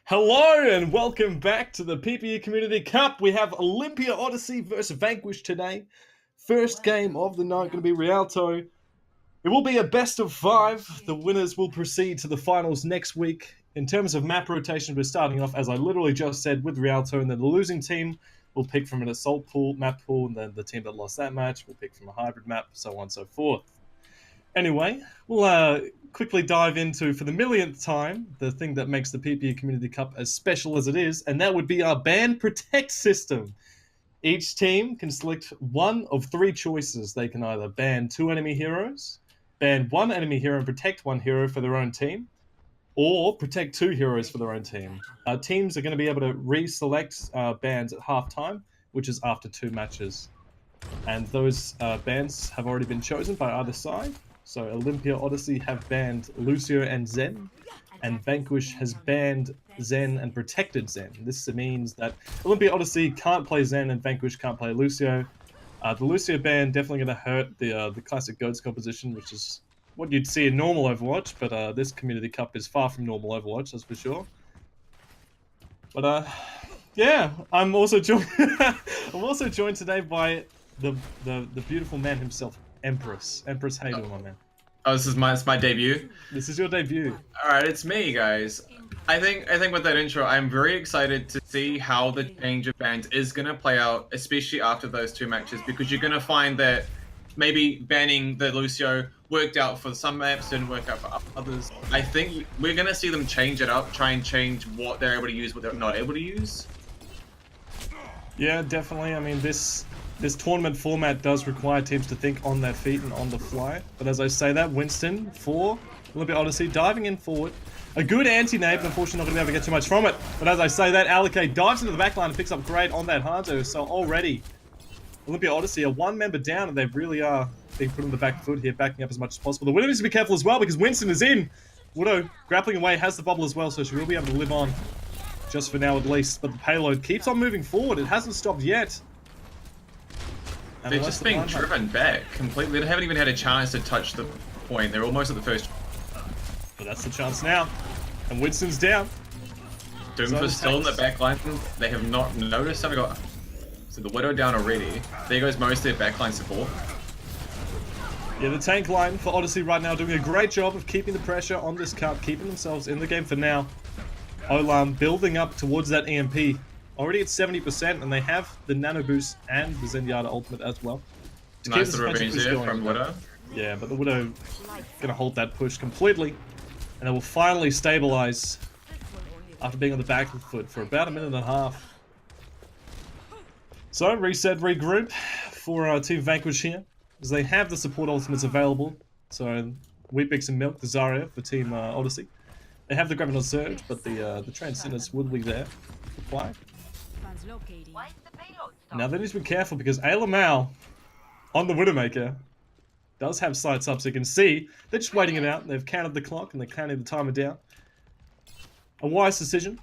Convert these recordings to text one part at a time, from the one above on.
Hello and welcome back to the PPE Community Cup. We have Olympia Odyssey versus Vanquish today. First game of the night going to be Ryloo. It will be a best of 5. The winners will proceed to the finals next week. In terms of map rotation, we're starting off, as I literally just said, with Ryloo, and then the losing team will pick from an assault pool, map pool, and then the team that lost that match will pick from a hybrid map, so on and so forth. Anyway, we'll quickly dive into, for the millionth time, the thing that makes the PPE Community Cup as special as it is, and that would be our ban protect system. Each team can select one of 3 choices. They can either ban 2 enemy heroes, ban 1 enemy hero and protect 1 hero for their own team, or protect 2 heroes for their own team. Teams are going to be able to reselect bans at halftime, which is after 2 matches. And those bans have already been chosen by either side. So Olympia Odyssey have banned Lucio and Zen, and Vanquish has banned Zen and protected Zen. This means that Olympia Odyssey can't play Zen and Vanquish can't play Lucio. The Lucio ban definitely going to hurt the classic Goats composition, which is what you'd see in normal Overwatch, but this Community Cup is far from normal Overwatch, that's for sure. But yeah, I'm also joined. I'm also joined today by the beautiful man himself, Empress. Empress, how you doing, my man? Oh, this is my debut. This is your debut. All right, it's me, guys. I think with that intro, I'm very excited to see how the change of bans is gonna play out, especially after those 2 matches, because you're gonna find that maybe banning the Lucio worked out for some maps, didn't work out for others. I think we're gonna see them change it up, try and change what they're able to use, what they're not able to use. Yeah, definitely. I mean, this tournament format does require teams to think on their feet and on the fly. But as I say that, Winston for Olympia Odyssey diving in forward. A good anti-nade, but unfortunately not going to be able to get too much from it. But as I say that, Allocate dives into the backline and picks up great on that Hanzo. So already, Olympia Odyssey are 1 member down, and they really are being put on the back foot here, backing up as much as possible. The Widow needs to be careful as well, because Winston is in. Widow grappling away, has the bubble as well, so she will be able to live on. Just for now at least. But the payload keeps on moving forward. It hasn't stopped yet. They're just being driven back completely. They haven't even had a chance to touch the point. They're almost at the first. But that's the chance now. And Winston's down. Doomfist still in the back line. They have not noticed. So the Widow down already. There goes most of their backline support. Yeah, the tank line for Odyssey right now doing a great job of keeping the pressure on this cup, keeping themselves in the game for now. Olam building up towards that EMP. Already at 70%, and they have the Nano Boost and the Zenyatta ultimate as well. Nice little revenge there from Widow. Yeah, but the Widow gonna hold that push completely, and it will finally stabilize after being on the back foot for about 1.5 minutes. So, reset, regroup for Team Vanquish here, as they have the support ultimates available. So, Weet-Bix and Milk, the Zarya for Team Odyssey. They have the Graviton Surge, but the Transcendence will be there to apply. Now they need to be careful, because Ayla Mao on the Widowmaker does have sights up, so you can see they're just waiting it out. They've counted the clock and they're counting the timer down. A wise decision.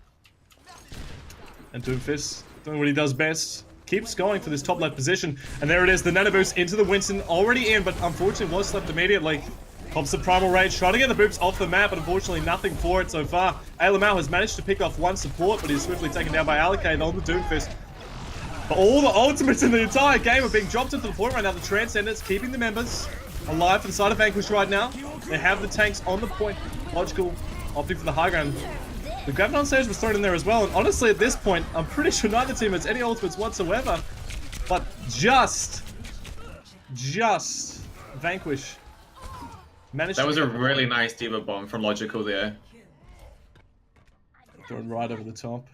And Doomfist doing what he does best. Keeps going for this top left position. And there it is, the Nano Boost into the Winston. Already in, but unfortunately was slept immediately. Pops the Primal Rage, trying to get the boops off the map, but unfortunately nothing for it so far. Ayla Mao has managed to pick off 1 support, but he's swiftly taken down by Allocate on the Doomfist. But all the ultimates in the entire game are being dropped into the point right now. The Transcendence keeping the members alive for the side of Vanquish right now. They have the tanks on the point. Logical opting for the high ground. The Graviton Surge was thrown in there as well, and honestly at this point, I'm pretty sure neither team has any ultimates whatsoever. But just Vanquish managed. That was a really nice Diva bomb from Logical there. Thrown right over the top.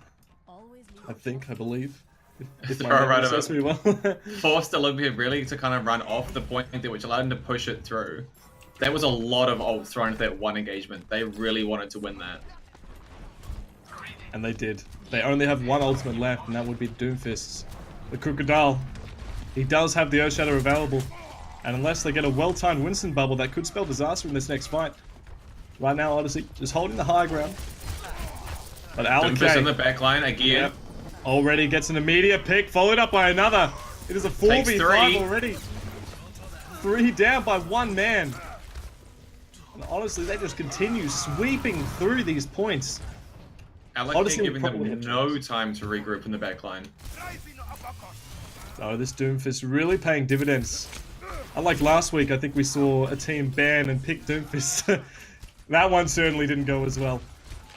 I believe. If my right memory serves me well. Forced Olympia really to kind of run off the point there, which allowed him to push it through. That was a lot of ults thrown into that 1 engagement. They really wanted to win that. And they did. They only have 1 ultimate left, and that would be Doomfist's. The Crocodile. He does have the Earthshatter available. And unless they get a well-timed Winston bubble, that could spell disaster in this next fight. Right now, Odyssey just holding the high ground. But Doomfist in the back line again. Yep, already gets an immediate pick, followed up by another. It is a 4v5 already. 3 down by 1 man. And honestly, they just continue sweeping through these points. Odyssey LK will giving probably them have no chance. time to regroup in the backline. Oh, this Doomfist really paying dividends. Unlike last week, I think we saw a team ban and pick Doomfist. That one certainly didn't go as well.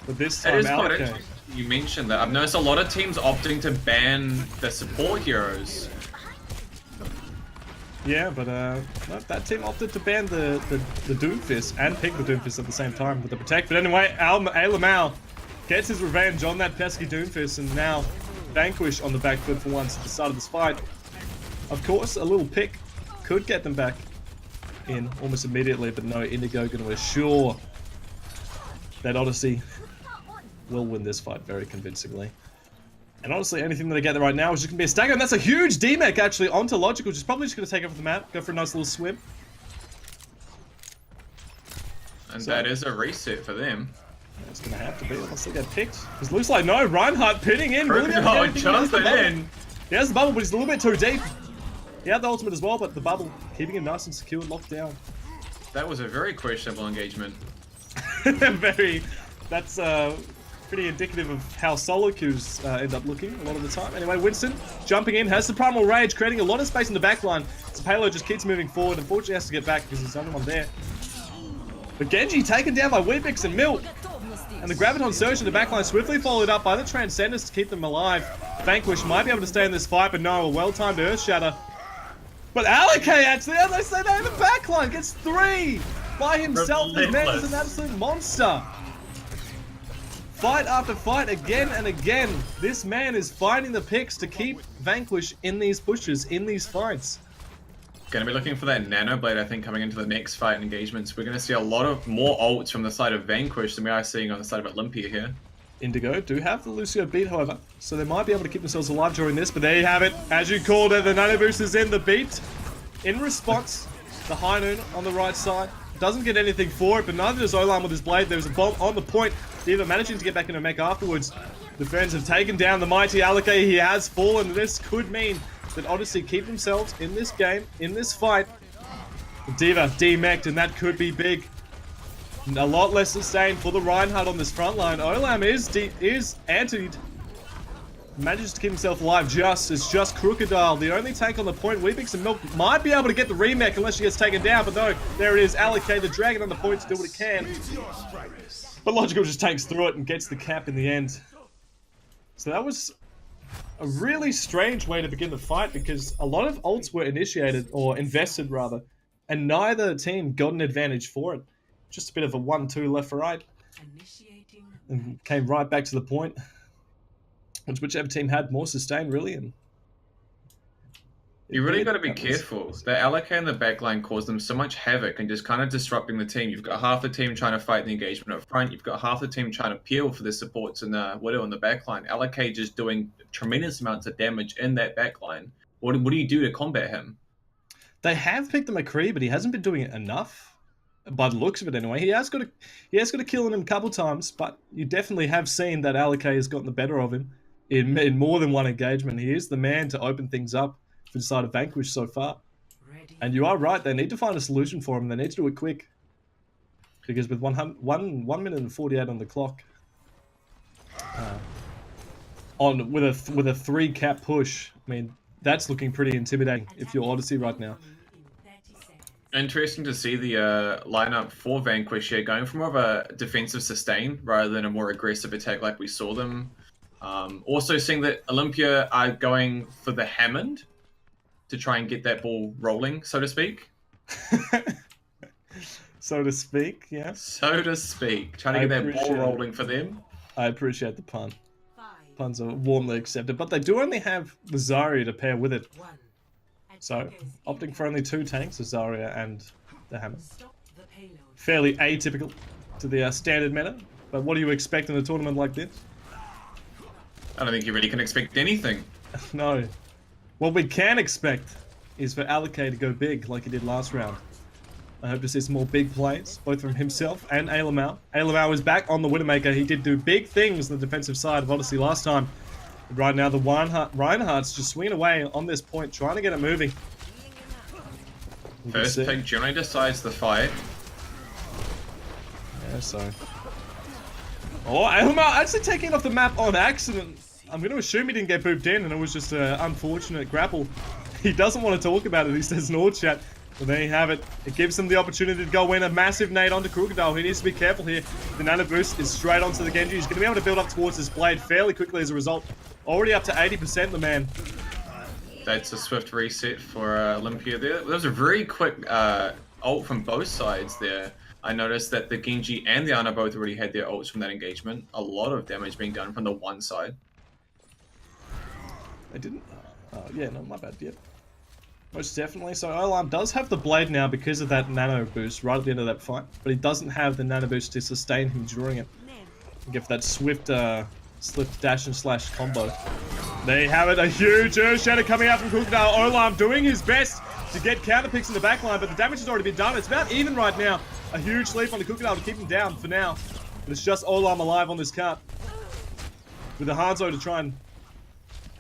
But this It time, is quite LK. interesting you mentioned that. I've noticed a lot of teams opting to ban the support heroes. Yeah, but no, that team opted to ban the Doomfist and pick the Doomfist at the same time with the Protect. But anyway, Alamau gets his revenge on that pesky Doomfist, and now Vanquish on the back foot for once at the start of this fight. Of course, a little pick could get them back in almost immediately, but no, Indigo going to assure that Odyssey will win this fight very convincingly. And honestly, anything that I get there right now is just going to be a stagger, and that's a huge D-Mech actually onto Logical, which is probably just going to take over the map, go for a nice little swim. And so, that is a reset for them. It's going to have to be, unless they get picked. Because it looks like, no, Reinhardt pinning in. Really jumps it in. He has the bubble, but he's a little bit too deep. He had the ultimate as well, but the bubble, keeping him nice and secure and locked down. That was a very questionable engagement. That's pretty indicative of how solo queues end up looking a lot of the time. Anyway, Winston jumping in, has the Primal Rage, creating a lot of space in the backline. So Payload just keeps moving forward. Unfortunately, has to get back because there's only one there. But Genji taken down by Weebix and Milk. And the Graviton Surge in the backline swiftly followed up by the Transcenders to keep them alive. Vanquish might be able to stay in this fight, but no, a well-timed Earth Shatter. But Alake actually, as I say, in the backline gets 3 by himself. This man is an absolute monster. Fight after fight, again and again, this man is finding the picks to keep Vanquish in these pushes, in these fights. Going to be looking for that Nano Blade, I think, coming into the next fight and engagements. We're going to see a lot of more ults from the side of Vanquish than we are seeing on the side of Olympia here. Indigo do have the Lucio beat, however, so they might be able to keep themselves alive during this, but there you have it. As you called it, the Nano Boost is in the beat. In response, the High Noon on the right side doesn't get anything for it, but neither does Olam with his blade. There's a bomb on the point. Diva managing to get back into a mech afterwards. The friends have taken down the mighty Alake. He has fallen. This could mean that Odyssey keep themselves in this game, in this fight. Diva demech'd, and that could be big. A lot less sustained for the Reinhardt on this front line. Olam is antied. Manages to keep himself alive it's just Crocodile. The only tank on the point. Weebix and Milk might be able to get the remech unless she gets taken down, but no, there it is. Alake, the dragon on the point to do what it can. But Logical just takes through it and gets the cap in the end. So that was a really strange way to begin the fight because a lot of ults were initiated, or invested rather, and neither team got an advantage for it. Just a bit of a 1-2 left for right. And came right back to the point. Whichever team had more sustain, really. And you really got to be careful. The Alake in the backline caused them so much havoc and just kind of disrupting the team. You've got half the team trying to fight the engagement up front. You've got half the team trying to peel for the supports and Widow in the backline. Alake just doing tremendous amounts of damage in that backline. What do you do to combat him? They have picked the McCree, but he hasn't been doing it enough. By the looks of it, anyway. He has got a kill on him a couple times, but you definitely have seen that Alake has gotten the better of him in more than one engagement. He is the man to open things up for the side of Vanquish so far. And you are right, they need to find a solution for him. They need to do it quick. Because with 1 minute and 48 on the clock, with a 3-cap push, I mean, that's looking pretty intimidating if you're Odyssey right now. Interesting to see the lineup for Vanquish here, going for more of a defensive sustain rather than a more aggressive attack like we saw them. Also seeing that Olympia are going for the Hammond to try and get that ball rolling, so to speak. So to speak, yeah. So to speak. Trying to get that ball rolling for them. I appreciate the pun. Puns are warmly accepted, but they do only have the Zarya to pair with it. So, opting for only 2 tanks, the Zarya and the Hammer. Fairly atypical to the standard meta, but what do you expect in a tournament like this? I don't think you really can expect anything. No. What we can expect is for Alake to go big like he did last round. I hope to see some more big plays, both from himself and Alamau. Alamau is back on the Widowmaker. He did do big things on the defensive side of Odyssey last time. But right now, the Reinhardt's just swinging away on this point, trying to get it moving. First pick generally decides the fight. Yeah, so Oh, Elmar actually taking it off the map on accident. I'm going to assume he didn't get booped in and it was just an unfortunate grapple. He doesn't want to talk about it, he says in all chat. But there you have it. It gives him the opportunity to go in. A massive nade onto Crocodile. He needs to be careful here. The nano boost is straight onto the Genji. He's going to be able to build up towards his blade fairly quickly as a result. Already up to 80%, the man. That's a swift reset for Olympia there. That was a very quick ult from both sides there. I noticed that the Genji and the Ana both already had their ults from that engagement. A lot of damage being done from the one side. They didn't? Yeah, no, my bad, yep. Most definitely. So Olam does have the blade now because of that nano boost right at the end of that fight. But he doesn't have the nano boost to sustain him during it. Give that swift dash and slash combo. There you have it, a huge Earth Shatter coming out from Crocodile. Olam doing his best to get counter picks in the backline, but the damage has already been done. It's about even right now. A huge leap on the Crocodile to keep him down for now. But it's just Olam alive on this cup. With the Hanzo to try and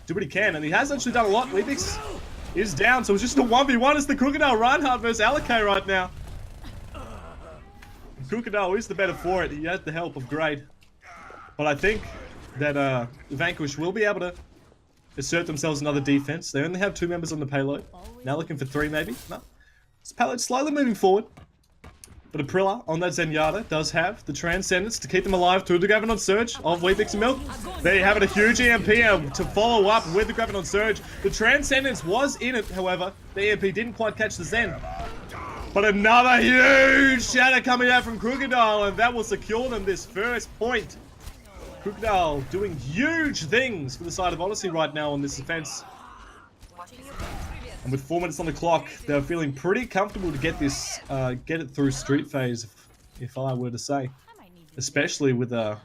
do what he can, and he has actually done a lot. Weebix is down, so it's just a 1v1. It's the Crocodile Reinhardt versus Alakay right now. Crocodile is the better for it. He had the help of Grade. But I think that Vanquish will be able to assert themselves another defense. They only have 2 members on the payload. Now looking for 3 maybe. No. This payload slowly moving forward. But Aprilla on that Zenyatta does have the Transcendence to keep them alive through the Graviton Surge of Weebix and Milk. There you have it, a huge EMP to follow up with the Graviton Surge. The Transcendence was in it, however. The EMP didn't quite catch the Zen. But another huge shatter coming out from Crocodile, and that will secure them this first point. Crocodile doing huge things for the side of Odyssey right now on this defense. And with 4 minutes on the clock, they're feeling pretty comfortable to get this, get it through street phase, if I were to say. Especially with oh,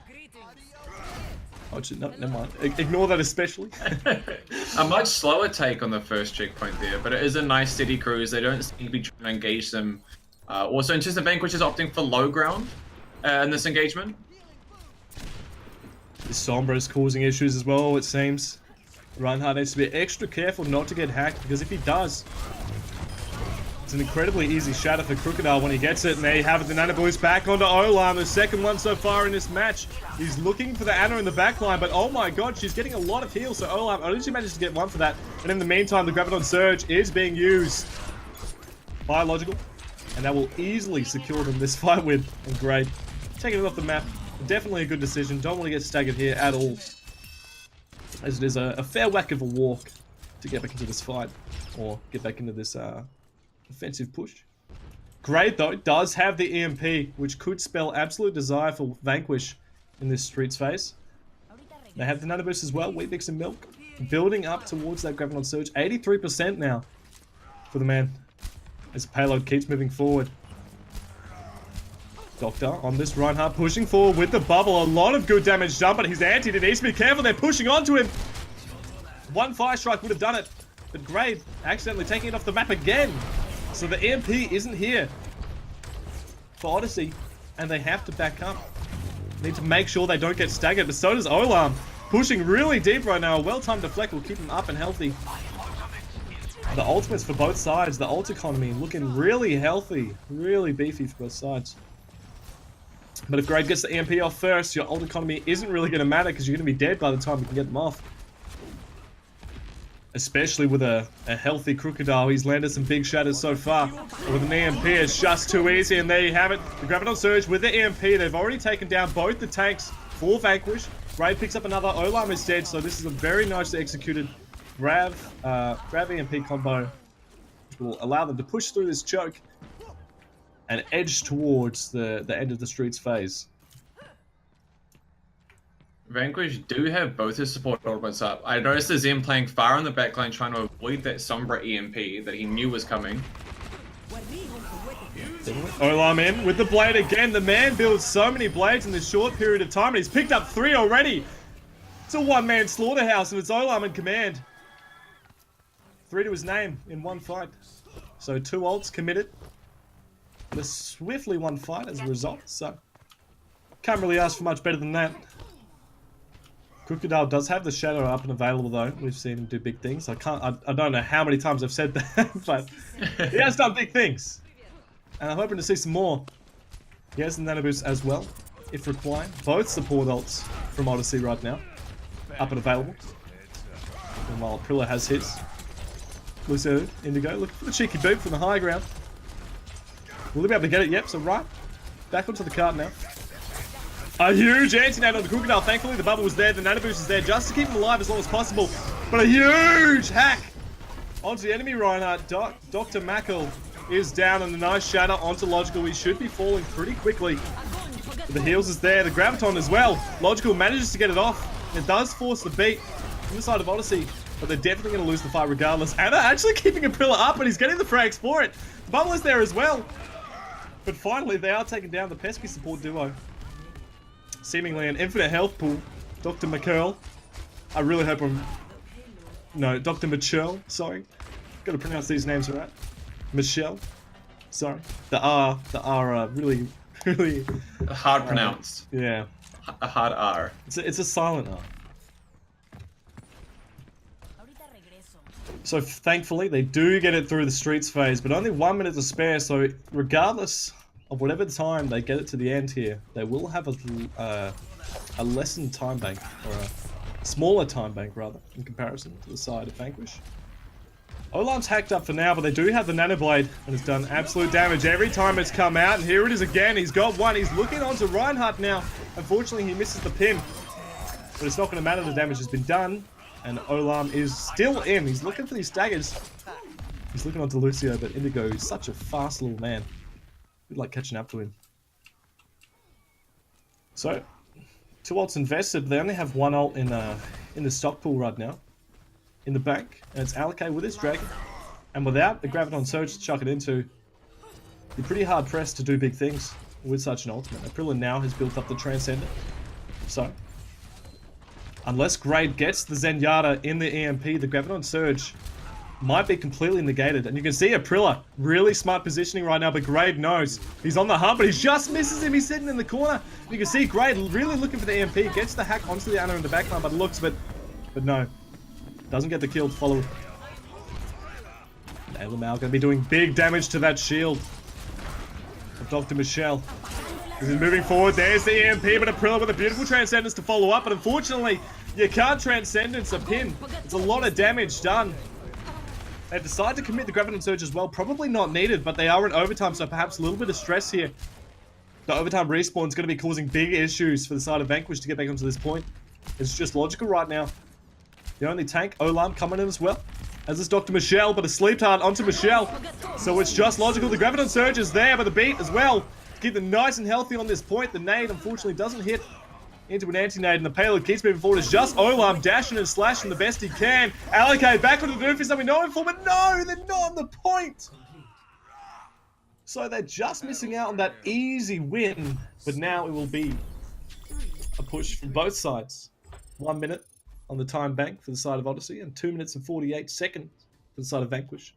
no, never mind. Ignore that especially. A much slower take on the first checkpoint there, but it is a nice steady cruise. They don't seem to be trying to engage them. Also, in terms of Vanquish is opting for low ground in this engagement. The Sombra is causing issues as well, it seems. Reinhardt needs to be extra careful not to get hacked, because if he does, it's an incredibly easy shatter for Crocodile when he gets it. And there you have it, the Nano Boost back onto Olam, the second one so far in this match. He's looking for the Ana in the backline, but oh my god, she's getting a lot of heals, so Olam only manages to get 1 for that. And in the meantime, the Graviton Surge is being used. Biological, and that will easily secure them this fight with. And great. Taking it off the map. Definitely a good decision. Don't want to get staggered here at all. As it is a fair whack of a walk to get back into this fight. Or get back into this offensive push. Great though, does have the EMP, which could spell absolute desire for Vanquish in this streets phase. They have the Nano Boost as well, Weebix and Milk. Building up towards that Graviton Surge. 83% now for the man. As the payload keeps moving forward. Doctor on this Reinhardt pushing forward with the bubble. A lot of good damage done, but he's anti. He needs to be careful. They're pushing onto him. 1 fire strike would have done it. But Grade accidentally taking it off the map again. So the EMP isn't here for Odyssey. And they have to back up. Need to make sure they don't get staggered. But so does Olam. Pushing really deep right now. A well-timed deflect will keep him up and healthy. The ultimates for both sides. The ult economy looking really healthy. Really beefy for both sides. But if Grade gets the EMP off first, your ult economy isn't really going to matter because you're going to be dead by the time you can get them off. Especially with a healthy Crocodile. He's landed some big shatters so far. But with an EMP, it's just too easy. And there you have it. The Graviton Surge with the EMP. They've already taken down both the tanks for Vanquish. Grade picks up another. Olam is dead. So this is a very nicely executed grab EMP combo. Which will allow them to push through this choke. And edge towards the end of the streets phase. Vanquish do have both his support ultimates up. I noticed the Zen playing far on the backline trying to avoid that Sombra EMP that he knew was coming. Olam in with the blade again. The man builds so many blades in this short period of time and he's picked up 3 already. It's a one-man slaughterhouse and it's Olam in command. 3 to his name in 1 fight. So 2 ults committed. A swiftly won fight as a result, so can't really ask for much better than that. Crocodile does have the shadow up and available though. We've seen him do big things. I don't know how many times I've said that, but he has done big things. And I'm hoping to see some more. He has the Nano Boost as well. if required. Both support ults from Odyssey right now. Up and available. And while Prilla has his. Lucio, Indigo, looking for the cheeky boot from the high ground. Will they be able to get it? Yep, so right. Back onto the cart now. A huge anti-nade on the Crocodile. Thankfully, the bubble was there. The nano boost is there just to keep him alive as long as possible. But a huge hack onto the enemy Reinhardt. Dr. Mackel is down and a nice shatter onto Logical. He should be falling pretty quickly. But the heals is there. The Graviton as well. Logical manages to get it off. It does force the beat from the side of Odyssey. But they're definitely going to lose the fight regardless. And they're actually keeping Aprilla up, and he's getting the frags for it. The bubble is there as well. But finally, they are taking down the pesky support duo. Seemingly an infinite health pool. Dr. McCurl. I really hope I'm... No, Dr. Michelle. Sorry. Gotta pronounce these names right. Michelle. Sorry. The R are really, really... Hard pronounced. Yeah. A hard R. It's a silent R. So thankfully, they do get it through the streets phase, but only 1 minute to spare, so regardless of whatever time they get it to the end here, they will have a lessened time bank, or a smaller time bank rather, in comparison to the side of Vanquish. Olam's hacked up for now, but they do have the Nanoblade, and it's done absolute damage every time it's come out, and here it is again. He's got one. He's looking onto Reinhardt now. Unfortunately, he misses the pin, but it's not going to matter. The damage has been done, and Olam is still in. He's looking for these daggers. He's looking onto Lucio, but Indigo is such a fast little man. We'd like catching up to him. So, 2 ults invested. They only have 1 ult in the stock pool right now. In the bank. And it's allocated with his dragon. And without the Graviton Surge to chuck it into, you're pretty hard pressed to do big things with such an ultimate. Aprilla now has built up the Transcendent. So, unless Grade gets the Zenyatta in the EMP, the Graviton Surge might be completely negated. And you can see Aprilla, really smart positioning right now, but Grade knows. He's on the hunt, but he just misses him. He's sitting in the corner. You can see Grade really looking for the EMP, gets the hack onto the Ana in the backline, but looks of it. But no. Doesn't get the kill to follow. And Elamau going to be doing big damage to that shield of Dr. Michelle. He's moving forward. There's the EMP, but Aprilla with a beautiful Transcendence to follow up. But unfortunately, you can't Transcendence a pin. It's a lot of damage done. They decide to commit the Graviton Surge as well. Probably not needed, but they are in overtime, so perhaps a little bit of stress here. The overtime respawn is going to be causing big issues for the side of Vanquish to get back onto this point. It's just logical right now. The only tank, Olam, coming in as well. As is Dr. Michelle, but a sleep tart onto Michelle. So it's just logical. The Graviton Surge is there, but the beat as well. To keep them nice and healthy on this point. The nade, unfortunately, doesn't hit into an anti-nade, and the payload keeps moving forward. It's just Olam dashing and slashing the best he can. Allocate back onto the Doofus that we know him for, but no, they're not on the point. So they're just missing out on that easy win, but now it will be a push from both sides. 1 minute on the time bank for the side of Odyssey, and 2 minutes and 48 seconds for the side of Vanquish.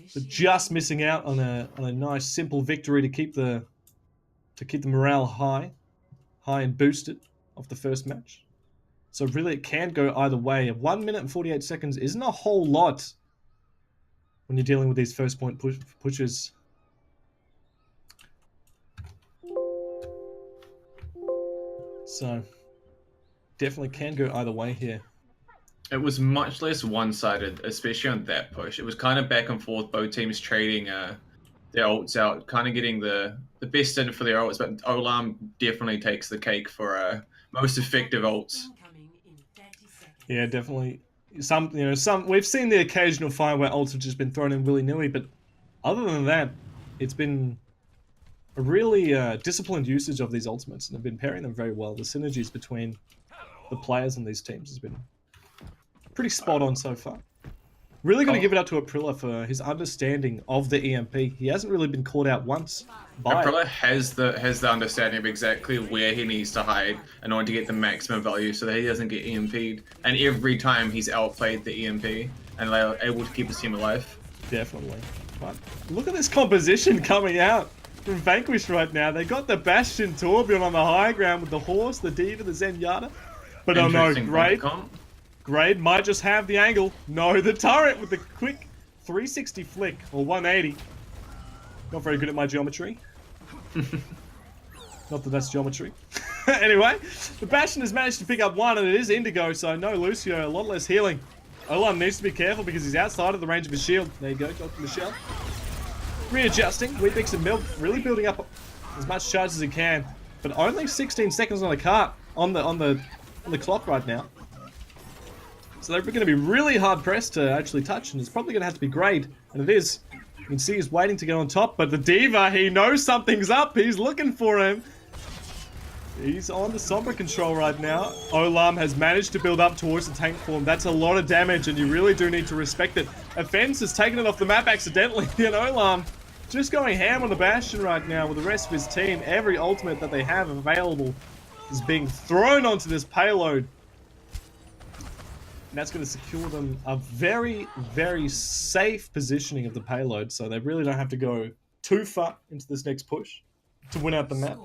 So just missing out on a nice simple victory to keep the morale high and boosted off the first match. So really it can go either way. 1 minute and 48 seconds isn't a whole lot when you're dealing with these first point pushes. So definitely can go either way here. It was much less one-sided, especially on that push. It was kind of back and forth, both teams trading their ults out, kind of getting the best in for their ults, but Olam definitely takes the cake for most effective ults. Yeah, definitely. Some we've seen the occasional fight where ults have just been thrown in willy-nilly, but other than that, it's been a really disciplined usage of these ultimates, and they've been pairing them very well. The synergies between the players on these teams has been pretty spot on so far. Really going to give it up to Aprilla for his understanding of the EMP. He hasn't really been caught out once by Aprilla has the understanding of exactly where he needs to hide in order to get the maximum value so that he doesn't get EMP'd. And every time he's outplayed the EMP and they're able to keep his team alive. Definitely. But look at this composition coming out from Vanquish right now. They got the Bastion Torbjorn on the high ground with the Horse, the Diva, the Zenyatta. But oh no, Grade might just have the angle. No, the turret with the quick 360 flick, or 180. Not very good at my geometry. Not that that's geometry. Anyway, the Bastion has managed to pick up one, and it is Indigo, so no Lucio, a lot less healing. Olam needs to be careful because he's outside of the range of his shield. There you go, Dr. Michelle. Readjusting, Weet-Bix and Milk really building up as much charge as he can, but only 16 seconds on the cart on the clock right now. So they're going to be really hard pressed to actually touch, and it's probably going to have to be Grade, and it is. You can see he's waiting to get on top, but the Diva, he knows something's up. He's looking for him. He's on the Sombra control right now. Olam has managed to build up towards the tank form. That's a lot of damage, and you really do need to respect it. Offense has taken it off the map accidentally, and Olam just going ham on the Bastion right now with the rest of his team. Every ultimate that they have available is being thrown onto this payload. And that's going to secure them a very, very safe positioning of the payload, so they really don't have to go too far into this next push to win out the map.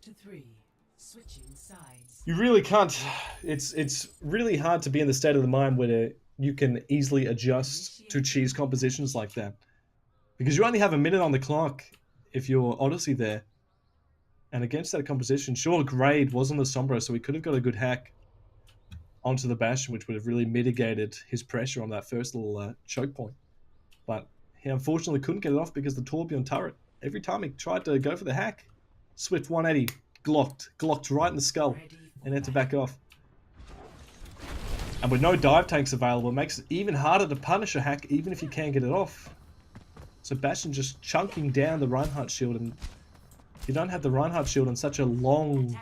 3-3. Switching sides. You really can't. It's really hard to be in the state of the mind where you can easily adjust to cheese compositions like that, because you only have a minute on the clock if you're Odyssey there. And against that composition, sure, Grade was on the Sombra, so he could have got a good hack onto the Bastion, which would have really mitigated his pressure on that first little choke point. But he unfortunately couldn't get it off because the Torbjorn turret, every time he tried to go for the hack, Swift 180, glocked right in the skull, and had to back off. And with no dive tanks available, it makes it even harder to punish a hack, even if you can get it off. So Bastion just chunking down the Reinhardt shield, and if you don't have the Reinhardt shield on such a long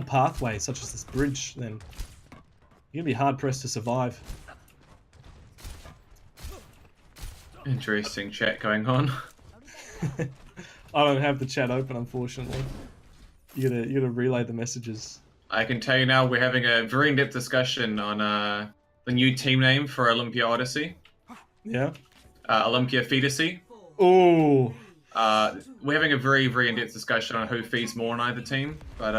pathway, such as this bridge, then you're gonna be hard pressed to survive. Interesting chat going on. I don't have the chat open, unfortunately. You gotta relay the messages. I can tell you now, we're having a very in-depth discussion on the new team name for Olympia Odyssey. Yeah. Olympia Feedacy. Oh. We're having a very, very in-depth discussion on who feeds more on either team, but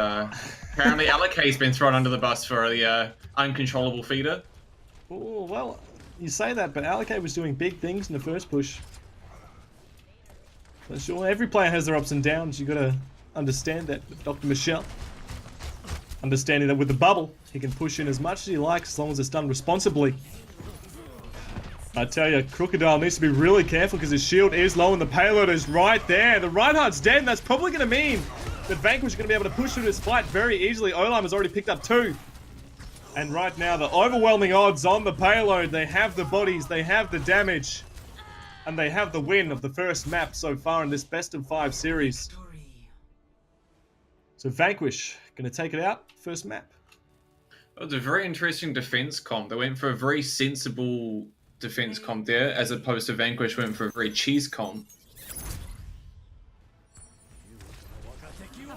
apparently Alakay's been thrown under the bus for the uncontrollable feeder. Oh, well, you say that, but Alakay was doing big things in the first push. So sure, every player has their ups and downs. You gotta understand that with Dr. Michelle. Understanding that with the bubble, he can push in as much as he likes as long as it's done responsibly. I tell you, Crocodile needs to be really careful because his shield is low and the payload is right there. The Reinhardt's dead, and that's probably going to mean that Vanquish is going to be able to push through this fight very easily. Olam has already picked up 2. And right now, the overwhelming odds on the payload. They have the bodies, they have the damage, and they have the win of the first map so far in this best of 5 series. So Vanquish, going to take it out, first map. It was a very interesting defense comp. They went for a very sensible defense comp there, as opposed to Vanquish went for a very cheese comp.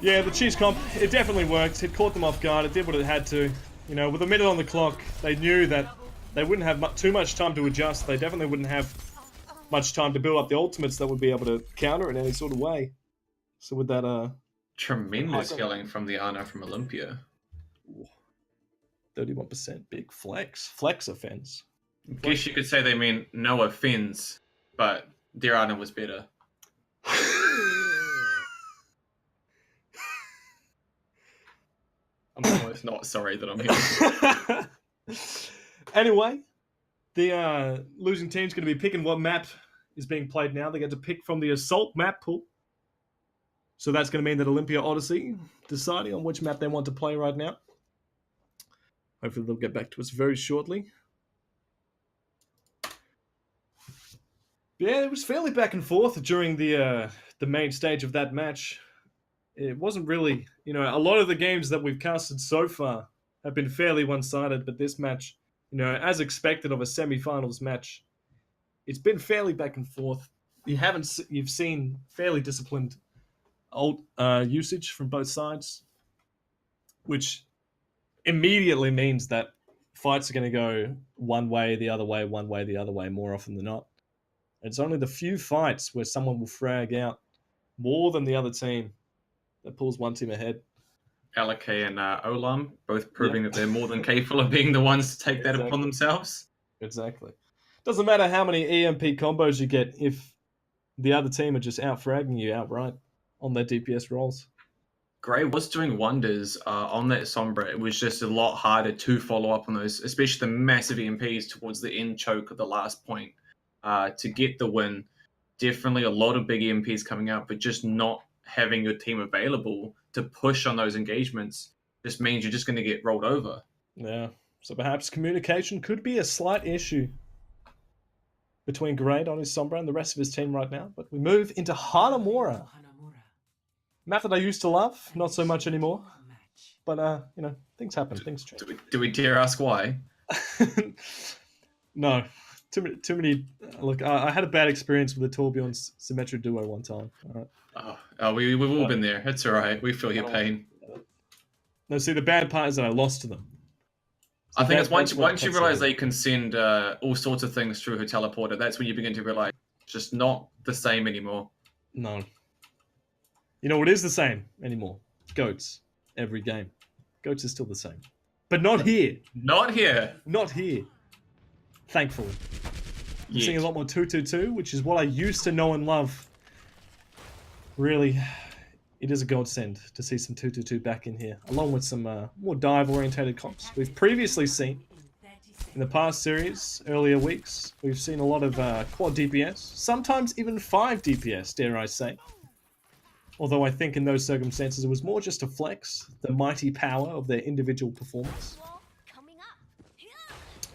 Yeah, the cheese comp, it definitely worked. It caught them off guard. It did what it had to. You know, with a minute on the clock, they knew that they wouldn't have too much time to adjust. They definitely wouldn't have much time to build up the ultimates that would be able to counter it in any sort of way. So with that, tremendous healing from the Ana from Olympia. 31% big flex. Flex offense. I guess you could say they mean no offense, but their Ana was better. I'm almost not sorry that I'm here. Anyway, the losing team's going to be picking what map is being played now. They get to pick from the Assault map pool. So that's going to mean that Olympia Odyssey deciding on which map they want to play right now. Hopefully they'll get back to us very shortly. Yeah, it was fairly back and forth during the main stage of that match. It wasn't really, a lot of the games that we've casted so far have been fairly one-sided, but this match, as expected of a semi-finals match, it's been fairly back and forth. You've seen fairly disciplined ult usage from both sides, which immediately means that fights are going to go one way, the other way, one way, the other way, more often than not. It's only the few fights where someone will frag out more than the other team that pulls one team ahead. Alakay and Olam, both proving that they're more than capable of being the ones to take that upon themselves. Exactly. Doesn't matter how many EMP combos you get if the other team are just out-fragging you outright on their DPS rolls. Gray was doing wonders on that Sombra. It was just a lot harder to follow up on those, especially the massive EMPs towards the end choke of the last point to get the win. Definitely a lot of big EMPs coming out, but just not having your team available to push on those engagements just means you're just going to get rolled over. Yeah, so perhaps communication could be a slight issue between Great on his Sombra and the rest of his team right now. But we move into Hanamura. Map that I used to love, not so much anymore. But, you know, things happen, things change. Do we dare ask why? No. Too many. Look, I had a bad experience with the Torbjorn's Symmetra duo one time. All right. We've all been there. It's all right. We feel your pain. No, see, the bad part is that I lost to them. So I think it's once you realize they can send all sorts of things through her teleporter, that's when you begin to realize it's just not the same anymore. No. You know what is the same anymore? Goats. Every game. Goats is still the same. But not here. Not here. Not here. Thankfully. I'm seeing a lot more 2-2-2, which is what I used to know and love. Really, it is a godsend to see some 2-2-2 back in here, along with some more dive-orientated comps. We've previously seen, in the past series, earlier weeks, we've seen a lot of quad DPS, sometimes even 5 DPS, dare I say. Although I think in those circumstances it was more just to flex the mighty power of their individual performance.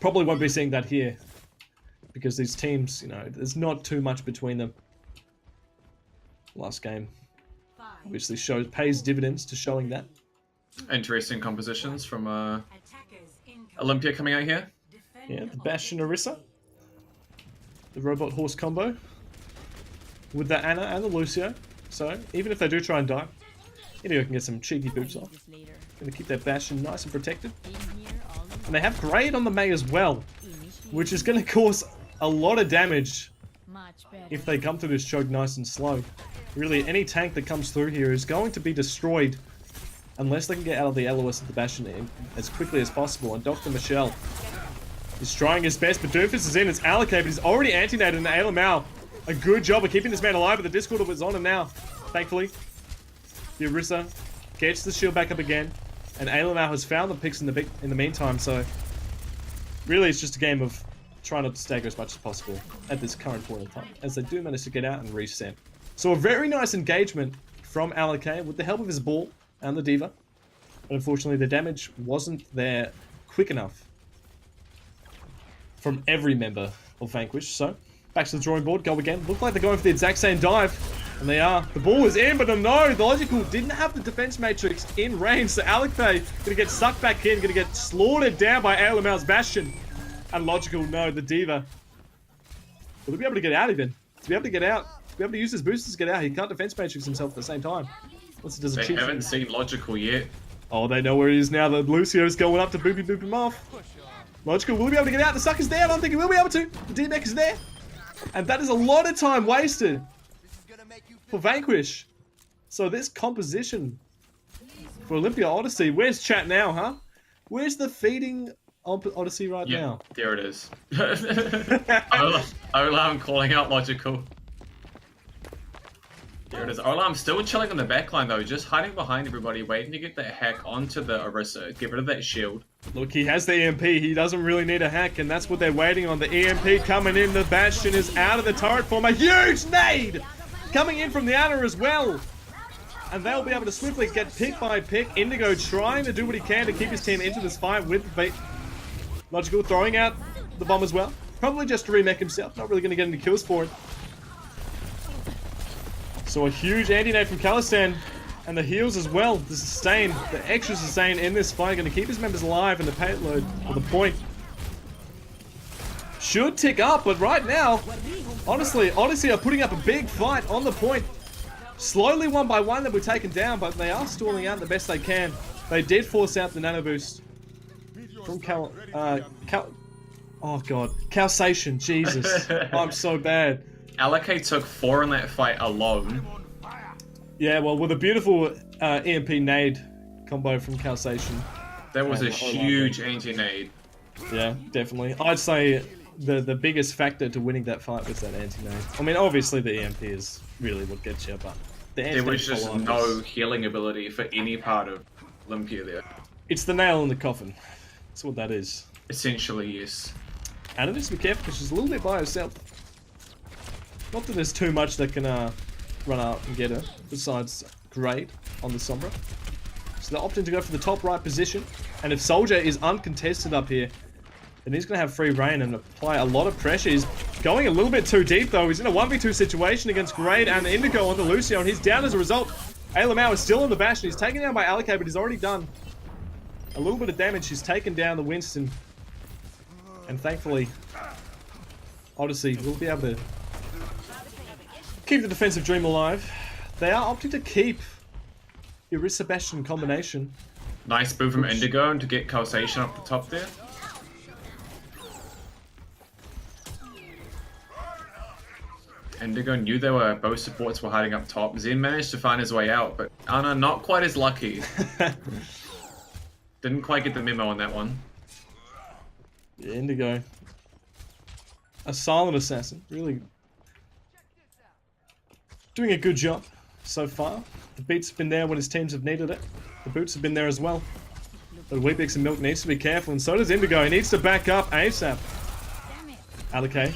Probably won't be seeing that here, because these teams, you know, there's not too much between them. Last game obviously pays dividends to showing that. Interesting compositions from Olympia coming out here. Yeah, the Bastion Orisa, the robot horse combo with the Ana and the Lucio. So even if they do try and die, Idio can get some cheeky boots off. Gonna keep that Bastion nice and protected. And they have Grade on the Mei as well, which is gonna cause a lot of damage if they come through this choke nice and slow. Really, any tank that comes through here is going to be destroyed unless they can get out of the LOS of the Bastion as quickly as possible. And Dr. Michelle is trying his best, but Doomfist is in, it's allocated, but he's already anti-nated, and Ailamau, a good job of keeping this man alive, but the Discord was on him now, thankfully. The Orisa gets the shield back up again, and Ailamau has found the picks in the meantime, so really it's just a game of trying not to stagger as much as possible at this current point in time, as they do manage to get out and reset. So a very nice engagement from Alakay with the help of his ball and the Diva, but unfortunately the damage wasn't there quick enough from every member of Vanquish, so back to the drawing board, go again. Look like they're going for the exact same dive, and they are. The ball was in, but no, the Logical didn't have the defense matrix in range, so Alakay gonna get sucked back in, gonna get slaughtered down by Ailamau's Bastion. And Logical, no, the Diva. Will he be able to get out even? To be able to get out, to be able to use his boosters to get out, he can't defense matrix himself at the same time. Once he does a They haven't seen Logical yet. Oh, they know where he is now. The Lucio's going up to boop him off. Logical will be able to get out. The sucker's there. I don't think he will be able to. The D-Mech is there. And that is a lot of time wasted for Vanquish. So this composition for Olympia Odyssey. Where's chat now, huh? Where's the feeding Odyssey right now? There it is. I'm calling out Logical. There it is. Olam's still chilling on the backline though, just hiding behind everybody, waiting to get that hack onto the Orisa, get rid of that shield. Look, he has the EMP, he doesn't really need a hack, and that's what they're waiting on. The EMP coming in, the Bastion is out of the turret form, a huge nade coming in from the Ana as well. And they'll be able to swiftly get pick by pick. Indigo trying to do what he can to keep his team into this fight with the bait. Logical throwing out the bomb as well. Probably just to remake himself, not really going to get any kills for it. So a huge anti-nade from Khalistan, and the heals as well, the sustain, the extra sustain in this fight, going to keep his members alive, and the payload, or the point, should tick up, but right now, honestly, Odyssey are putting up a big fight on the point. Slowly one by one they were taken down, but they are stalling out the best they can. They did force out the nano boost from oh god, Calsation, Jesus, I'm so bad. Alakay took 4 in that fight alone. Yeah, well, with a beautiful EMP nade combo from Calsation. That was a huge anti-nade. Yeah, definitely. I'd say the biggest factor to winning that fight was that anti-nade. I mean, obviously the EMP is really what gets you, but the There anti-nade was just follow-up no is- healing ability for any part of Olympia there. It's the nail in the coffin. That's what that is. Essentially, yes. And it needs to be careful because she's a little bit by herself. Not that there's too much that can run out and get her, besides Grade on the Sombra. So they're opting to go for the top right position. And if Soldier is uncontested up here, then he's going to have free reign and apply a lot of pressure. He's going a little bit too deep though. He's in a 1v2 situation against Grade and Indigo on the Lucio, and he's down as a result. Alamau is still on the bash, and he's taken down by Alakay, but he's already done a little bit of damage. He's taken down the Winston. And thankfully, Odyssey will be able to keep the defensive dream alive. They are opting to keep Iris Sebastian combination. Nice move from Indigo to get causation up the top there. Indigo knew they were both supports were hiding up top. Zen managed to find his way out, but Ana not quite as lucky. Didn't quite get the memo on that one. Yeah, Indigo. A silent assassin. Really doing a good job so far. The beats have been there when his teams have needed it. The boots have been there as well. But Weepix and Milk needs to be careful, and so does Indigo. He needs to back up ASAP. Alakay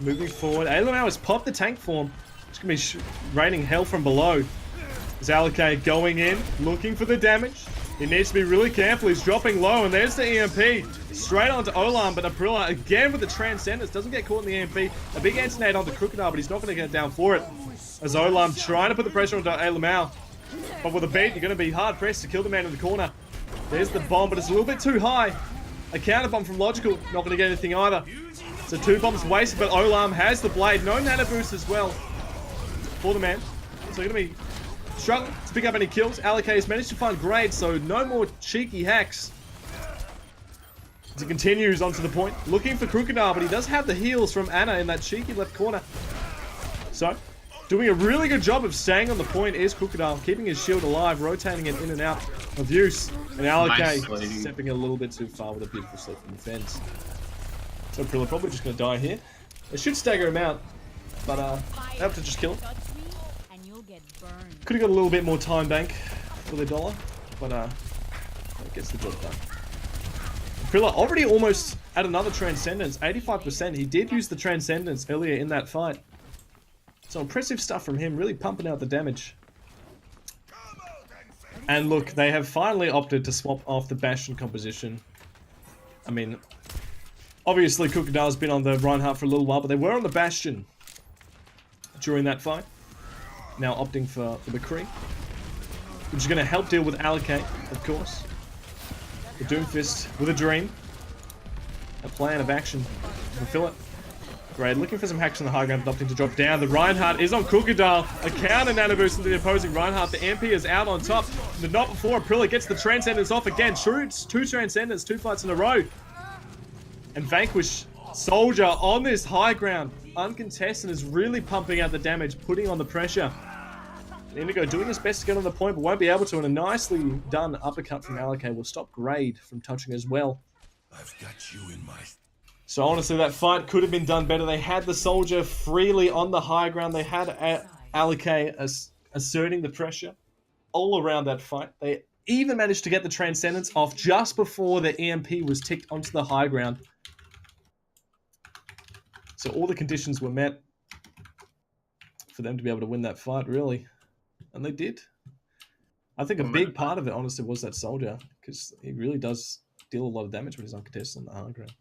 moving forward. Alamau has popped the tank form. It's going to be raining hell from below. Is Alakay going in, looking for the damage? He needs to be really careful. He's dropping low, and there's the EMP. Straight onto Olam, but Aprilla again with the Transcendence. Doesn't get caught in the EMP. A big anti-nade onto Crocodile, but he's not going to get down for it. As Olam trying to put the pressure onto Alamau. But with a beat, you're going to be hard-pressed to kill the man in the corner. There's the bomb, but it's a little bit too high. A counter bomb from Logical, not going to get anything either. So 2 bombs wasted, but Olam has the blade. No nano boost as well for the man. So going to be struggling to pick up any kills. Alakay has managed to find Grade, so no more cheeky hacks. As he continues onto the point, looking for Crocodile, but he does have the heals from Ana in that cheeky left corner. So, doing a really good job of staying on the point is Crocodile, keeping his shield alive, rotating it in and out of use. And Alakay stepping a little bit too far with a beautiful slip from the fence. So Aprilla probably just going to die here. They should stagger him out, but they have to just kill him. Could have got a little bit more time bank for the dollar, but it gets the job done. Aprilla already almost at another Transcendence, 85%. He did use the Transcendence earlier in that fight. So impressive stuff from him, really pumping out the damage. And look, they have finally opted to swap off the Bastion composition. I mean, obviously Crocodile's been on the Reinhardt for a little while, but they were on the Bastion during that fight. Now opting for the McCree, which is going to help deal with Alakay, of course. The Doomfist with a dream. A plan of action to fulfill it. Great, looking for some hacks on the high ground, opting to drop down. The Reinhardt is on Crocodile. A counter nano boost into the opposing Reinhardt. The MP is out on top. But not before Aprilla gets the Transcendence off again. Shoots 2 Transcendence, 2 fights in a row. And Vanquish, Soldier on this high ground. Uncontested, is really pumping out the damage, putting on the pressure. Indigo doing his best to get on the point, but won't be able to. And a nicely done uppercut from Alakay will stop Grade from touching as well. I've got you in my... So honestly, that fight could have been done better. They had the Soldier freely on the high ground. They had Alakay asserting the pressure all around that fight. They even managed to get the Transcendence off just before the EMP was ticked onto the high ground. So all the conditions were met for them to be able to win that fight, really. And they did. I think a big part of it, honestly, was that Soldier, because he really does deal a lot of damage when he's uncontested on the high ground.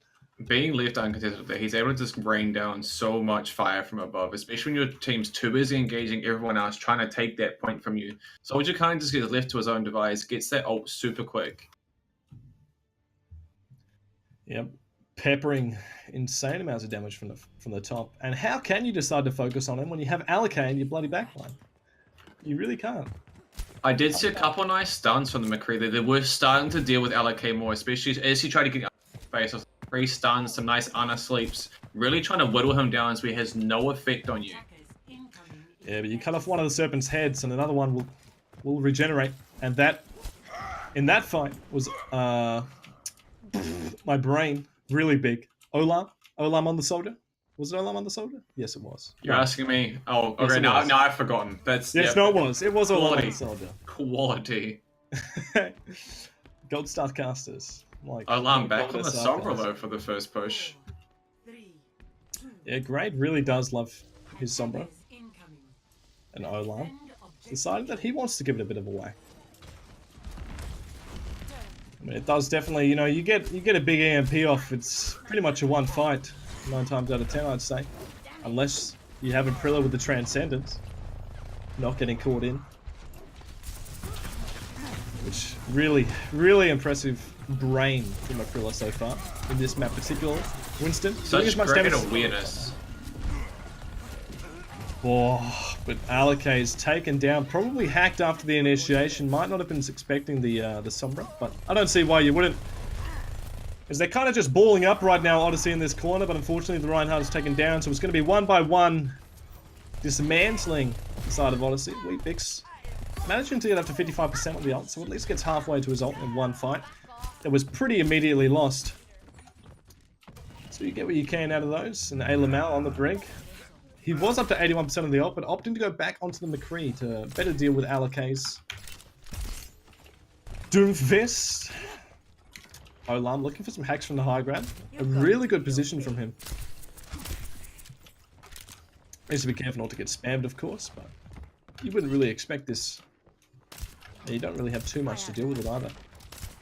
Being left uncontested there, he's able to just rain down so much fire from above, especially when your team's too busy engaging everyone else, trying to take that point from you. Soldier kind of just gets left to his own device, gets that ult super quick. Yep. Peppering insane amounts of damage from the top. And how can you decide to focus on him when you have Alakay in your bloody backline? You really can't. I did see a couple nice stuns from the McCree there. They were starting to deal with Alakay more, especially as he tried to get face off. 3 stuns, some nice Ana sleeps. Really trying to whittle him down so he has no effect on you. Yeah, but you cut off one of the Serpent's heads and another one will regenerate. And that, in that fight, was, my brain, really big. Olam Olam on the soldier? Was it Olam on the soldier? Yes, it was. You're asking me? Oh, Yes, okay. it Now was. I've forgotten. That's Yes, yeah, no, it was. It was Olam on Quality. the soldier. Quality. Gold Star casters. Like Olam back Gold on the SR Sombra guys. though for the first push. Yeah, Grade really does love his Sombra. Incoming. And Olam Defend objective decided that he wants to give it a bit of a whack. I mean, it does definitely, you know, you get a big EMP off. It's pretty much a one fight, 9 times out of 10, I'd say, unless you have Aprilla with the Transcendence, not getting caught in. Which really impressive brain from Aprilla so far in this map, particularly. Winston, doing Such as much great damage. awareness. Oh, but Alake is taken down, probably hacked after the initiation. Might not have been expecting the Sombra, but I don't see why you wouldn't. Because they're kind of just balling up right now, Odyssey in this corner, but unfortunately the Reinhardt is taken down, so it's going to be 1 by 1 dismantling the side of Odyssey. Weet-Bix managing to get up to 55% on the ult, so at least gets halfway to his ult in one fight. That was pretty immediately lost. So you get what you can out of those, and Alamal on the brink. He was up to 81% of the ult, but opting to go back onto the McCree to better deal with Alake's Doomfist. Olam looking for some hacks from the high ground. A really good position from him. Needs to be careful not to get spammed, of course, but you wouldn't really expect this. You don't really have too much to deal with it either.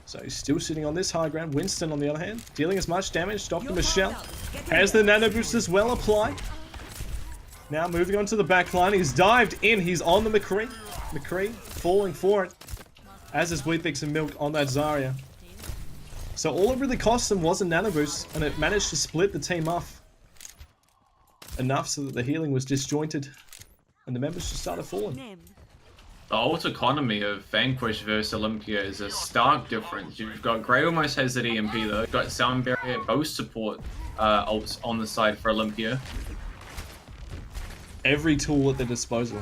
So he's still sitting on this high ground. Winston, on the other hand, dealing as much damage. Dr. Michelle has the nano boost as well applied. Now moving on to the back line. He's dived in. He's on the McCree. McCree falling for it. As is Weet-Bix and Milk on that Zarya. So all it really cost them was a nano boost, and it managed to split the team off enough so that the healing was disjointed, and the members just started falling. The ult economy of Vanquish versus Olympia is a stark difference. You've got Grey almost has that EMP though. You've got Sound Barrier, both support ults on the side for Olympia. Every tool at their disposal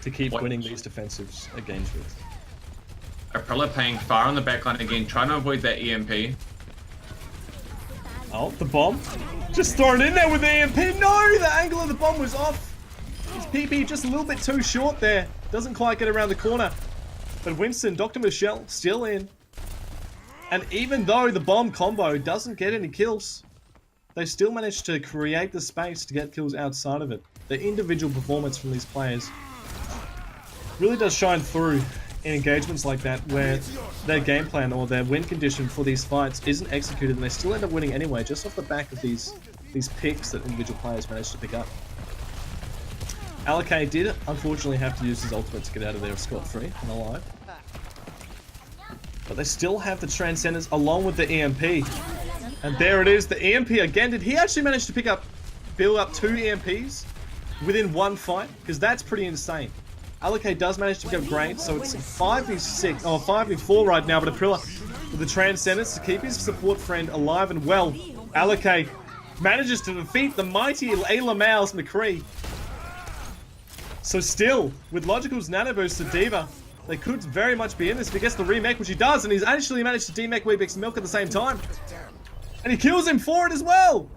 to keep What? winning these defensives games with. Aprilla paying far on the backline again, trying to avoid that EMP. Oh, the bomb. Just thrown in there with the EMP. No, the angle of the bomb was off. His PP just a little bit too short there. Doesn't quite get around the corner. But Winston, Dr. Michelle, still in. And even though the bomb combo doesn't get any kills, they still manage to create the space to get kills outside of it. The individual performance from these players really does shine through in engagements like that, where their game plan or their win condition for these fights isn't executed, and they still end up winning anyway, just off the back of these picks that individual players managed to pick up. Alake did, unfortunately, have to use his ultimate to get out of there scot-free and alive. But they still have the Transcendence along with the EMP. And there it is, the EMP again. Did he actually manage to build up 2 EMPs within one fight? Because that's pretty insane. Alake does manage to pick up Great, so it's 5v6, or 5v4 right now, but Aprilla with the Transcendence to keep his support friend alive and well. Alake manages to defeat the mighty Alamal's McCree. So still, with Logical's nano boost to D.Va, they could very much be in this if he gets the remake, which he does, and he's actually managed to demech Weet-Bix and Milk at the same time. And he kills him for it as well!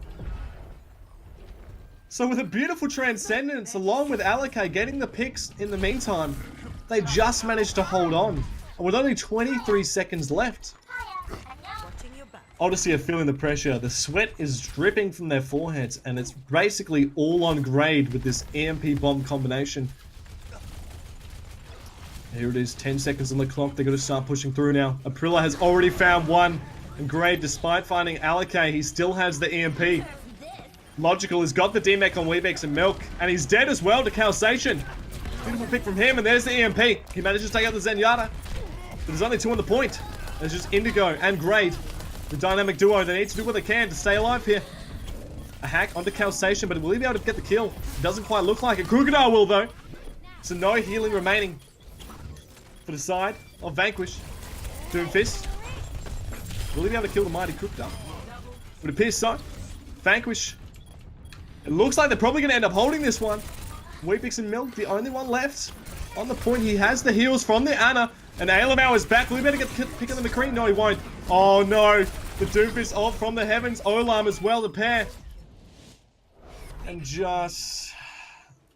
So with a beautiful Transcendence, along with Alake getting the picks in the meantime, they just managed to hold on. And with only 23 seconds left, Odyssey are feeling the pressure. The sweat is dripping from their foreheads, and it's basically all on grade with this EMP bomb combination. Here it is, 10 seconds on the clock. They're going to start pushing through now. Aprilla has already found one, and Grade, despite finding Alake, he still has the EMP. Logical has got the DMech on Weet-Bix and Milk, and he's dead as well to Calsation. Beautiful pick from him, and there's the EMP. He manages to take out the Zenyatta. But there's only 2 on the point. There's just Indigo and Grade. The dynamic duo, they need to do what they can to stay alive here. A hack onto Calsation, but will he be able to get the kill? Doesn't quite look like it. Crocodile will, though. So no healing remaining for the side of Vanquish. Doomfist. Will he be able to kill the mighty Crocodile? Would appear so. Vanquish. It looks like they're probably going to end up holding this one. Weet-Bix and Milk, the only one left. On the point, he has the heals from the Ana. And Alamal is back. Will he better get the pick on the McCree? No, he won't. Oh, no. The Doomfist off from the heavens. Olam as well, the pair. And just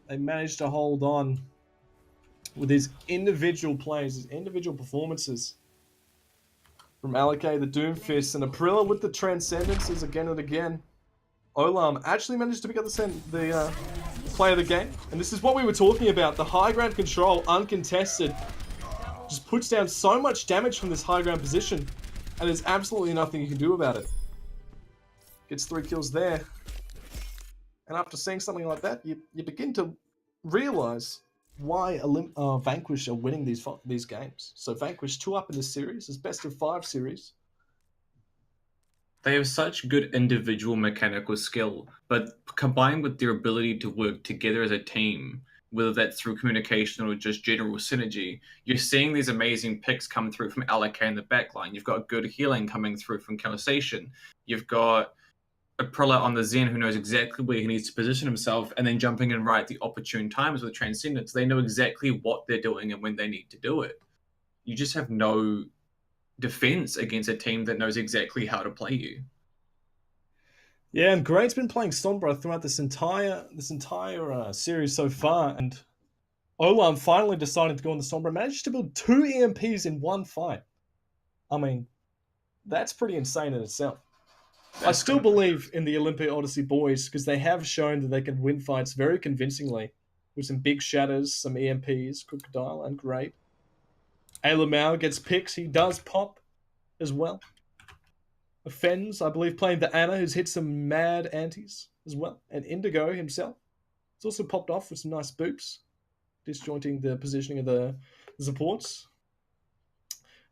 they managed to hold on with his individual plays, his individual performances. From Alakay, the Doomfist, and Aprilla with the Transcendences again and again. Olam actually managed to pick up the play of the game. And this is what we were talking about. The high ground control, uncontested, just puts down so much damage from this high ground position. And there's absolutely nothing you can do about it. Gets 3 kills there. And after seeing something like that, you begin to realize why Vanquish are winning these games. So Vanquish 2-up in this series, is best of 5 series. They have such good individual mechanical skill, but combined with their ability to work together as a team, whether that's through communication or just general synergy, you're seeing these amazing picks come through from Alakay in the backline. You've got good healing coming through from Conversation. You've got Aprilla on the Zen who knows exactly where he needs to position himself and then jumping in right at the opportune times with Transcendence. They know exactly what they're doing and when they need to do it. You just have no defense against a team that knows exactly how to play you. Yeah, and Great's been playing Sombra throughout this entire series so far, and Olam finally decided to go on the Sombra, managed to build 2 EMPs in one fight. I mean, that's pretty insane in itself. I still believe in the Olympia Odyssey boys because they have shown that they can win fights very convincingly with some big shatters, some EMPs, Crocodile, and Great. Alamau gets picks. He does pop as well. Offends, I believe, playing the Ana, who's hit some mad antis as well. And Indigo himself has also popped off with some nice boops, disjointing the positioning of the supports.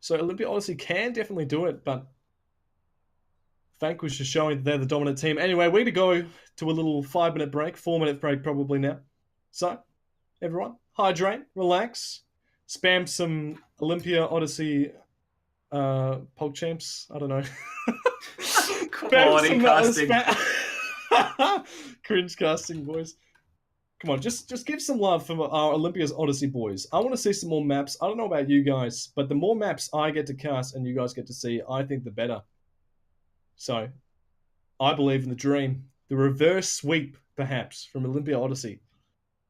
So Olympia Odyssey can definitely do it, but Vanquish is showing that they're the dominant team. Anyway, we're going to go to a little 5-minute break, 4-minute break probably now. So, everyone, hydrate, relax, spam some Olympia Odyssey Pog Champs. I don't know. Quality casting. Cringe casting, boys. Come on, just give some love for our Olympia's Odyssey boys. I want to see some more maps. I don't know about you guys, but the more maps I get to cast and you guys get to see, I think the better. So, I believe in the dream. The reverse sweep, perhaps, from Olympia Odyssey.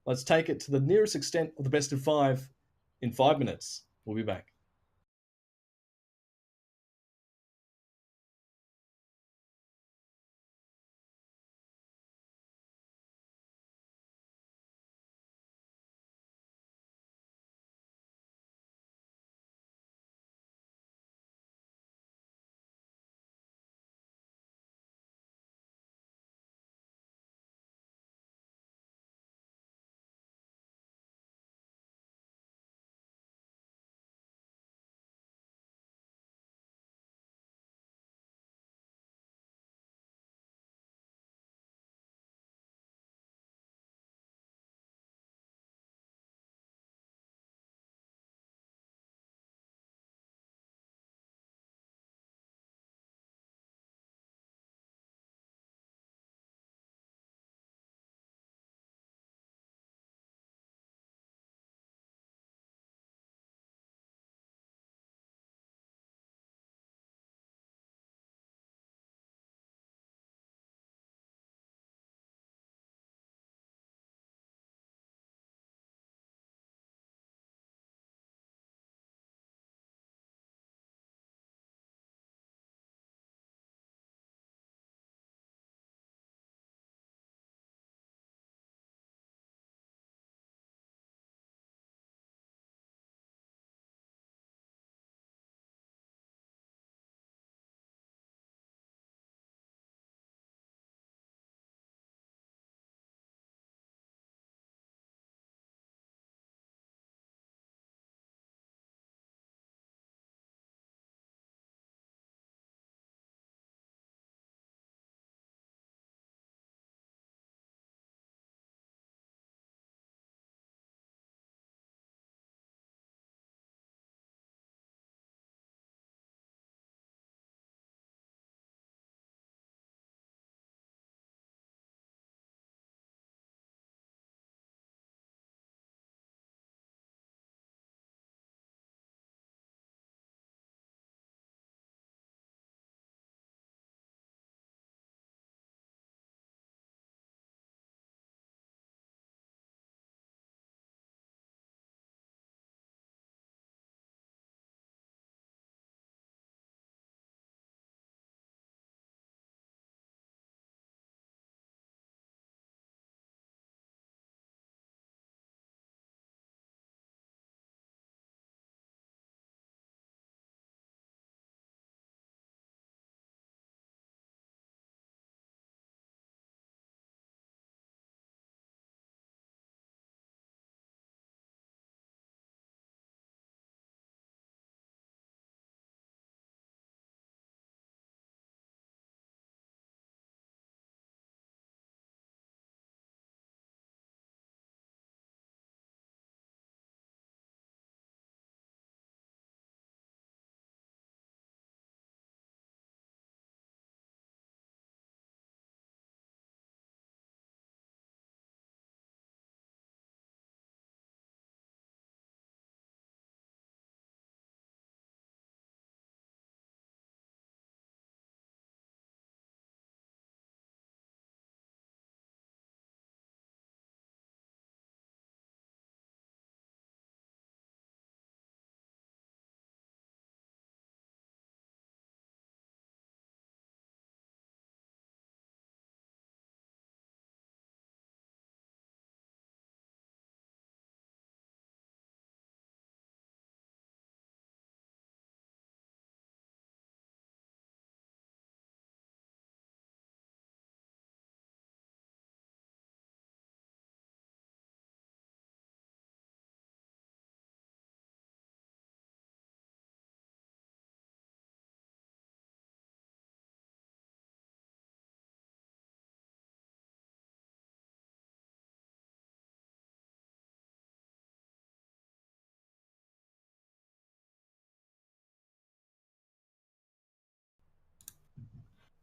Let's take it to the nearest extent of the best of 5 in 5 minutes. We'll be back.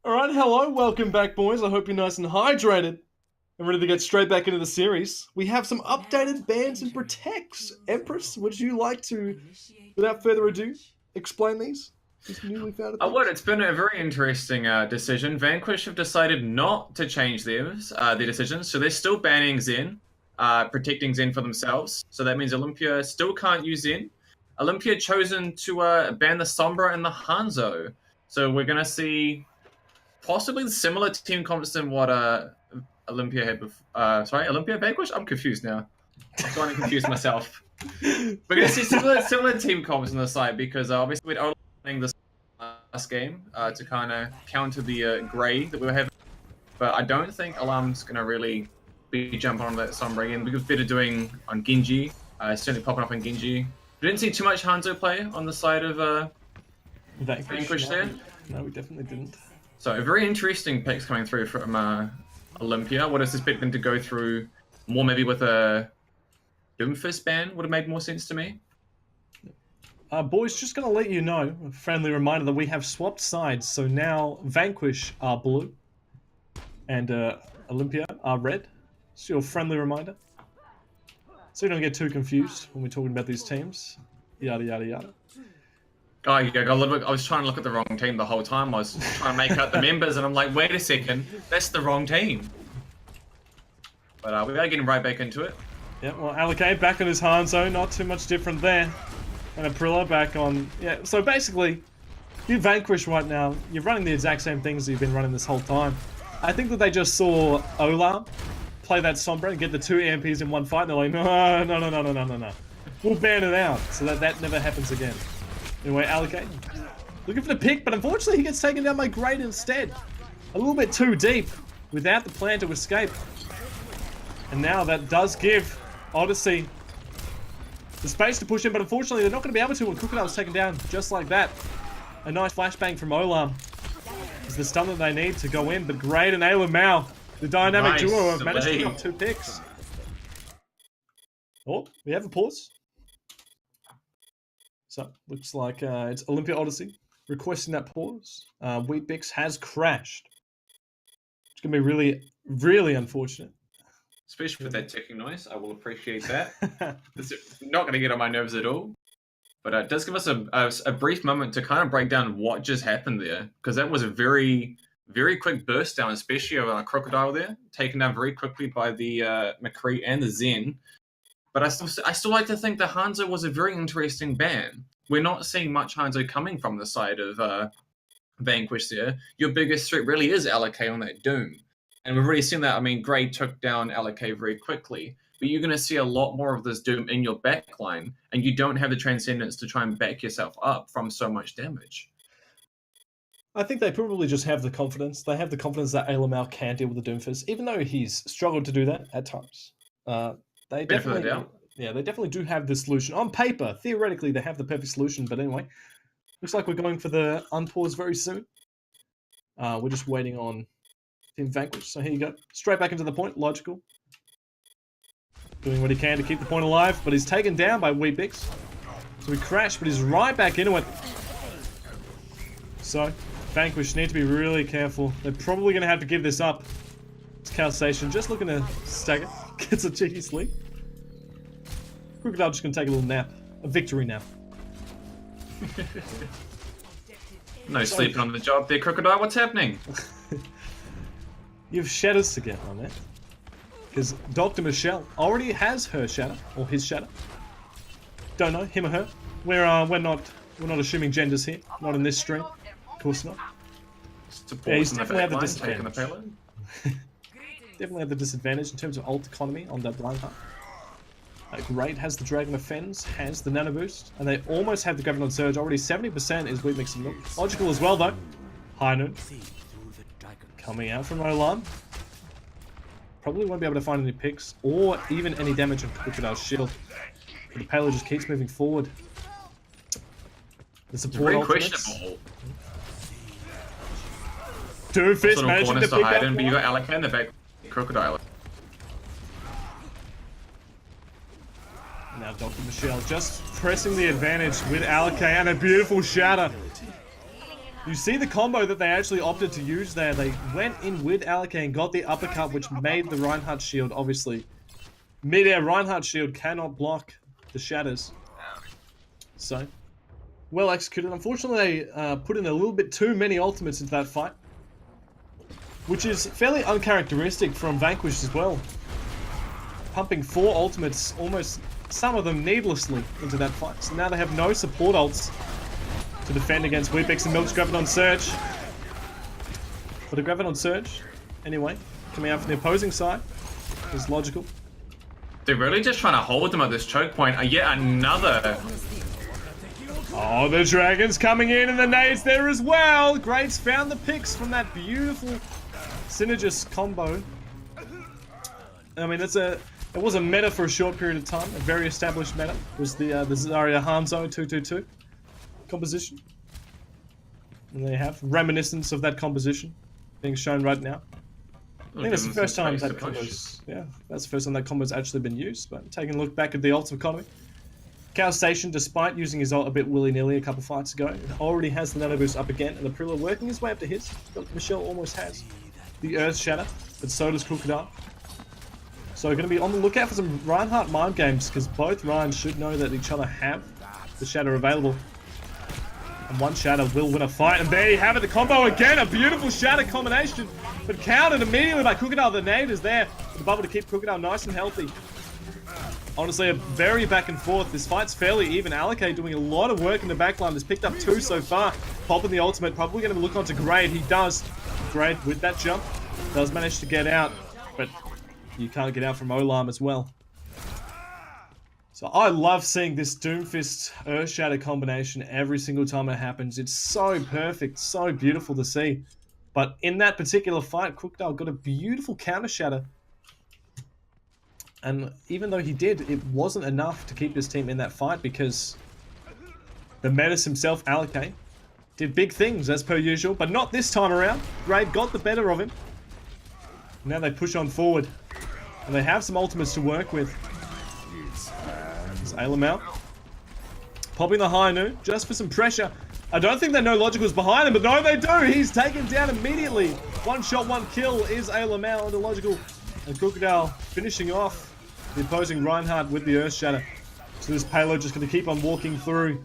Alright, hello, welcome back, boys. I hope you're nice and hydrated and ready to get straight back into the series. We have some updated bans and protects. Empress, would you like to, without further ado, explain these newly found Oh, well, it's been a very interesting decision. Vanquish have decided not to change their decisions, so they're still banning Zen, protecting Zen for themselves. So that means Olympia still can't use Zen. Olympia chosen to ban the Sombra and the Hanzo. So we're going to see possibly similar team comps than what Olympia had before. Sorry, Olympia Vanquish? I'm confused now. I'm starting to confuse myself. We're going to see similar team comps on the side because obviously we're only playing this last game to kind of counter the grey that we were having. But I don't think Alarm's going to really be jumping on that Sombra again. Because better doing on Genji. Certainly popping up on Genji. We didn't see too much Hanzo play on the side of Vanquish there. No, we definitely didn't. So very interesting picks coming through from Olympia. Would have suspected them to go through more maybe with a Doomfist ban would have made more sense to me. Boys, just going to let you know, a friendly reminder that we have swapped sides. So now Vanquish are blue and Olympia are red. It's your friendly reminder. So you don't get too confused when we're talking about these teams. Yada, yada, yada. Oh, yeah, I got a little bit. I was trying to look at the wrong team the whole time. I was trying to make out the members, and I'm like, wait a second, that's the wrong team. But we are getting right back into it. Yeah, well, Alakay back on his Hanzo, not too much different there. And Aprilla back on... Yeah, so basically, you Vanquish right now, you're running the exact same things you've been running this whole time. I think that they just saw Ola play that Sombra and get the 2 EMPs in one fight, and they're like, no. We'll ban it out, so that never happens again. Anyway, Alakay, looking for the pick, but unfortunately he gets taken down by Great instead. A little bit too deep, without the plan to escape. And now that does give Odyssey the space to push in, but unfortunately they're not going to be able to when Crocodile's taken down just like that. A nice flashbang from Olam is the stun that they need to go in, but Great and Ayla Mao, the dynamic duo, have managed to pick up 2 picks. Oh, we have a pause. So, looks like it's Olympia Odyssey requesting that pause. Wheatbix has crashed. It's going to be really, really unfortunate. Especially with that ticking noise, I will appreciate that. It's not going to get on my nerves at all. But it does give us a brief moment to kind of break down what just happened there. Because that was a very, very quick burst down, especially of our Crocodile there. Taken down very quickly by the McCree and the Zen. But I still like to think the Hanzo was a very interesting ban. We're not seeing much Hanzo coming from the side of Vanquish there. Your biggest threat really is Alakay on that Doom. And we've already seen that. I mean, Grey took down Alakay very quickly. But you're going to see a lot more of this Doom in your backline. And you don't have the Transcendence to try and back yourself up from so much damage. I think they probably just have the confidence. They have the confidence that Ayla Mao can deal with the Doomfist, even though he's struggled to do that at times. They definitely do have the solution. On paper, theoretically, they have the perfect solution. But anyway, looks like we're going for the unpause very soon. We're just waiting on Team Vanquish. So here you go. Straight back into the point. Logical. Doing what he can to keep the point alive. But he's taken down by Wheatbix. So he crashed, but he's right back into it. So, Vanquish need to be really careful. They're probably going to have to give this up. It's Cal Station just looking to stack it. Gets a cheeky sleep. Crocodile just going to take a little nap. A victory nap. No sleeping on the job there, Crocodile. What's happening? You have shatters to get on that. Because Dr. Michelle already has her shatter, or his shatter. Don't know, him or her. We're not assuming genders here. Not in this stream. Of course not. Yeah, he's definitely had the disadvantage. Definitely had the disadvantage in terms of ult economy on that blind heart. Great has the Dragon of Fens, has the Nano Boost, and they almost have the Gravity Surge. Already 70% is Wheat Mix and Milk. Logical as well, though. High Noon. Coming out from Olam. Probably won't be able to find any picks, or even any damage on Crocodile's shield. But the payload just keeps moving forward. The support very ultimates. questionable. Doomfist managing to pick up but you got Alakay in the back. Crocodile. Now Dr. Michelle just pressing the advantage with Alakay and a beautiful shatter. You see the combo that they actually opted to use there. They went in with Alec and got the uppercut, which made the Reinhardt shield, obviously. Mid-air Reinhardt shield cannot block the shatters. So, well executed. Unfortunately, they put in a little bit too many ultimates into that fight, which is fairly uncharacteristic from Vanquish as well. Pumping 4 ultimates, almost some of them needlessly, into that fight. So now they have no support ults to defend against Weepix and Milk's Graviton Surge. But a Graviton Surge, anyway, coming out from the opposing side is logical. They're really just trying to hold them at this choke point. Yet another. Oh, the Dragon's coming in and the nades there as well. Greats found the picks from that beautiful Synergist combo. I mean, it was a meta for a short period of time. A very established meta was the Zarya Hanzo 222 composition. And they have reminiscence of that composition being shown right now. I think that's the first time that combo's, that's the first time that combo's actually been used. But taking a look back at the ultimate economy, Cow Station, despite using his ult a bit willy-nilly a couple fights ago, already has the nano boost up again, and the Ryloo working his way up to his. But Michelle almost has the Earth Shatter, but so does Crocodile. So we're going to be on the lookout for some Reinhardt mind games, because both Ryans should know that each other have the Shatter available. And one Shatter will win a fight, and there you have it, the combo again, a beautiful Shatter combination, but countered immediately by Crocodile. The nade is there, the bubble to keep Crocodile nice and healthy. Honestly, a very back and forth. This fight's fairly even. Alec doing a lot of work in the backline. Has picked up 2 so far. Popping the ultimate, probably going to look onto Grade. He does. Grade with that jump does manage to get out, but you can't get out from Olam as well. So I love seeing this Doomfist Earth Shatter combination every single time it happens. It's so perfect, so beautiful to see. But in that particular fight, Crocodile got a beautiful counter shatter. And even though he did, it wasn't enough to keep his team in that fight, because the Menace himself, Alec, did big things as per usual, but not this time around. Grade got the better of him. Now they push on forward, and they have some ultimates to work with. There's Alam out. Popping the high noon, just for some pressure. I don't think they know Logical's behind him, but no, they do. He's taken down immediately. One shot, one kill is Alam out under Logical. And Crocodile finishing off the opposing Reinhardt with the Earth Shatter. So this payload just going to keep on walking through.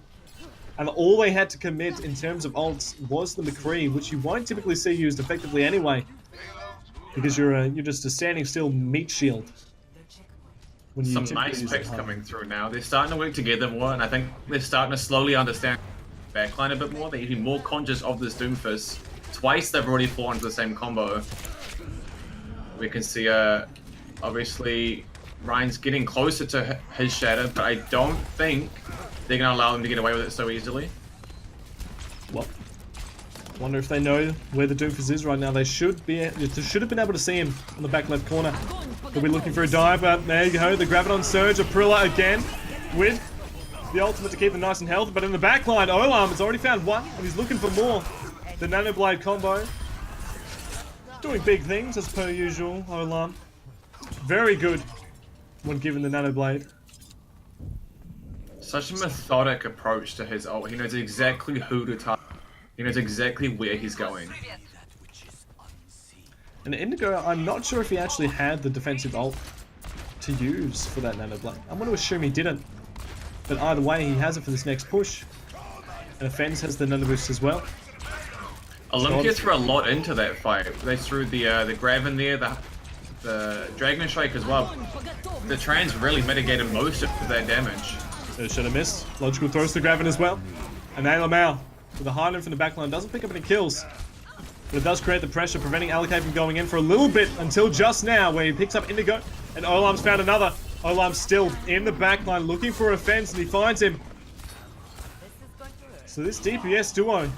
And all they had to commit in terms of ults was the McCree, which you won't typically see used effectively anyway, because you're just a standing still meat shield. Some nice picks coming through now. They're starting to work together more, and I think they're starting to slowly understand backline a bit more. They're even more conscious of this Doomfist. Twice they've already fallen into the same combo. We can see, obviously, Ryan's getting closer to his Shatter, but I don't think they're going to allow them to get away with it so easily. Well, I wonder if they know where the Doomfist is right now. They should have been able to see him on the back left corner. They'll be looking for a dive, but there you go. The Graviton Surge of Prilla again with the ultimate to keep them nice and healthy. But in the back line, Olam has already found one, and he's looking for more. The Nano Blade combo. Doing big things as per usual, Olam. Very good when given the Nano Blade. Such a methodic approach to his ult. He knows exactly who to target. He knows exactly where he's going. And Indigo, I'm not sure if he actually had the defensive ult to use for that Nano Blade. I'm going to assume he didn't. But either way, he has it for this next push. And Offense has the Nano Boost as well. Olympia threw a lot into that fight. They threw the Grav in there, the Dragon Strike as well. The Trans really mitigated most of that damage. Should have missed. Logical throws the Graven as well. And Alamau with a high note from the backline doesn't pick up any kills. But it does create the pressure, preventing Alec from going in for a little bit until just now, where he picks up Indigo. And Olam's found another. Olam's still in the backline looking for Offense, and he finds him. So this DPS duo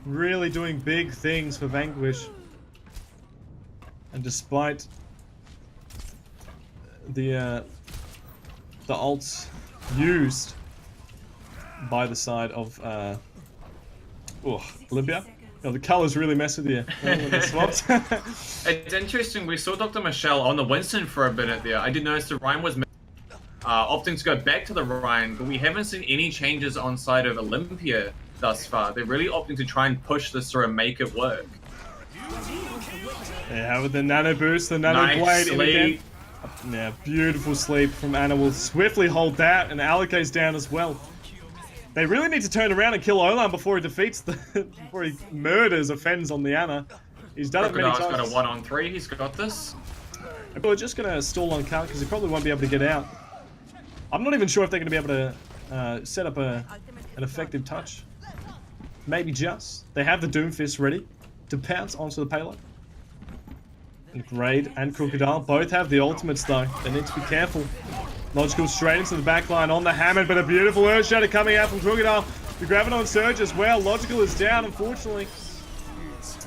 really doing big things for Vanquish. And despite the ults used by the side of Olympia. Oh, the colors really mess with you. It's interesting, we saw Dr. Michelle on the Winston for a minute there. I did notice the Ryan was opting to go back to the Ryan, but we haven't seen any changes on side of Olympia. thus far. They're really opting to try and push this through and make it work. Yeah, with the nano boost, the nano blade in again. Yeah, beautiful sleep from Ana. Will swiftly hold that, and Alike's down as well. They really need to turn around and kill Olan before he defeats before he murders offends on the Ana. He's done it many times. Crocodile's got a 1-on-3, he's got this. We're just going to stall on Cut because he probably won't be able to get out. I'm not even sure if they're going to be able to set up an effective touch. Maybe just. They have the Doomfist ready to pounce onto the payload. And Grade and Crocodile both have the ultimates though. They need to be careful. Logical straight into the backline on the Hammond, but a beautiful Earth Shatter coming out from Crocodile. The Graviton Surge as well. Logical is down, unfortunately.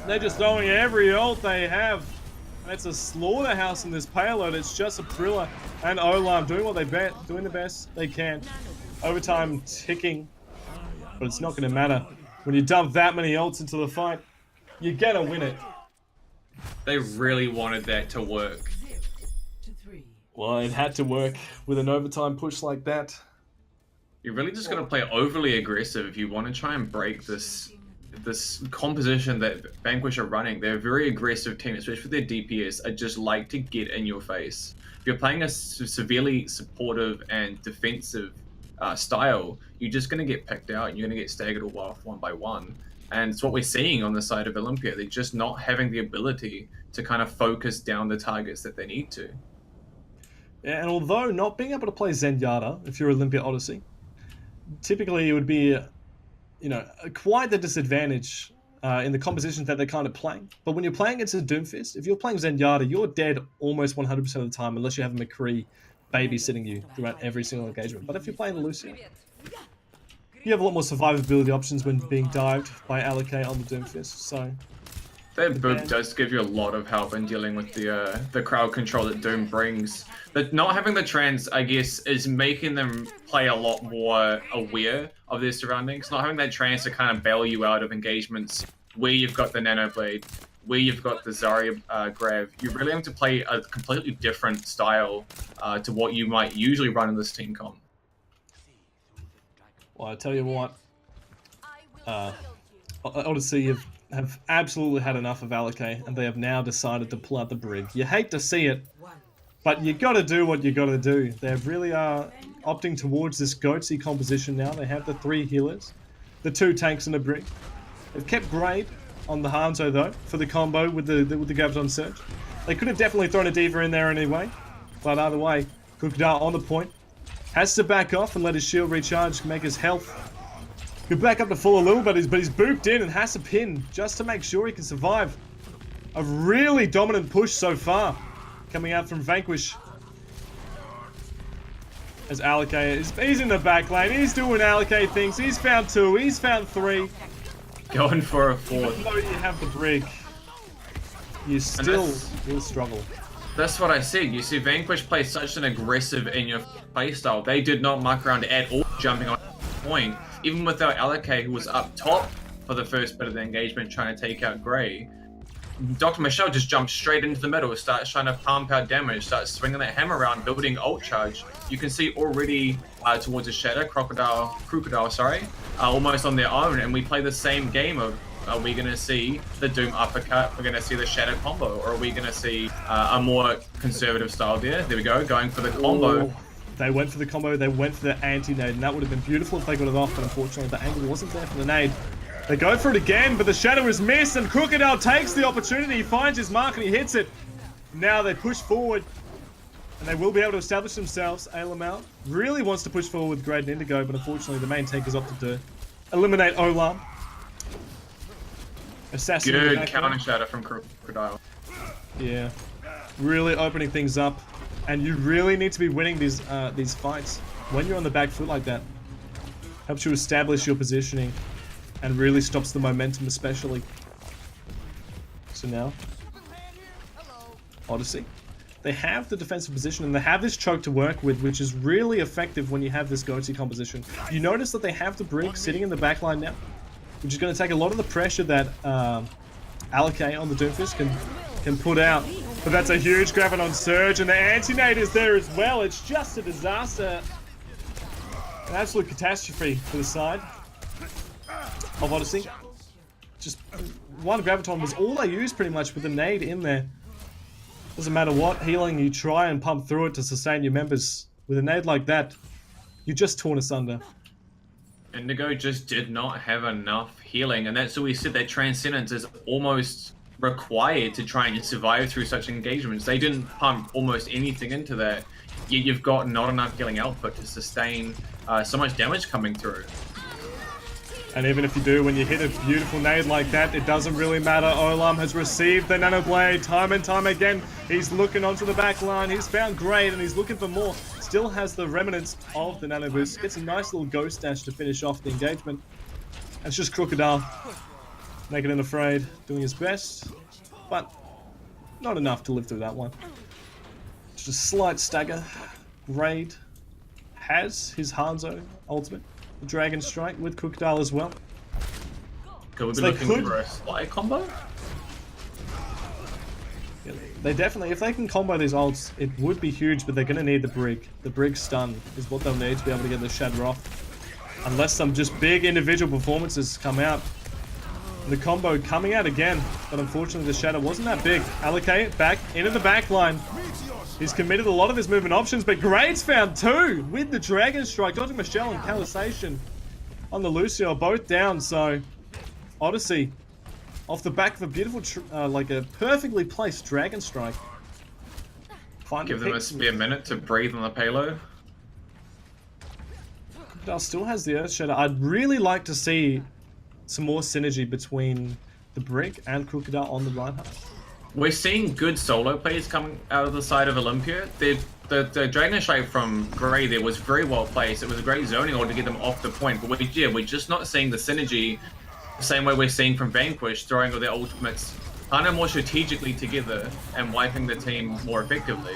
They're just throwing every ult they have. It's a slaughterhouse in this payload. It's just a thriller. And Olam doing what they doing the best they can. Overtime ticking. But it's not going to matter. When you dump that many ults into the fight, you're going to win it. They really wanted that to work. Well, it had to work with an overtime push like that. You're really just going to play overly aggressive if you want to try and break this composition that Vanquish are running. They're a very aggressive team, especially with their DPS. I just like to get in your face. If you're playing a severely supportive and defensive style, you're just going to get picked out and you're going to get staggered off one by one. And it's what we're seeing on the side of Olympia. They're just not having the ability to kind of focus down the targets that they need to. Yeah, and although not being able to play Zenyatta, if you're Olympia Odyssey, typically it would be, quite the disadvantage in the compositions that they're kind of playing. But when you're playing against a Doomfist, if you're playing Zenyatta, you're dead almost 100% of the time unless you have a McCree babysitting you throughout every single engagement. But if you're playing Lucia, you have a lot more survivability options when being dived by Alike on the Doomfist, so... That boop does give you a lot of help in dealing with the crowd control that Doom brings. But not having the trans, I guess, is making them play a lot more aware of their surroundings. Not having that trans to kind of bail you out of engagements where you've got the Nano Blade, where you've got the Zarya Grav. You really have to play a completely different style to what you might usually run in this team comp. Well, I tell you what, Odyssey have absolutely had enough of Alike, and they have now decided to pull out the brig. You hate to see it, but you got to do what you got to do. They really are opting towards this Goatsy composition now. They have the 3 healers, the 2 tanks and a brig. They've kept Grade on the Hanzo though for the combo with the Graviton Surge. They could have definitely thrown a Diva in there anyway, but either way, Crocodile on the point. Has to back off and let his shield recharge, make his health. He'll back up to full a little bit, but he's booped in and has to pin just to make sure he can survive. A really dominant push so far coming out from Vanquish. As Alike he's in the back lane, he's doing Alike things, he's found 2, he's found 3. Going for a 4th. Even though you have the brig, you still will struggle. That's what I said. You see Vanquish play such an aggressive in-your playstyle. They did not muck around at all jumping on point. Even without Alike, who was up top for the first bit of the engagement trying to take out Grey, Dr. Michelle just jumped straight into the middle, starts trying to pump out damage, starts swinging that hammer around, building ult charge. You can see already towards the Shadow, Crocodile, almost on their own, and we play the same game of, are we going to see the Doom uppercut, we're going to see the Shadow combo, or are we going to see a more conservative style there? There we go, going for the combo. Ooh. They went for the combo, they went for the anti-nade, and that would have been beautiful if they got it off, but unfortunately the angle wasn't there for the nade. They go for it again, but the Shadow is missed, and Crocodile takes the opportunity, he finds his mark and he hits it. Now they push forward, and they will be able to establish themselves. Alamau really wants to push forward with Grade and Indigo, but unfortunately the main tank is opted to eliminate Olam. Assassin. Good counter Shadow from Crocodile. Yeah, really opening things up. And you really need to be winning these fights when you're on the back foot like that. Helps you establish your positioning and really stops the momentum especially. So now, Odyssey. They have the defensive position and they have this choke to work with, which is really effective when you have this Goatsy composition. You notice that they have the brig sitting in the backline now, which is going to take a lot of the pressure that Alike on the Doomfist can put out. But that's a huge Graviton Surge, and the anti-nade is there as well. It's just a disaster. An absolute catastrophe for the side. of Odyssey. Just one Graviton was all they used pretty much with the nade in there. Doesn't matter what healing you try and pump through it to sustain your members. With a nade like that, you just torn asunder. Indigo just did not have enough healing, and that's what we said, that Transcendence is almost required to try and survive through such engagements. They didn't pump almost anything into that, yet you've got not enough healing output to sustain so much damage coming through. And even if you do, when you hit a beautiful nade like that, it doesn't really matter. Olam has received the Nano Blade time and time again. He's looking onto the back line. He's found Great and he's looking for more. Still has the remnants of the Nano Boost. Gets a nice little Ghost Dash to finish off the engagement. And it's just Crocodile. Naked and Afraid, doing his best. But not enough to live through that one. Just a slight stagger. Great has his Hanzo ultimate. Dragon Strike with Crocodile as well. Could we be looking for a Sly combo? Yeah, they definitely, if they can combo these ults, it would be huge, but they're going to need the Brig. The Brig stun is what they'll need to be able to get the Shatter off. Unless some just big individual performances come out. The combo coming out again, but unfortunately the Shatter wasn't that big. Allocate back into the back line. He's committed a lot of his movement options, but Grade's found two with the Dragon Strike. Dodging Michelle and Calisation on the Lucio, both down. So Odyssey, off the back of a beautiful, like a perfectly placed Dragon Strike. Give them a spare minute to breathe on the payload. Crocodile still has the Earth Shatter. I'd really like to see some more synergy between the Brig and Crocodile on the Reinhardt. We're seeing good solo plays coming out of the side of Olympia. The Dragon Strike from Grey there was very well placed. It was a great zoning order to get them off the point. But we're just not seeing the synergy the same way we're seeing from Vanquish, throwing all their ultimates kind of more strategically together and wiping the team more effectively.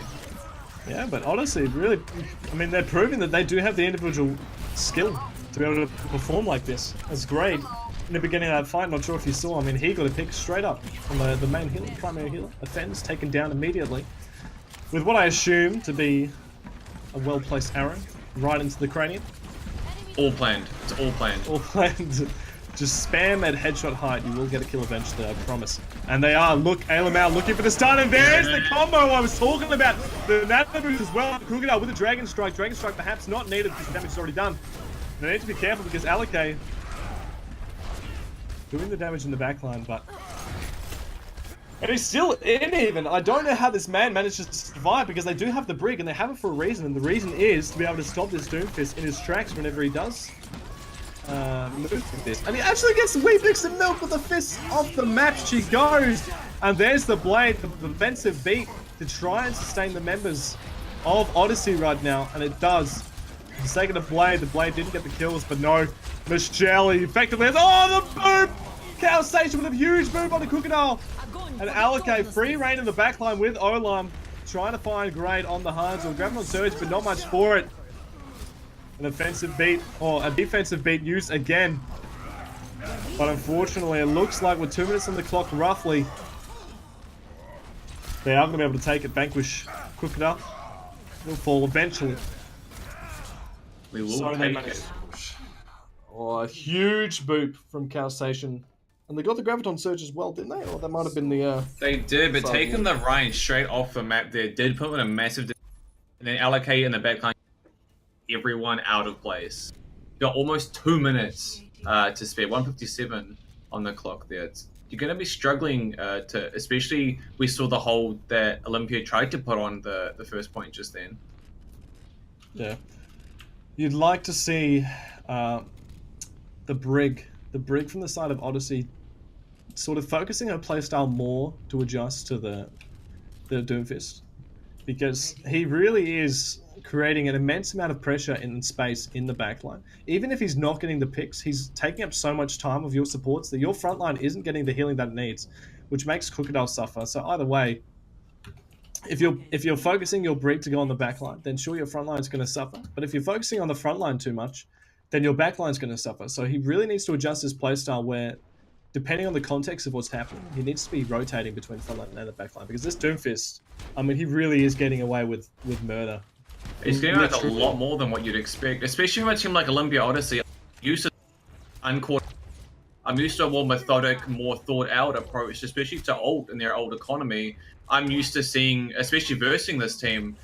Yeah, but honestly, really, I mean, they're proving that they do have the individual skill to be able to perform like this. It's great. In the beginning of that fight, not sure if you saw, I mean, he got a pick straight up from the main healer, primary healer. Offense taken down immediately with what I assume to be a well-placed arrow right into the cranium. All planned. It's all planned. All planned. Just spam at headshot height. You will get a kill eventually, I promise. And they are. Look, Alamau looking for the stun, and there's the combo I was talking about. The Nano Boost as well. Crocodile with a Dragon Strike. Dragon Strike perhaps not needed because the damage is already done. They need to be careful because Allocate doing the damage in the backline, but... And he's still in even. I don't know how this man manages to survive because they do have the Brig and they have it for a reason, and the reason is to be able to stop this Doomfist in his tracks whenever he does move with this. And he actually gets the wee bits of milk with the fist off the map. She goes, and there's the Blade, the defensive beat to try and sustain the members of Odyssey right now, and it does. For the sake of the Blade didn't get the kills, but no, Michelle effectively has, oh, the boom! Cow Station with a huge move on the Crocodile. And Allocate free reign in the backline with Olam, trying to find Grade on the Hanzo. Grabbing on Surge, but not much for it. An offensive beat, or a defensive beat used again. But unfortunately, it looks like with 2 minutes on the clock, roughly, they are going to be able to take it. Vanquish Crocodile will fall eventually. We will take it. Oh, a huge boop from Cow Station. And they got the Graviton Surge as well, didn't they? Or that might have been the... They did, but taking the Rhine straight off the map there did put in a massive... And then Allocate in the backline, everyone out of place. Got almost 2 minutes to spare, 1:57 on the clock there. You're going to be struggling to... Especially, we saw the hold that Olympia tried to put on the first point just then. Yeah. You'd like to see the Brig from the side of Odyssey sort of focusing her playstyle more to adjust to the Doomfist, because he really is creating an immense amount of pressure in space in the backline. Even if he's not getting the picks, he's taking up so much time of your supports that your frontline isn't getting the healing that it needs, which makes Crocodile suffer. So either way, if you're focusing your Brig to go on the backline, then sure, your frontline is going to suffer. But if you're focusing on the frontline too much, then your backline is going to suffer. So he really needs to adjust his playstyle where, depending on the context of what's happening, he needs to be rotating between frontline and the backline. Because this Doomfist, I mean, he really is getting away with murder. He's getting like a lot more than what you'd expect, especially from a team like Olympia Odyssey. Used to uncaught I'm used to a more methodic, more thought out approach, especially to ult in their ult economy. I'm used to seeing, especially versing this team,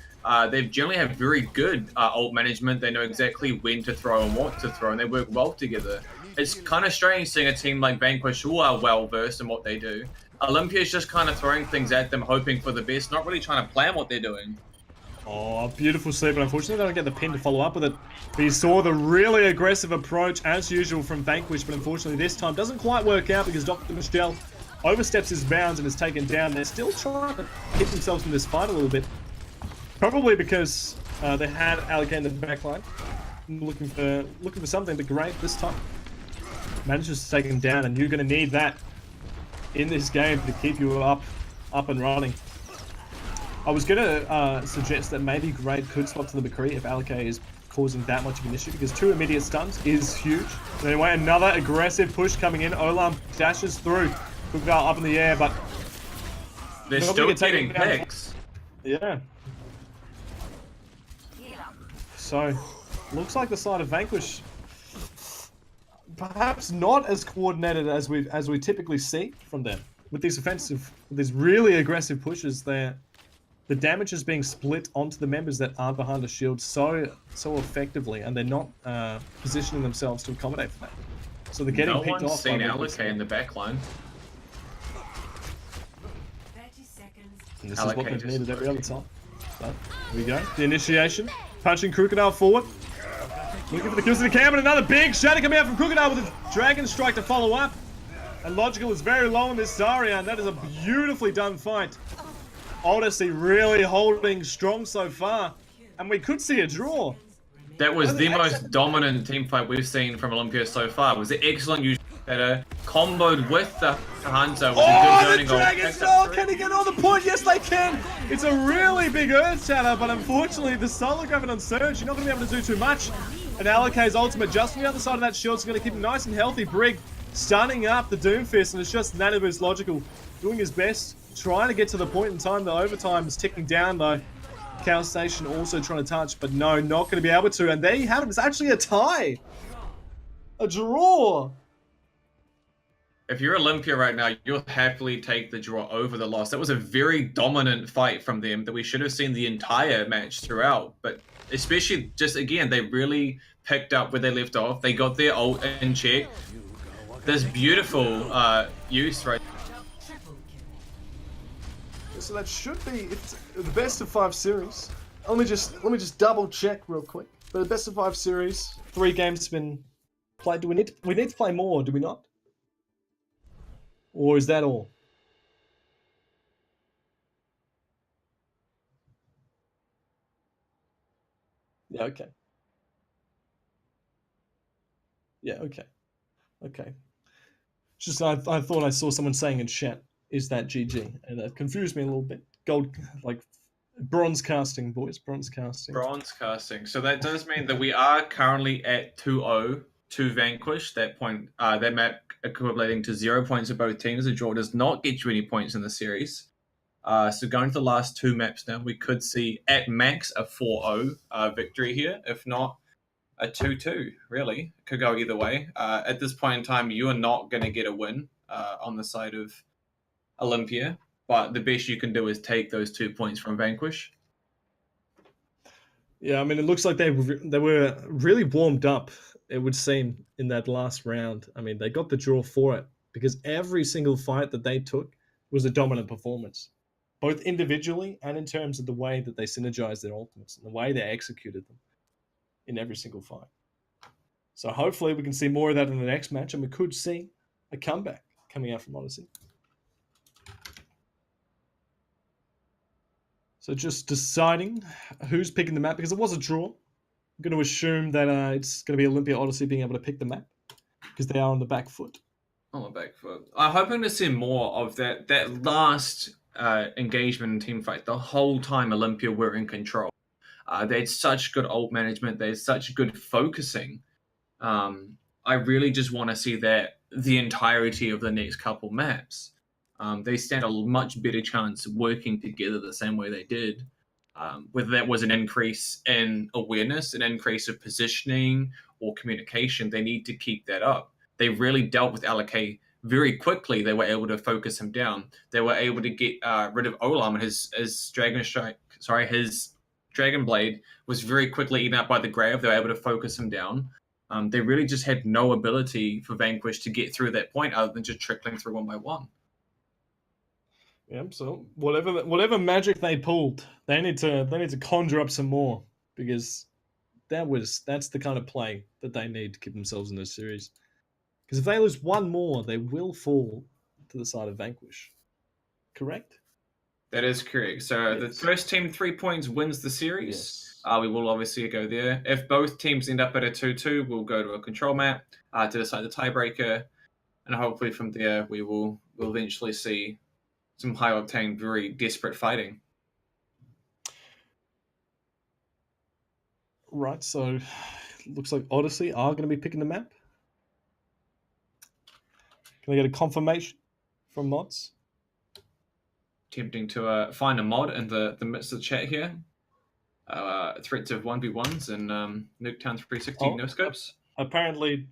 they generally have very good ult management. They know exactly when to throw and what to throw, and they work well together. It's kind of strange seeing a team like Vanquish who are well versed in what they do. Olympia is just kind of throwing things at them, hoping for the best, not really trying to plan what they're doing. Oh, beautiful sleep, but unfortunately they don't get the pin to follow up with it. We saw the really aggressive approach, as usual, from Vanquish, but unfortunately this time doesn't quite work out because Dr. Michelle oversteps his bounds and is taken down. They're still trying to keep themselves in this fight a little bit. Probably because they had Alec in the backline, looking for something, but great this time. Manages to take him down, and you're going to need that in this game to keep you up and running. I was going to suggest that maybe Great could swap to the McCree if Alec is causing that much of an issue, because 2 immediate stuns is huge. But anyway, another aggressive push coming in. Olam dashes through. Crocodile up in the air, but they're still getting picks. Yeah. So, looks like the side of Vanquish perhaps not as coordinated as we typically see from them. With these really aggressive pushes, the damage is being split onto the members that are behind the shield so effectively, and they're not positioning themselves to accommodate for that. So they're getting picked off. No one's seen Alec in the backline. And this is what they've needed every other time. So, here we go. The initiation. Punching Crocodile forward. Looking for the kills to the cam, and another big shadow coming out from Crocodile with a Dragon Strike to follow up. And Logical is very low on this Zarya, and that is a beautifully done fight. Odyssey really holding strong so far, and we could see a draw. That was the most dominant team fight we've seen from Olympia so far. It was an excellent use better comboed with the Hunter. Oh, the Dragons! Oh, can he get on the point? Yes, they can. It's a really big Earth Shatter, but unfortunately, the Solar Gravity on Surge, you're not going to be able to do too much. And Alak's ultimate just on the other side of that shield is going to keep him nice and healthy. Brig stunning up the Doomfist, and it's just Nanoboost Logical doing his best, trying to get to the point in time. The overtime is ticking down, though. Cow Station also trying to touch, but no, not going to be able to. And there you have it. It's actually a tie. A draw. If you're Olympia right now, you'll happily take the draw over the loss. That was a very dominant fight from them that we should have seen the entire match throughout. But especially just, again, they really picked up where they left off. They got their ult in check. This beautiful use right. So that should be it's the best of 5 series. Let me just double check real quick. But the best of 5 series, 3 games have been played. Do we need to play more? Do we not? Or is that all? Yeah. Okay. Yeah. Okay. Okay. Just I thought I saw someone saying in chat, "Is that GG?" And that confused me a little bit. Gold, like bronze casting, boys. Bronze casting. Bronze casting. So that does mean that we are currently at 2-0 to Vanquish. That point, that map equating to 0 points of both teams. A draw does not get you any points in the series. So going to the last 2 maps now, we could see at max a 4-0 victory here. If not, a 2-2, really. Could go either way. At this point in time, you are not going to get a win on the side of Olympia, but the best you can do is take those 2 points from Vanquish. Yeah, I mean, it looks like they were really warmed up, it would seem, in that last round. I mean, they got the draw for it because every single fight that they took was a dominant performance, both individually and in terms of the way that they synergized their ultimates and the way they executed them in every single fight. So hopefully we can see more of that in the next match, and we could see a comeback coming out from Odyssey. So just deciding who's picking the map, because it was a draw. I'm going to assume that it's going to be Olympia Odyssey being able to pick the map because they are on the back foot. On the back foot. I'm hoping to see more of that last engagement and team fight. The whole time Olympia were in control. They had such good ult management. They had such good focusing. I really just want to see that the entirety of the next couple maps. They stand a much better chance working together the same way they did. Whether that was an increase in awareness, an increase of positioning, or communication, they need to keep that up. they really dealt with LK very quickly. They were able to focus him down. They were able to get rid of Olam, and his Dragon Strike, sorry, his Dragon Blade was very quickly eaten up by the Grave. They were able to focus him down. They really just had no ability for Vanquish to get through that point other than just trickling through one by one. Yeah, so whatever magic they pulled, they need to conjure up some more, because that's the kind of play that they need to keep themselves in this series. Because if they lose one more, they will fall to the side of Vanquish. Correct? That is correct. So the first team 3 points wins the series. Yes. We will obviously go there. If both teams end up at a 2-2, we'll go to a control map to decide the tiebreaker, and hopefully from there we'll eventually see some high octane, very desperate fighting. Right. So looks like Odyssey are going to be picking the map. Can I get a confirmation from mods? Attempting to find a mod in the midst of the chat here. Threats of 1v1s and Nuketown 360 no scopes. Apparently,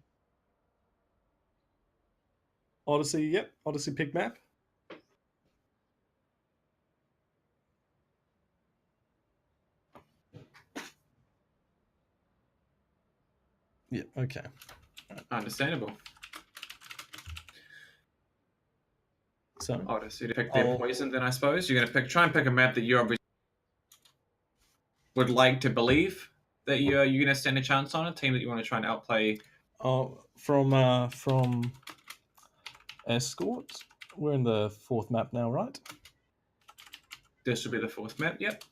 Odyssey. Yep, Odyssey pick map. Yeah. Okay. Understandable. So Odyssey to pick their poison, then I suppose you're going to try and pick a map that you obviously would like to believe that you're going to stand a chance on, a team that you want to try and outplay. From Escort, we're in the fourth map now, right? This will be the fourth map. Yep.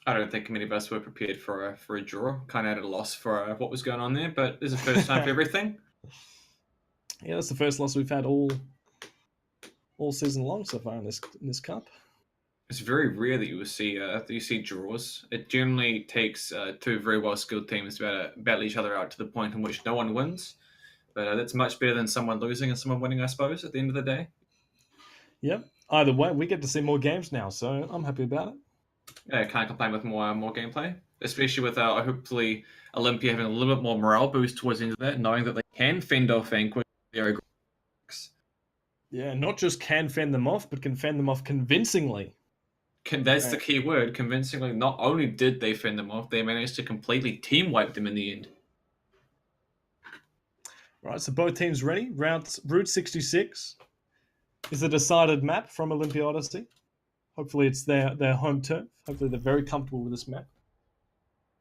I don't think many of us were prepared for a draw. Kind of at a loss for what was going on there, but there's a first time for everything. Yeah, that's the first loss we've had all season long so far in this cup. It's very rare that you see draws. It generally takes two very well skilled teams to battle each other out to the point in which no one wins. But that's much better than someone losing and someone winning, I suppose, at the end of the day. Yep. Either way, we get to see more games now, so I'm happy about it. Yeah, can't complain with more gameplay, especially with hopefully Olympia having a little bit more morale boost towards the end of that, knowing that they can fend off Vanquish. Yeah, not just can fend them off, but can fend them off convincingly. That's the key word, convincingly. Not only did they fend them off, they managed to completely team wipe them in the end. Right, so both teams ready. Route 66 is a decided map from Olympia Odyssey. Hopefully it's their home turf. Hopefully they're very comfortable with this map,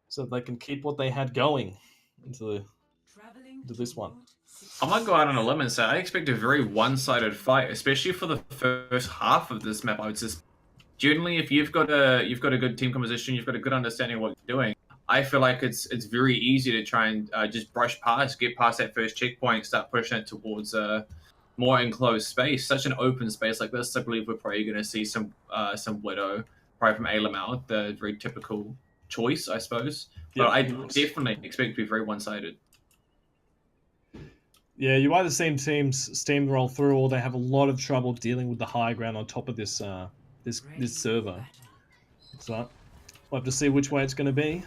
so they can keep what they had going into this one. I might go out on a limb and say I expect a very one-sided fight, especially for the first half of this map. I would just generally, if you've got a good team composition, you've got a good understanding of what you're doing, I feel like it's very easy to try and just brush past, get past that first checkpoint, start pushing it towards more enclosed space. Such an open space like this, I believe we're probably going to see some Widow, probably from Alamau, the very typical choice, I suppose. But I definitely expect to be very one-sided. Yeah, you either see teams steamroll through, or they have a lot of trouble dealing with the high ground on top of this this server. So we'll have to see which way it's going to be.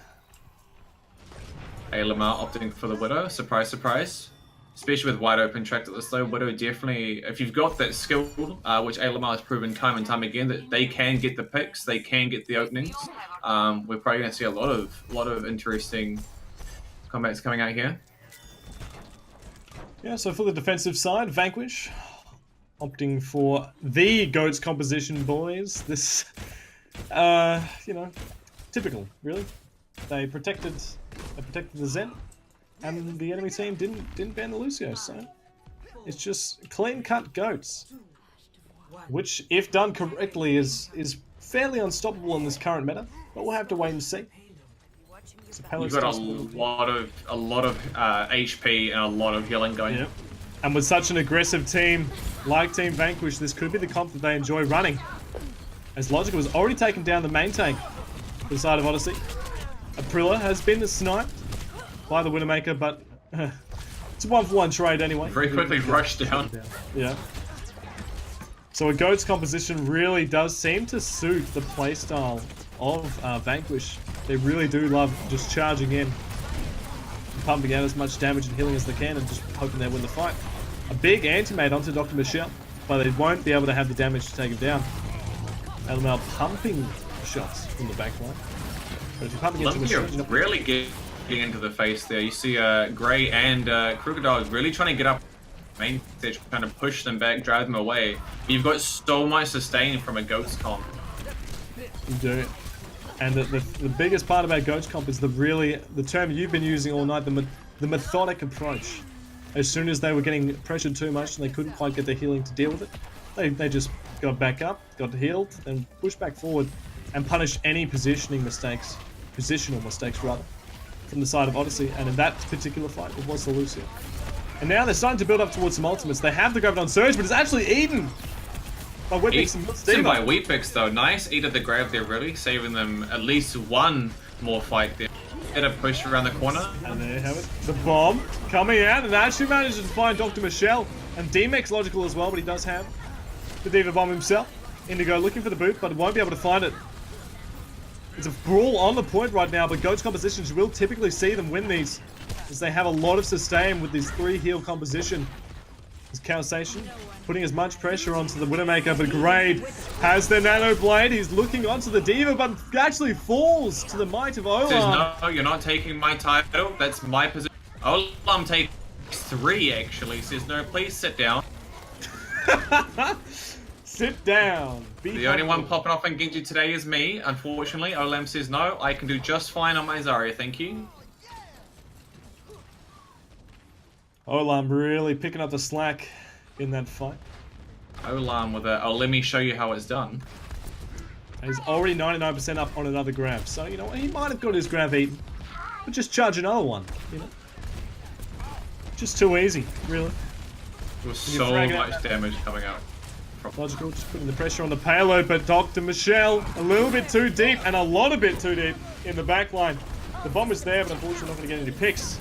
Alamau opting for the Widow. Surprise, surprise. Especially with wide open track like this, though, Widow definitely, if you've got that skill, which Alamau has proven time and time again, that they can get the picks, they can get the openings. We're probably going to see a lot of interesting combats coming out here. Yeah, so for the defensive side, Vanquish opting for the GOATS composition, boys. This, typical, really. They protected the Zen, and the enemy team didn't ban the Lucio, so it's just clean-cut GOATS, which, if done correctly, is fairly unstoppable in this current meta, but we'll have to wait and see. You've got a lot of HP and a lot of healing going. Yeah. And with such an aggressive team like Team Vanquish, this could be the comp that they enjoy running. As Logical has already taken down the main tank to the side of Odyssey. Aprilla has been sniped by the Widowmaker, but it's a 1-for-1 trade anyway. Very quickly rushed down. Yeah. So a Goat's composition really does seem to suit the playstyle of Vanquish. They really do love just charging in, pumping out as much damage and healing as they can, and just hoping they win the fight. A big anti-mate onto Dr. Michelle, but they won't be able to have the damage to take him down. LML pumping shots from the backline. But if you're pumping into Olympia Michelle, really getting into the face there. You see Grey and Crocodile is really trying to get up main stage, trying to push them back, drive them away. You've got so much sustain from a Ghost comp. you do. And the biggest part about Goat's comp is the term you've been using all night, the methodic approach. As soon as they were getting pressured too much and they couldn't quite get the healing to deal with it, they just got back up, got healed, and pushed back forward and punished any positional mistakes rather, from the side of Odyssey. And in that particular fight, it was the Lucio. And now they're starting to build up towards some ultimates. They have the Graviton Surge, but it's actually eaten by Whippix and Eaten by Whippix though. Nice eat of the grab there, really saving them at least one more fight there. Get a push around the corner. And there you have it. The bomb coming out, and actually manages to find Dr. Michelle. And D-Mech's logical as well, but he does have the Diva Bomb himself. Indigo looking for the boot, but won't be able to find it. It's a brawl on the point right now, but Goat's compositions will typically see them win these, as they have a lot of sustain with this 3 heal composition. This Calcation putting as much pressure onto the Widowmaker, but Grade has the Nano Blade. He's looking onto the Diva, but actually falls to the might of Olam. Says, no, you're not taking my title. That's my position. Olam takes 3 actually. Says, no, please sit down. Sit down. The only one popping off in Genji today is me. Unfortunately, Olam says, no, I can do just fine on my Zarya, thank you. Olam really picking up the slack in that fight. Olam with a, oh, let me show you how it's done. He's already 99% up on another grab, so you know what, he might have got his grab eaten, but just charge another one, you know? Just too easy, really. There was so much damage coming out. Logical, just putting the pressure on the payload, but Dr. Michelle a little bit too deep, and a lot of bit too deep in the back line. The bomb is there, but unfortunately not going to get any picks.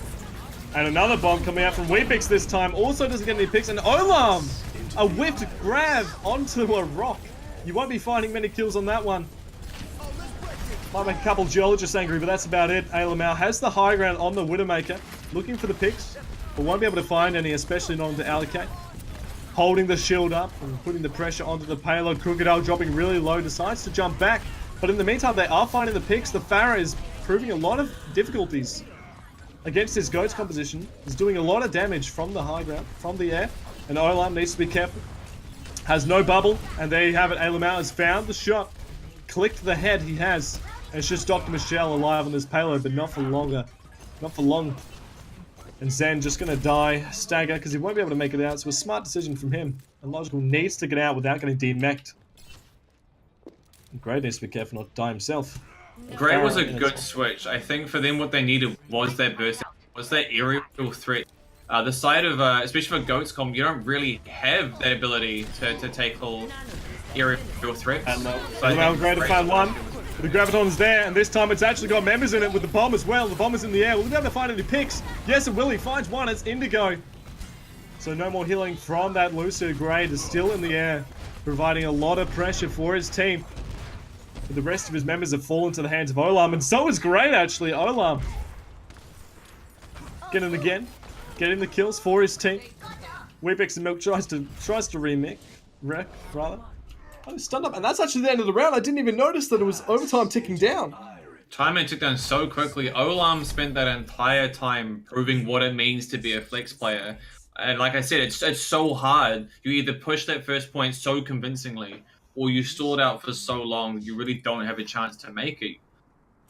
And another bomb coming out from Whippix this time, also doesn't get any picks, and Olam! A whipped grab onto a rock. You won't be finding many kills on that one. Might make a couple geologists angry, but that's about it. Alamau has the high ground on the Widowmaker, looking for the picks, but won't be able to find any, especially not to allocate. Holding the shield up and putting the pressure onto the payload. Crocodile dropping really low, decides to jump back, but in the meantime they are finding the picks. The Pharah is proving a lot of difficulties against his Goat's composition. He's doing a lot of damage from the high ground, from the air, and Olam needs to be careful. Has no bubble, and there you have it. Alamau has found the shot, clicked the head he has, and it's just Dr. Michelle alive on this payload, but not for longer. Not for long. And Zen just going to die, stagger, because he won't be able to make it out, so a smart decision from him. And Logical needs to get out without getting demeched. Grey needs to be careful not to die himself. Grey was a good switch. I think for them what they needed was that burst, was that aerial threat. The side of, especially for Goat's comp, you don't really have that ability to tackle aerial threats. And well, Grey to find one. The Graviton's there, and this time it's actually got members in it with the bomb as well. The bomb is in the air. Will we be able to find any picks? Yes, it will. He finds one. It's Indigo. So no more healing from that Lucio. Grey is still in the air, providing a lot of pressure for his team. But the rest of his members have fallen to the hands of Olam, and so is Grey, actually. Olam getting again, getting the kills for his team. Whippix and Milk tries to wreck, rather. I was stunned up, and that's actually the end of the round. I didn't even notice that it was overtime ticking down. Timing took down so quickly. Olam spent that entire time proving what it means to be a flex player. And like I said, it's so hard. You either push that first point so convincingly, or you stall it out for so long you really don't have a chance to make it.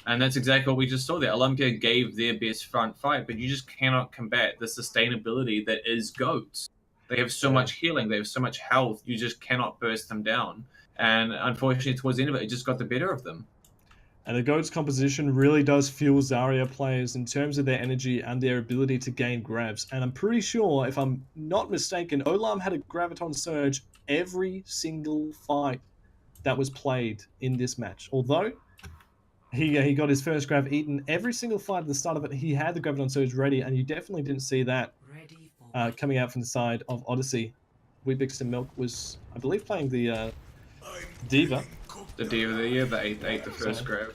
And that's exactly what we just saw there. Olympia gave their best front fight, but you just cannot combat the sustainability that is Goats. They have so much healing, they have so much health, you just cannot burst them down. And unfortunately, towards the end of it, it just got the better of them. And the Goat's composition really does fuel Zarya players in terms of their energy and their ability to gain grabs. And I'm pretty sure, if I'm not mistaken, Olam had a Graviton Surge every single fight that was played in this match. Although he got his first grab eaten every single fight at the start of it, he had the Graviton Surge ready, and you definitely didn't see that coming out from the side of Odyssey Weebix and Milk was, I believe, playing the Diva. The D of the ate the first grab.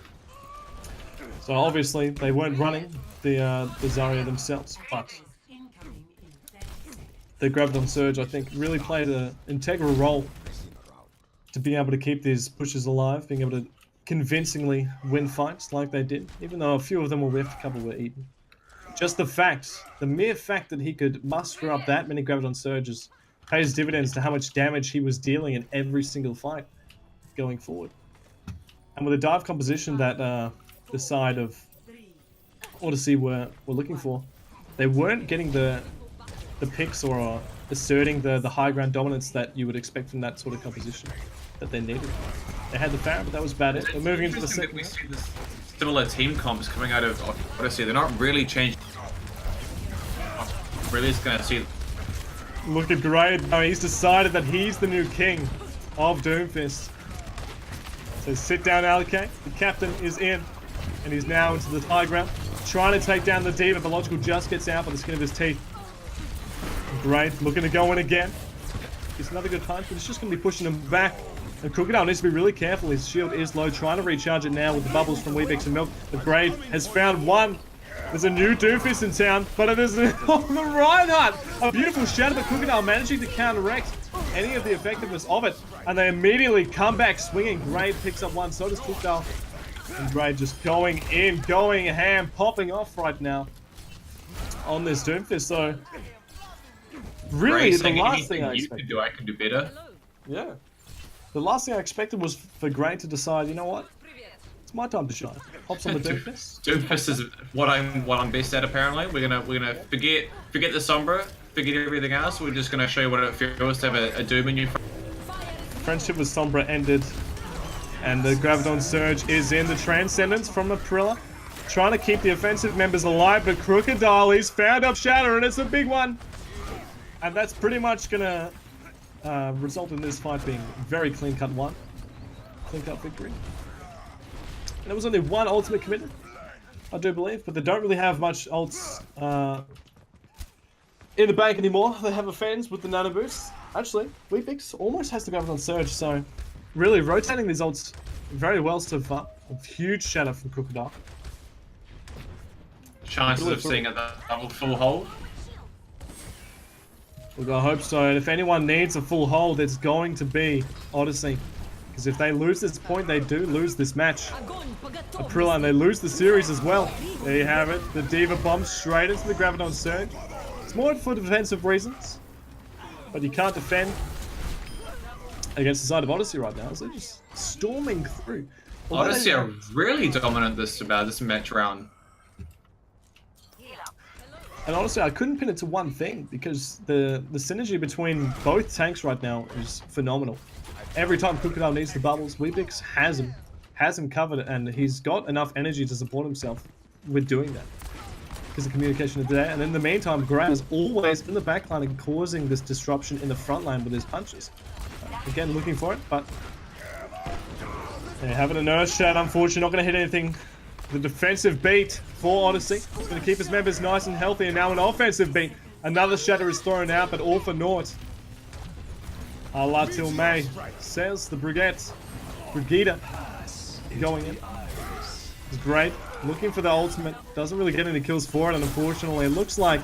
So obviously they weren't running the Zarya themselves, but Incoming in 30 seconds. the Graviton Surge, I think, really played an integral role to be able to keep these pushes alive, being able to convincingly win fights like they did, even though a few of them were whiffed, a couple were eaten. Just the mere fact that he could muster up that many Graviton Surges pays dividends to how much damage he was dealing in every single fight going forward. And with a dive composition that the side of Odyssey were looking for, they weren't getting the picks or asserting the high ground dominance that you would expect from that sort of composition that they needed. They had the Pharah, but that was about it. They're moving into the second. We see this similar team comps coming out of Odyssey. They're not really changing. Really is going to see. Look at Grade. No, he's decided that he's the new king of Doomfist. So sit down, Alike. The captain is in, and he's now into the high ground, trying to take down the Diva, but Logical just gets out by the skin of his teeth. Great, looking to go in again. It's another good punch, but it's just going to be pushing him back. And Crocodile needs to be really careful. His shield is low, trying to recharge it now with the bubbles from Weebix and Milk. But Grade has found one. There's a new Doomfist in town, but it is on the Reinhardt. A beautiful shadow, but Crocodile managing to counteract any of the effectiveness of it. And they immediately come back swinging. Grade picks up one, so does Crocodile. And Grade just going in, going ham, popping off right now on this Doomfist. So really, the last thing I expected. I can do better. Yeah. The last thing I expected was for Grade to decide, you know what? It's my time to shine. Hops on the Doomfist. Doomfist is what I'm best at apparently. We're gonna forget the Sombra, forget everything else. We're just gonna show you what it feels to have a Doom in you. Friendship with Sombra ended, and the Graviton Surge is in. The Transcendence from Aprilla, trying to keep the offensive members alive, but Crocodile, he's found up Shatter, and it's a big one. And that's pretty much gonna result in this fight being very clean-cut one. Clean-cut victory. And there was only one ultimate committed, I do believe, but they don't really have much ults in the bank anymore. They have a fans with the nano boost. Actually, Weebix almost has the Graviton Surge, so really rotating these ults very well so far. A huge shadow from Crocodile. Chances of seeing a double full hold. Look, I hope so. And if anyone needs a full hold, it's going to be Odyssey. Because if they lose this point, they do lose this match. Aprilla, and they lose the series as well. There you have it. The Diva bomb straight into the Graviton Surge. It's more for defensive reasons. But you can't defend against the side of Odyssey right now. So they're just storming through. Odyssey are really dominant this match round. And honestly, I couldn't pin it to one thing because the synergy between both tanks right now is phenomenal. Every time Crocodile needs the bubbles, Weebix has him covered, and he's got enough energy to support himself with doing that. Because of communication of the day. And in the meantime, Grant is always in the backline and causing this disruption in the front line with his punches. Again, looking for it, but they're having a nurse shot. Unfortunately, not going to hit anything. The defensive beat for Odyssey. He's going to keep his members nice and healthy, and now an offensive beat. Another shatter is thrown out, but all for naught. Allah till May, says the Brigida going in. It's great. Looking for the ultimate. Doesn't really get any kills for it, and unfortunately, it looks like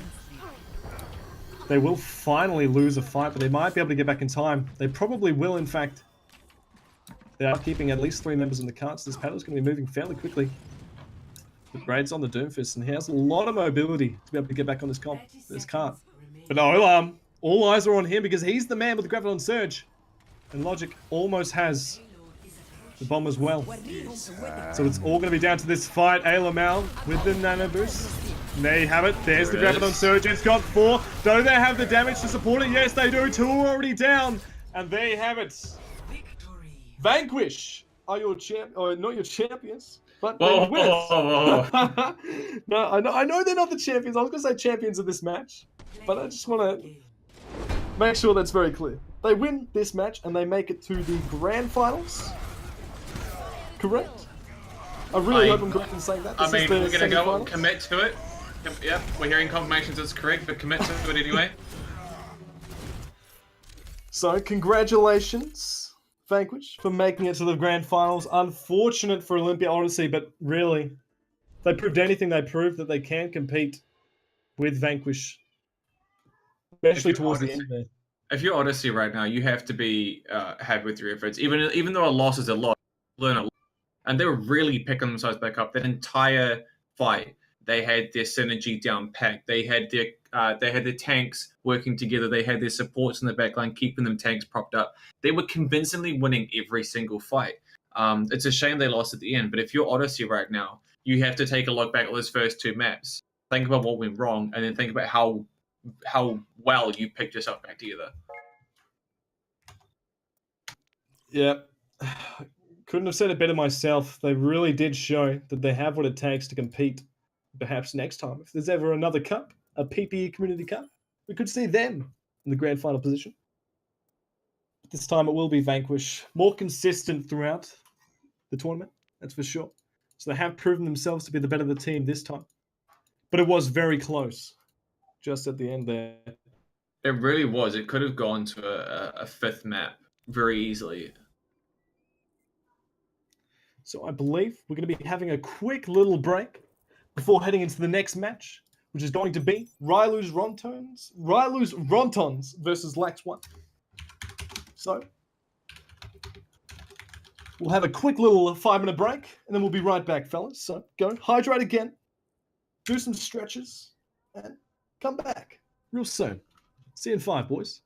they will finally lose a fight, but they might be able to get back in time. They probably will, in fact. They are keeping at least 3 members in the cart, so this paddle is going to be moving fairly quickly. The Grade's on the Doomfist, and he has a lot of mobility to be able to get back on this cart. But no, all eyes are on him because he's the man with the Graviton Surge. And Logic almost has the bomb as well. So it's all going to be down to this fight. Ayla with the nano boost. And there you have it. There's the Graviton Surge. It's got 4. Do they have the damage to support it? Yes, they do. 2 already down. And there you have it. Vanquish are your not your champions, but they're winners. No, I know they're not the champions. I was going to say champions of this match, but I just want to make sure that's very clear. They win this match and they make it to the grand finals. Correct? I really hope I'm correct in saying that. I mean, we're going to go and commit to it. Yep, we're hearing confirmations it's correct, but commit to it anyway. So, congratulations, Vanquish, for making it to the grand finals. Unfortunate for Olympia Odyssey, but really, if they proved anything, they proved that they can compete with Vanquish, especially towards the end there. If you're Odyssey right now, you have to be happy with your efforts. Even though a loss is a loss, learn a lot. And they were really picking themselves back up. That entire fight, they had their synergy down packed. They had their tanks working together. They had their supports in the backline, keeping them tanks propped up. They were convincingly winning every single fight. It's a shame they lost at the end. But if you're Odyssey right now, you have to take a look back at those first two maps. Think about what went wrong, and then think about how well you picked yourself back together. Yeah. Couldn't have said it better myself. They really did show that they have what it takes to compete. Perhaps next time, if there's ever another cup, a PPE Community Cup, we could see them in the grand final position. But this time it will be Vanquish. More consistent throughout the tournament, that's for sure. So they have proven themselves to be the better the team this time. But it was very close just at the end there. It really was. It could have gone to a fifth map very easily. So I believe we're going to be having a quick little break before heading into the next match, which is going to be Ryloo's Rontons versus Lax 1. So we'll have a quick little 5-minute break, and then we'll be right back, fellas. So go hydrate again, do some stretches, and come back real soon. See you in 5, boys.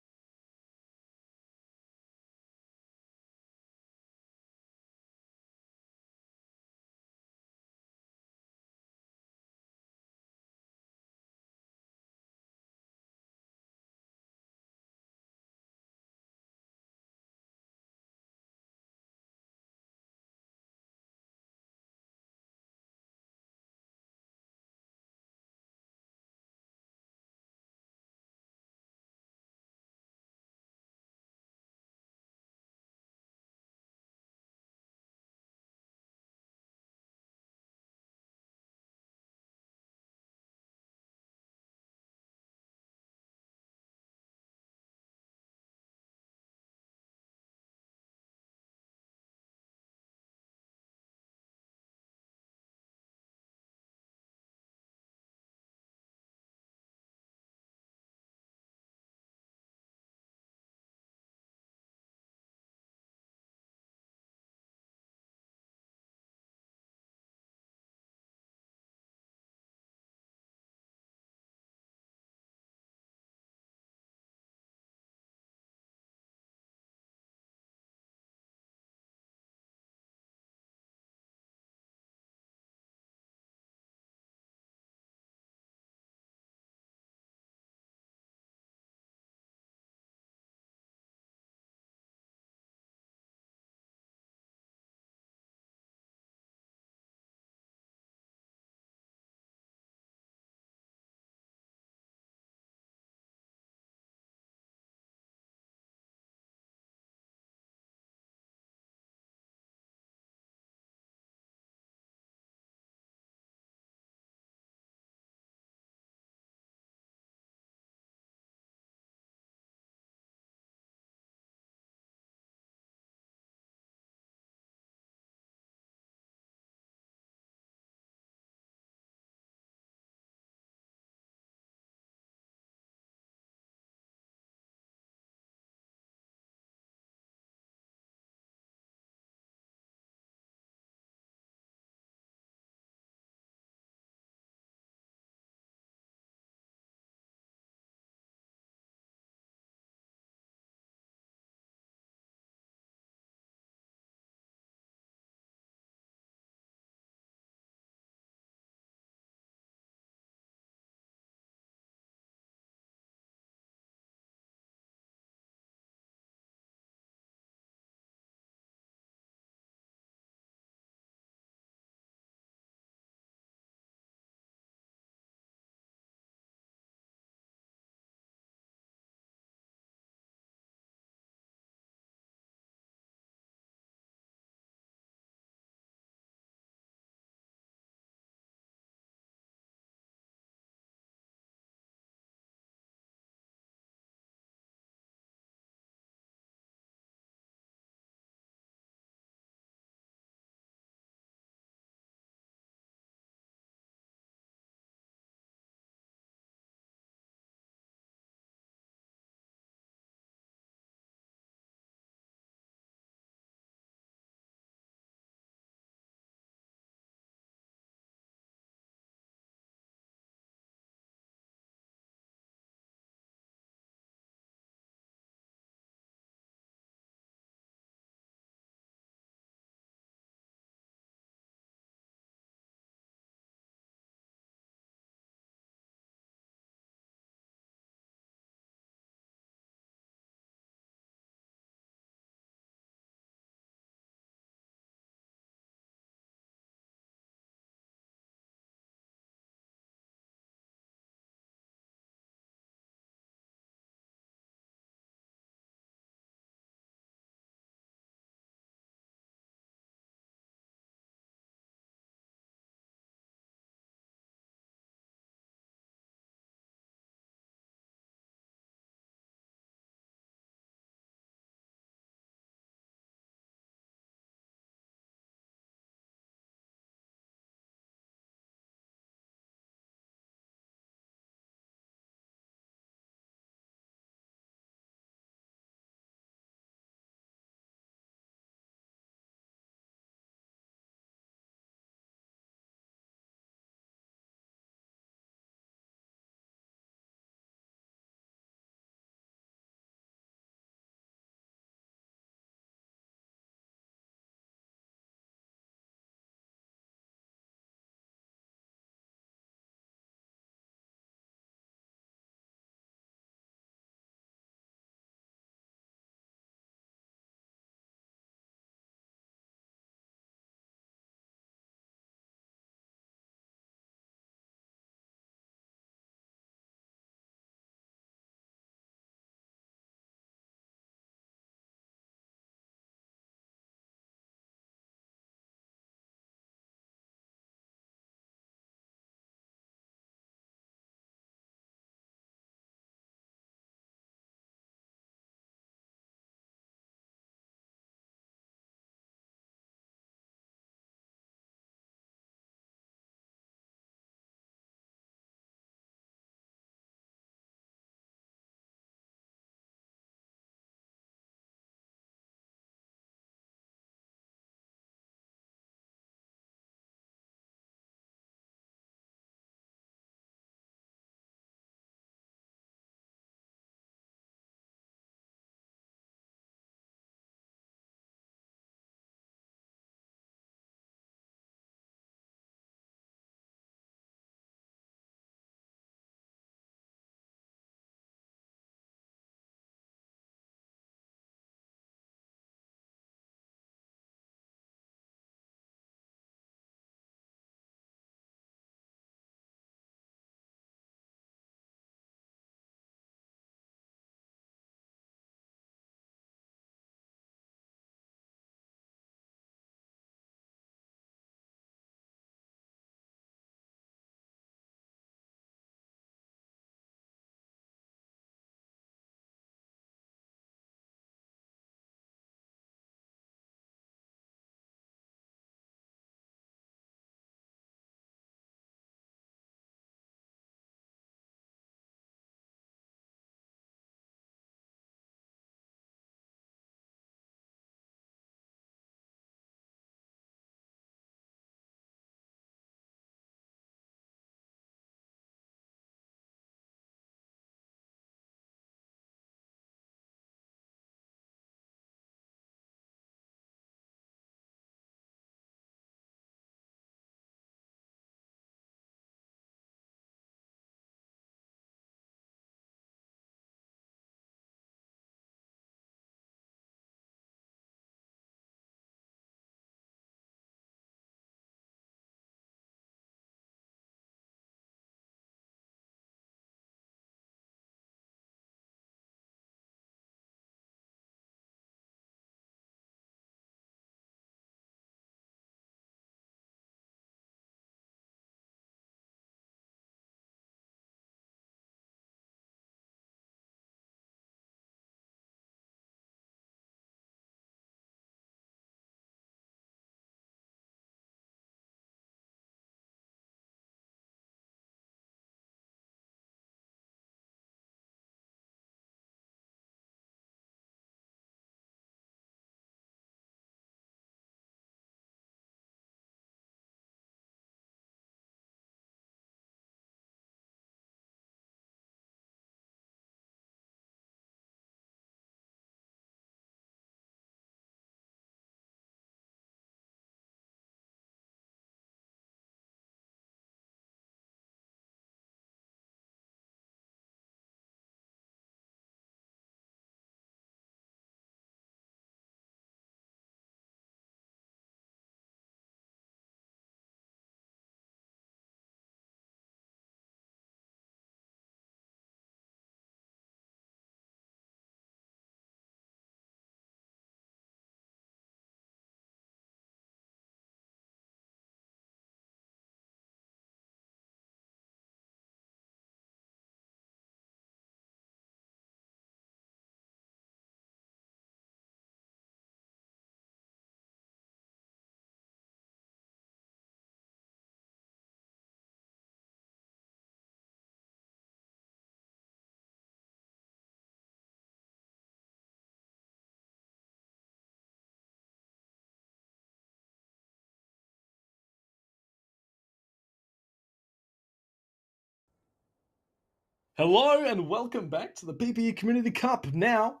Hello and welcome back to the PPE Community Cup. Now,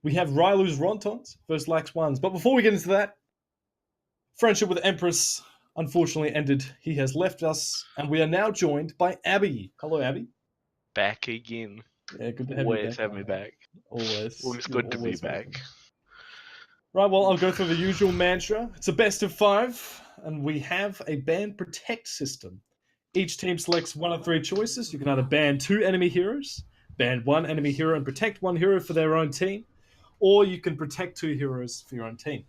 we have Ryloo's Rontons versus Lax Ones. But before we get into that, friendship with Empress unfortunately ended. He has left us, and we are now joined by Abby. Hello, Abby. Back again. Yeah, good to have Always you back. have me back. Always. Always You're good to be always back. welcome. Right, well, I'll go through the usual mantra. It's a best of 5, and we have a ban protect system. Each team selects one of 3 choices. You can either ban 2 enemy heroes, ban 1 enemy hero and protect 1 hero for their own team, or you can protect 2 heroes for your own team.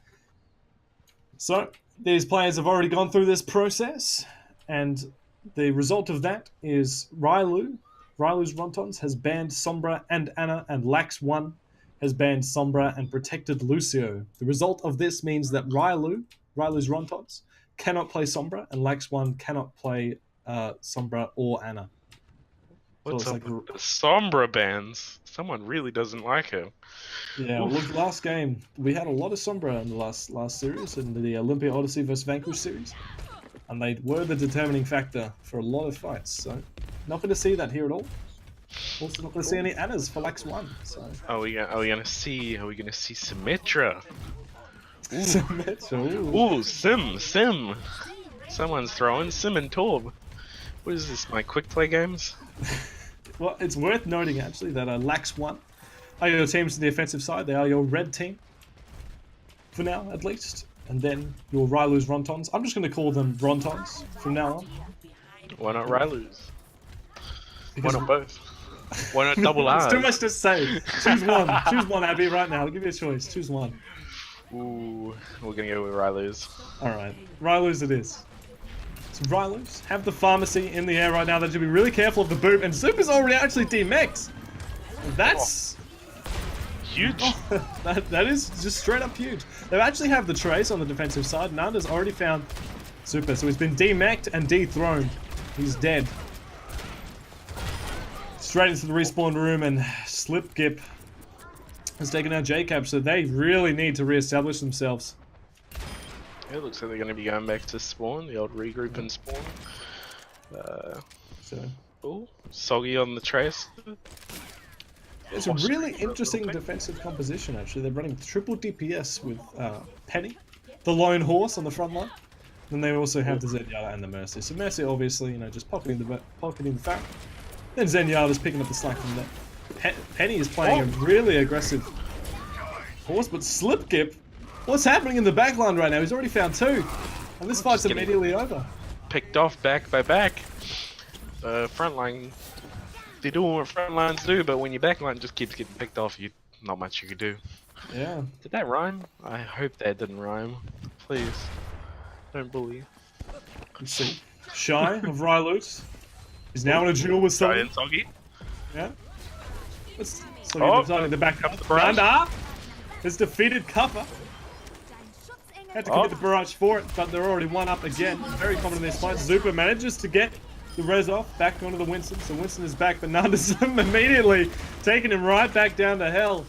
So, these players have already gone through this process, and the result of that is Ryloo's Rontons has banned Sombra and Ana, and Lax 1 has banned Sombra and protected Lucio. The result of this means that Ryloo's Rontons cannot play Sombra, and Lax 1 cannot play Sombra or Ana. What's So up it's with the Sombra bans? Someone really doesn't like her. Yeah, Oof. look, last game we had a lot of Sombra in the last series, in the Olympia Odyssey vs Vanquish series, and they were the determining factor for a lot of fights. So, not going to see that here at all. Also, not going to see any Anas for Lax 1. So, Are we gonna see Symmetra? Ooh. Ooh, Sim. Someone's throwing Sim and Torb. What is this? My quick play games? Well, it's worth noting actually that Lax 1 are your teams on the offensive side. They are your red team, for now at least. And then your Ryloo's Rontons. I'm just going to call them Rontons from now on. Why not Ryloo's? Why Because not both? Why not double it's R's? too much to say. Choose one. Choose one, Abby, right now. I'll give you a choice. Choose one. Ooh, we're gonna go with Ryloo's. Alright, Ryloo's it is. So Ryloo's have the pharmacy in the air right now. They should be really careful of the boop, and Super's already actually demexed. That's Huge. that is just straight up huge. They actually have the trace on the defensive side. Nanda's already found Super, so he's been demexed and dethroned. He's dead. Straight into the respawn room, and Slipgip has taken out J-Cab, so they really need to re-establish themselves. It looks like they're going to be going back to spawn, the old regroup and spawn. So Oh, Soggy on the trace. it's a really interesting defensive composition, actually. They're running triple DPS with Penny, the lone horse on the front line. Then they also have the Zenyatta and the Mercy. So Mercy, obviously, just pocketing the Pharah. Then Zenyatta's picking up the slack from that. Penny is playing a really aggressive horse, but Slipgip, what's happening in the backline right now? He's already found 2, and this fight's immediately over. Picked off back by back. Frontline, they do what frontlines do, but when your backline just keeps getting picked off, not much you can do. Yeah. Did that rhyme? I hope that didn't rhyme. Please, don't bully. Let's see. Shy of Ryloo's is now in a duel with Sorry, Soggy. and Soggy. Yeah. Soggy the back up. Nanda has defeated Cuppa. Had to commit the barrage for it, but they're already 1 up again. Very common in this fight. Zupa manages to get the res off back onto the Winston. So Winston is back, but Nanda's immediately taking him right back down to hell.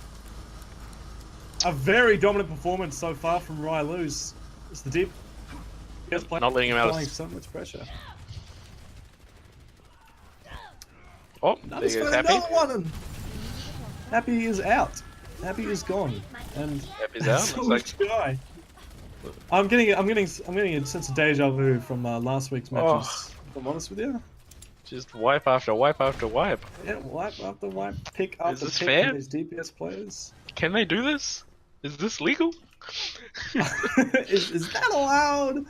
A very dominant performance so far from Ryloo's. It's the deep. Not letting him out. Applying so much pressure. Oh, there Nanda's goes found Happy. another one. And Happy is out. Happy is gone. And Happy's out. so Looks like is Sky. I'm getting a sense of deja vu from last week's matches. If I'm honest with you. just wipe after wipe after wipe. Yeah, wipe after wipe, pick up Is the this pick fair? from these DPS players. Can they do this? Is this legal? is that allowed?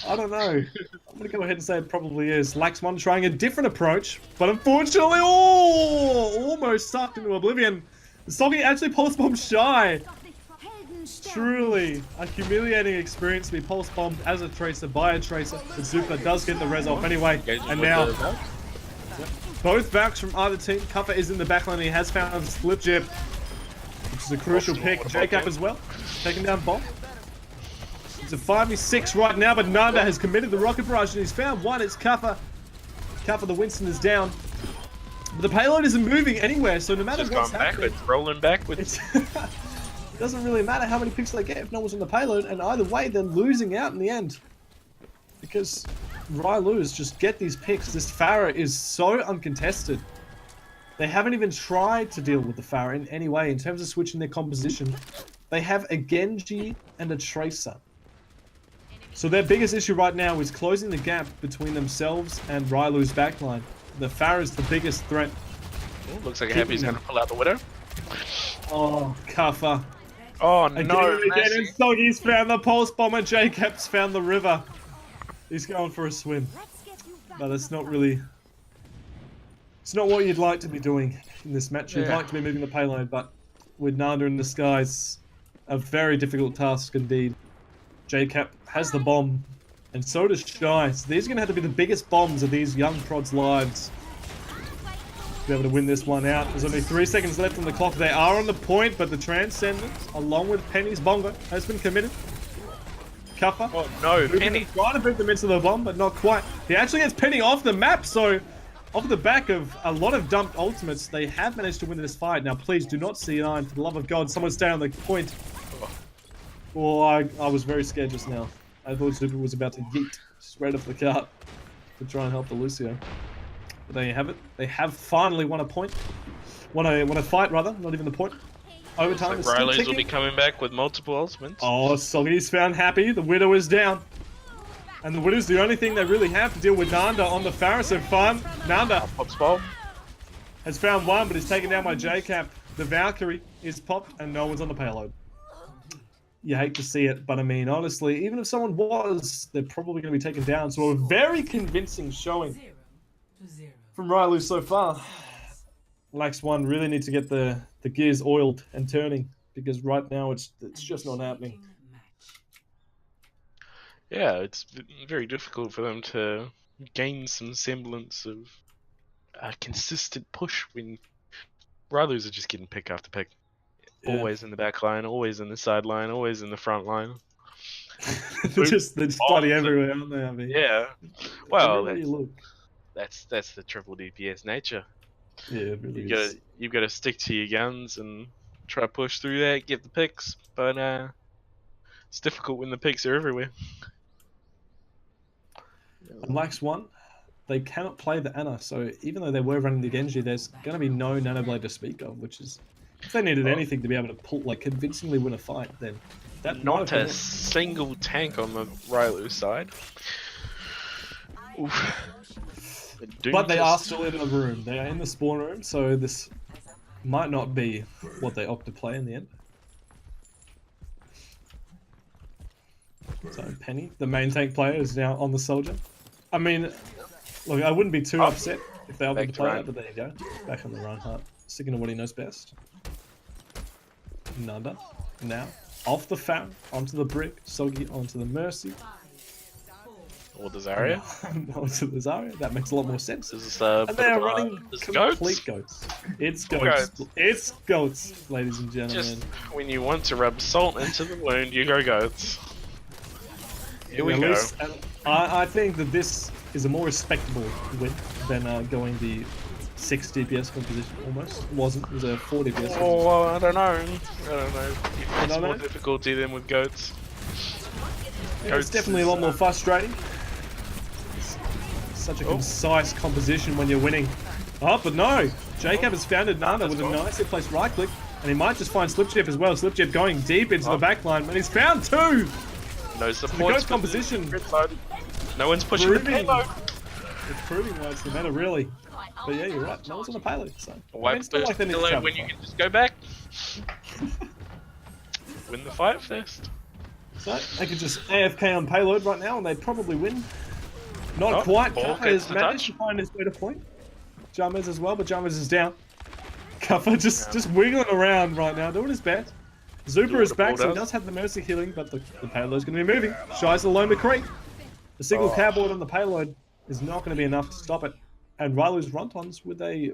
I don't know. I'm gonna go ahead and say it probably is. Lax 1 trying a different approach, but unfortunately, almost sucked into oblivion. Soggy actually pulse bomb Shy. Truly a humiliating experience to be pulse bombed as a tracer by a tracer. But Zupa does get the res off anyway, and now both Valks from either team. Cuppa is in the backline. And he has found Slipgip, which is a crucial pick. J-Cap as well, taking down Bomb. It's a 5v6 right now, but Nanda has committed the rocket barrage and he's found 1. It's Cuppa. Cuppa, the Winston is down. But the payload isn't moving anywhere, so no matter Just what's going happening, backwards, rolling backwards. it doesn't really matter how many picks they get if no one's on the payload, and either way, they're losing out in the end. Because Ryloo's just get these picks. This Pharah is so uncontested. They haven't even tried to deal with the Pharah in any way in terms of switching their composition. They have a Genji and a Tracer. So their biggest issue right now is closing the gap between themselves and Ryloo's backline. The Pharah is the biggest threat. Ooh, looks like Happy's going to pull out the Widow. Oh, Kaffa. Oh, Again no. and again, and Soggy's found the pulse bomber. Jacob's found the river. He's going for a swim. But it's not really... It's not what you'd like to be doing in this match. You'd like to be moving the payload, but with Nanda in the skies, a very difficult task indeed. JCap has the bomb, and so does Shy. So these are going to have to be the biggest bombs of these young prods' lives to be able to win this one out. There's only 3 seconds left on the clock. They are on the point, but the Transcendence, along with Penny's bongo, has been committed. Kuffer. Oh no, Penny. Trying to beat them into the bomb, but not quite. He actually gets Penny off the map, so off the back of a lot of dumped ultimates, they have managed to win this fight. Now, please do not C9. For the love of God, someone stay on the point. Oh, I was very scared just now. I thought Super was about to yeet straight off the cart to try and help the Lucio. But there you have it. They have finally won a point. Won a fight, rather. Not even the point. Overtime is still Ryloo's ticking. will be coming back with multiple ultimates. Oh, Soggy's found Happy. The Widow is down. And the Widow's the only thing they really have to deal with Nanda on the Pharah. So fun. Nanda Pops bomb. has found one, but is taken down by JCap. The Valkyrie is popped, and no one's on the payload. You hate to see it, but I mean, honestly, even if someone was, they're probably going to be taken down. So a very convincing showing 0-0. from Ryloo so far. Lax 1 really need to get the gears oiled and turning, because right now it's just not happening. Yeah, it's very difficult for them to gain some semblance of a consistent push when Ryloo's are just getting pick after pick. Yeah. Always in the back line, always in the sideline, always in the front line. they're just bloody everywhere, aren't they? I mean, Yeah. Well, everywhere you look. that's the triple DPS nature. Yeah, it really is. You've got to stick to your guns and try to push through that, get the picks, but it's difficult when the picks are everywhere. And Lax 1, they cannot play the Ana, so even though they were running the Genji, there's going to be no Nanoblade to speak of, which is, if they needed anything to be able to pull, like, convincingly win a fight, then that might Not have a been single tank on the Ryloo side. Oof. But they are still in the room. They are in the spawn room, so this might not be what they opt to play in the end. So Penny, the main tank player, is now on the soldier. I mean, look, I wouldn't be too upset if they opted to play that, but there you go. Back on the Reinhardt, sticking to what he knows best. Nanda, now, off the Pharah, onto the brick, Soggy onto the Mercy. Or the Zarya. Onto the Zarya, that makes a lot more sense. This is And they're running goats. complete goats. It's goats. It's goats, ladies and gentlemen. Just when you want to rub salt into the wound, you go goats. Here we At go. least, I think that this is a more respectable win than going the 6 DPS composition almost. It wasn't. It was a 4 DPS. Oh, well, I don't know. I don't know. It's don't more know? difficulty than with goats. Yeah, it's definitely a lot more frustrating. It's such a concise composition when you're winning. Oh, but no! Jacob has found Nanda with a nicely placed right click, and he might just find Slipchip as well. Slipchip going deep into the backline, but he's found 2! No The support. ghost composition. No one's pushing the payload. It's proving why it's the meta, really. But yeah, you're right. No one's on the payload, so. Why it's not like they need to payload travel when you far. can just go back? Win the fight first. So they could just AFK on payload right now, and they'd probably win. Not Oh, quite. ball Kaffa gets has the managed touch. to find his way to point. Jammers as well, but Jammers is down. Kaffa just wiggling around right now, doing his best. Zupa is back, so he does have the Mercy healing, but the payload's going to be moving. Shy's alone McCree. A single cowboard on the payload is not going to be enough to stop it. And Ryloo's Rontons with a...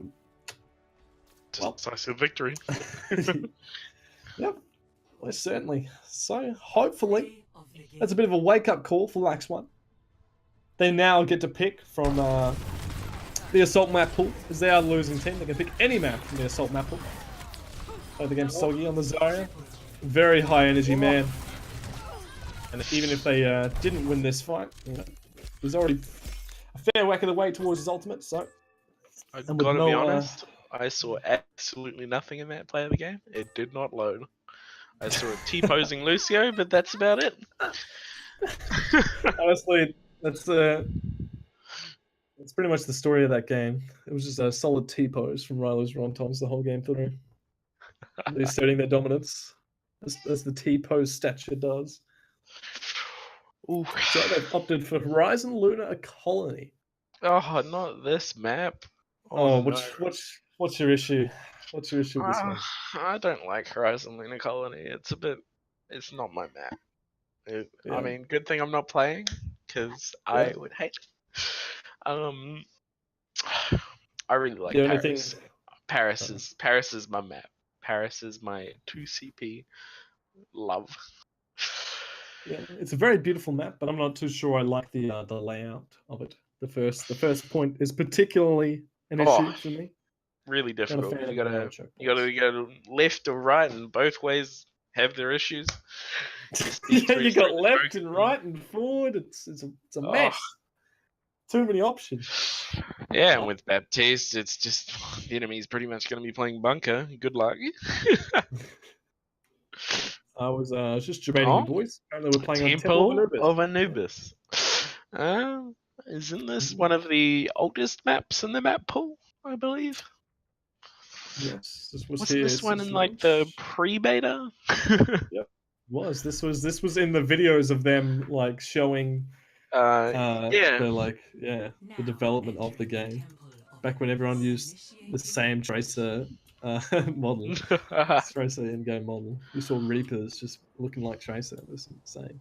Decisive victory. Yep, well, certainly. So, hopefully, that's a bit of a wake-up call for Lax 1. They now get to pick from the Assault map pool, as they are the losing team. They can pick any map from the Assault map pool. Play the game Soggy on the Zarya. Very high energy man. And even if they didn't win this fight, you know, he's already a fair whack of the way towards his ultimate, so... I've And with got to no, be honest. I saw absolutely nothing in that play of the game. It did not load. I saw a T-posing Lucio, but that's about it. Honestly, that's pretty much the story of that game. It was just a solid T-pose from Ryloo's Rontons the whole game through. They're asserting their dominance, as the T-pose stature does. Ooh. So they've opted for Horizon Lunar Colony. Oh, not this map. Oh, no. what's your issue? What's your issue with this one? I don't like Horizon Lunar Colony. It's not my map. Yeah. I mean, good thing I'm not playing, because I would hate it. I really like The only Paris. thing- Paris is my map. Paris is my 2CP love. Yeah, it's a very beautiful map, but I'm not too sure I like the layout of it. The first point is particularly an issue for me. Really Not a difficult. fan You of the gotta choke you gotta go left or right, and both ways have their issues. Yeah, you got left and right and forward. It's a mess. Too many options. Yeah, and with Baptiste, it's just the enemy's pretty much going to be playing bunker. Good luck. I was just debating you boys. Apparently we're playing on Temple Temple of Anubis. Isn't this one of the oldest maps in the map pool? I believe. Yes, this was Wasn't here. this one in launch. like the pre-beta? This was in the videos of them like showing the development of the game back when everyone used the same tracer model. Tracer in-game model. You saw Reapers just looking like Tracer. It was insane.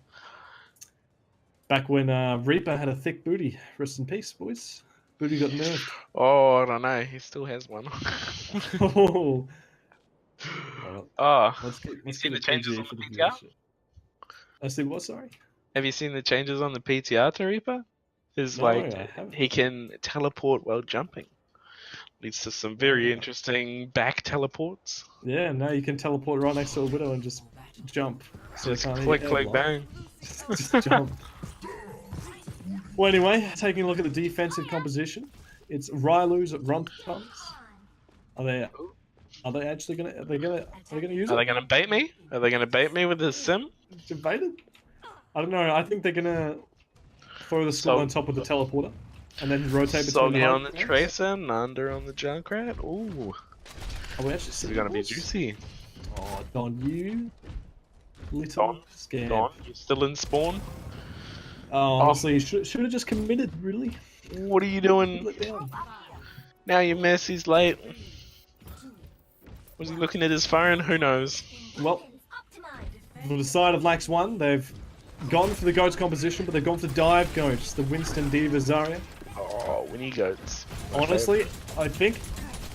Back when Reaper had a thick booty. Rest in peace, boys. Booty got nerfed. Oh, I don't know. He still has one. Oh. Let's Let's seen get the a changes PG on for the the PTR? viewership. I see what, sorry? Have you seen the changes on the PTR to Reaper? I haven't. He can teleport while jumping. Leads to some very interesting back teleports. Yeah, now you can teleport right next to a widow and just jump. So Just they can't click, hit click, airlock. bang. Just jump. Well, anyway, taking a look at the defensive composition, it's Ryloo's Rontons. Are they actually gonna? Are they gonna use Are it? they going to bait me? Are they going to bait me with the sim? Debated? I don't know. I think they're gonna throw the skull on top of the teleporter and then rotate between Soggy the on the high grounds. Tracer, Nanda on the Junkrat. Ooh, Are we actually this seeing is going to be this? juicy. Oh, Don, you little scam. Don, you still in spawn? Oh, honestly, you should have just committed, really. What are you doing? Let down. Now you miss, he's late. Was he looking at his phone? Who knows? Well, on the side of Lax 1, they've gone for the goats composition, but they've gone for dive goats, the Winston Diva Zarya. Oh, Winnie Goats. Honestly, I think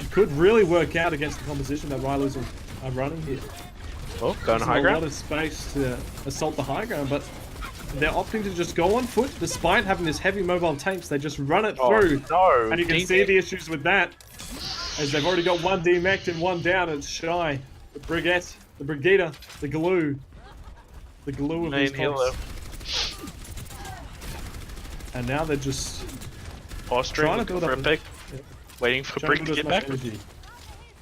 it could really work out against the composition that Ryloo's are running here. Oh, going There's high a lot ground. of space to assault the high ground, but they're opting to just go on foot, despite having this heavy mobile tanks. They just run it through, No, and you can see the issues with that, as they've already got one demeched and one down. It's Shy, the Brigette, the Brigida, the glue of these main healer. comps. And now they're just Posturing, trying to looking build for a up pick. yeah, Waiting for trying Brick to to build get as back. much energy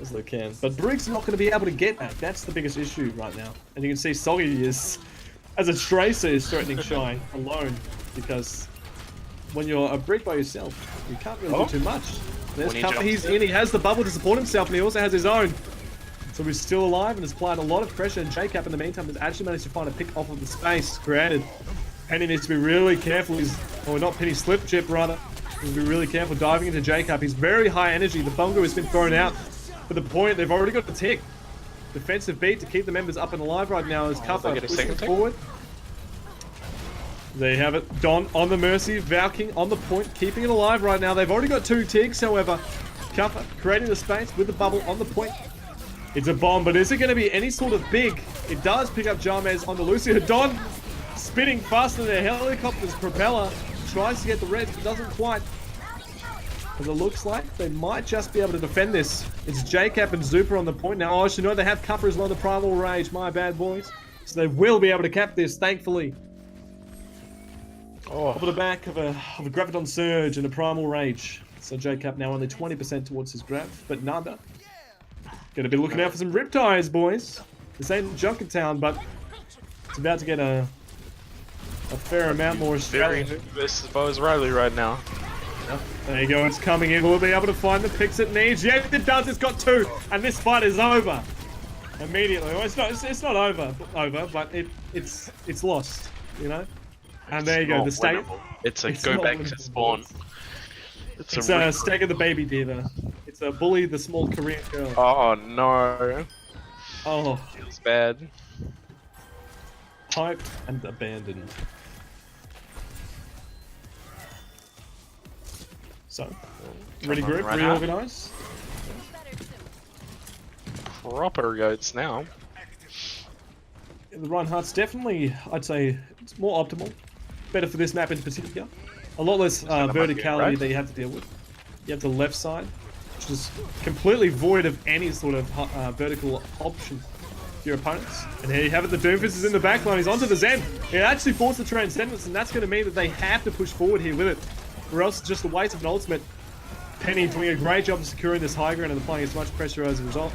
as they can. But Brig's not going to be able to get that. That's the biggest issue right now. And you can see Soggy is, as a Tracer, is threatening Shy alone, because when you're a Brig by yourself, you can't really do too much. There's When he cover, jumps he's in. in, he has the bubble to support himself, and he also has his own. So he's still alive and has applied a lot of pressure, and JCap in the meantime has actually managed to find a pick off of the space created. Penny needs to be really careful, or not Penny, Slip Chip rather. He's be really careful diving into JCap. He's very high energy. The Bongo has been thrown out. But the point, they've already got the tick. Defensive beat to keep the members up and alive right now as Kappa they get a pushing second tick? forward. There you have it. Don on the Mercy, Valking on the point, keeping it alive right now. They've already got 2 ticks, however. Kappa creating the space with the bubble on the point. It's a bomb, but is it going to be any sort of big? It does pick up Jarmez on the Lucio. Don spinning faster than a helicopter's propeller. Tries to get the red, but doesn't quite. As it looks like they might just be able to defend this. It's JCap and Zupa on the point now. Oh, actually, no, they have Kappa as well, the Primal Rage. My bad, boys. So they will be able to cap this, thankfully. Off of the back of a Graviton Surge and a Primal Rage. So JCap now only 20% towards his grab, but Nanda gonna be looking out for some riptides, boys. This ain't Junkertown, but it's about to get a fair amount more Very Australian. versus Bo's Ryloo right now. There you go, it's coming in. Will be able to find the picks it needs. Yes, it does. It's got 2, and this fight is over immediately. Well, it's not over, but it's lost, you know. And there you go, the stake. It's a It's go not back winnable. to spawn. It's a stake of the baby diva. It's a bully the small Korean girl. Oh no. Oh, Feels bad. hyped and abandoned. So, regroup, Right reorganize. Proper goats now. The Reinhardt's definitely, I'd say, it's more optimal. Better for this map in particular. A lot less verticality right? that you have to deal with. You have the left side, which is completely void of any sort of vertical option for your opponents. And here you have it, the Doomfist is in the backline, he's onto the Zen. It actually forced the Transcendence, and that's going to mean that they have to push forward here with it. Or else it's just a waste of an ultimate. Penny doing a great job of securing this high ground and applying as much pressure as a result.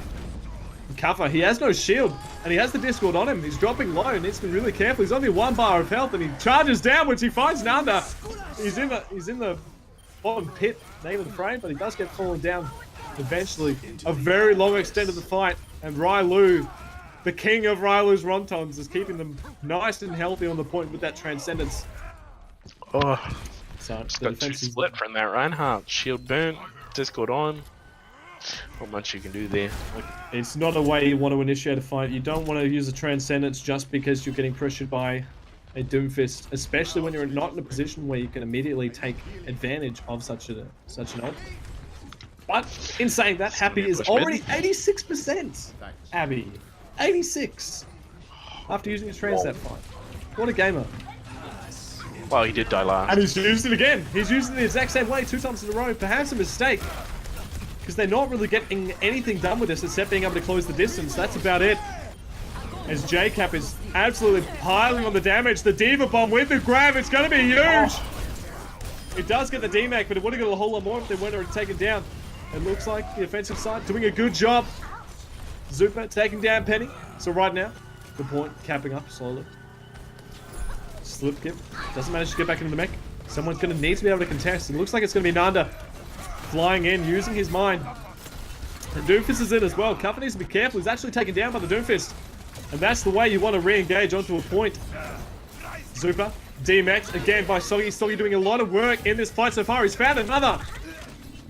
Kuffer, he has no shield, and he has the Discord on him. He's dropping low, and needs to be really careful. He's only 1 bar of health, and he charges down, which he finds Nanda. He's in the bottom pit, not even frame, but he does get fallen down eventually. A very long extent of the fight, and Ryloo, the king of Ryloo's Rontons, is keeping them nice and healthy on the point with that Transcendence. Oh, So just the got 2 defense is split from that Reinhardt. Shield burnt, Discord on. Not much you can do there. It's not a way you want to initiate a fight. You don't want to use a Transcendence just because you're getting pressured by a Doomfist, especially when you're not in a position where you can immediately take advantage of such an ult. But in saying that, Happy is already 86%. Abby, 86 after using his Transcend fight. What a gamer! Well, he did die last. And he's used it again. He's used it the exact same way 2 times in a row. Perhaps a mistake. Because they're not really getting anything done with this except being able to close the distance. That's about it. As JCap is absolutely piling on the damage. The Diva Bomb with the grab. It's going to be huge. It does get the DMAC, but it would have got a whole lot more if they weren't already taken down. It looks like the offensive side doing a good job. Zupa taking down Penny. So right now, the point capping up slowly. Slip kip. Doesn't manage to get back into the mech. Someone's going to need to be able to contest. It looks like it's going to be Nanda. Flying in, using his mind. And Doomfist is in as well. Kuffer needs to be careful. He's actually taken down by the Doomfist. And that's the way you want to re-engage onto a point. Zupa, DMX, again by Soggy. Soggy doing a lot of work in this fight so far. He's found another.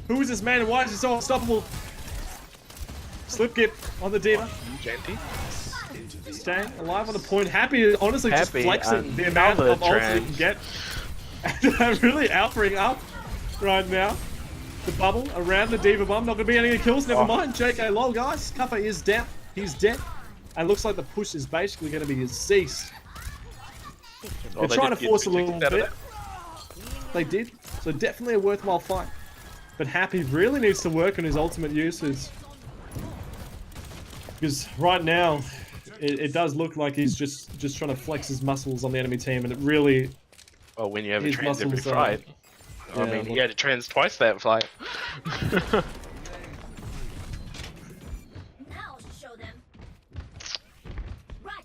Who is this man and why is he so unstoppable? Slipkip on the Diva. Genty. Staying alive on the point. Happy, honestly, just Happy, flexing the amount of ults he can get. And really outbring up right now. The bubble around the Diva Bomb. Not going to be any kills. Never mind. JK lol, guys. Kuffer is down. He's dead. And looks like the push is basically going to be ceased. They're trying to force a little bit. They did. So definitely a worthwhile fight. But Happy really needs to work on his ultimate uses. Because right now, it does look like he's just trying to flex his muscles on the enemy team. And it really... Oh, when you have a His trans every muscles, fight. I yeah, mean, he had a trans twice that fight. Now show them.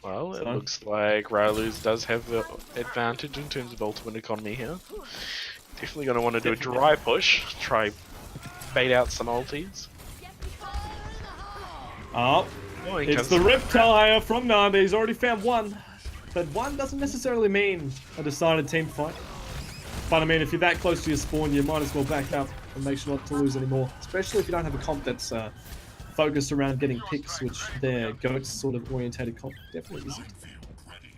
Well, it So- looks like Ryloo's does have the advantage in terms of ultimate economy here. Definitely going to want to do a dry push. Try bait out some ulties. Oh, Oh, he it's comes- the Riptire from Nanda. He's already found one. But one doesn't necessarily mean a decided team fight. But I mean, if you're that close to your spawn, you might as well back up and make sure not to lose anymore. Especially if you don't have a comp that's focused around getting picks, which their goats sort of orientated comp definitely isn't.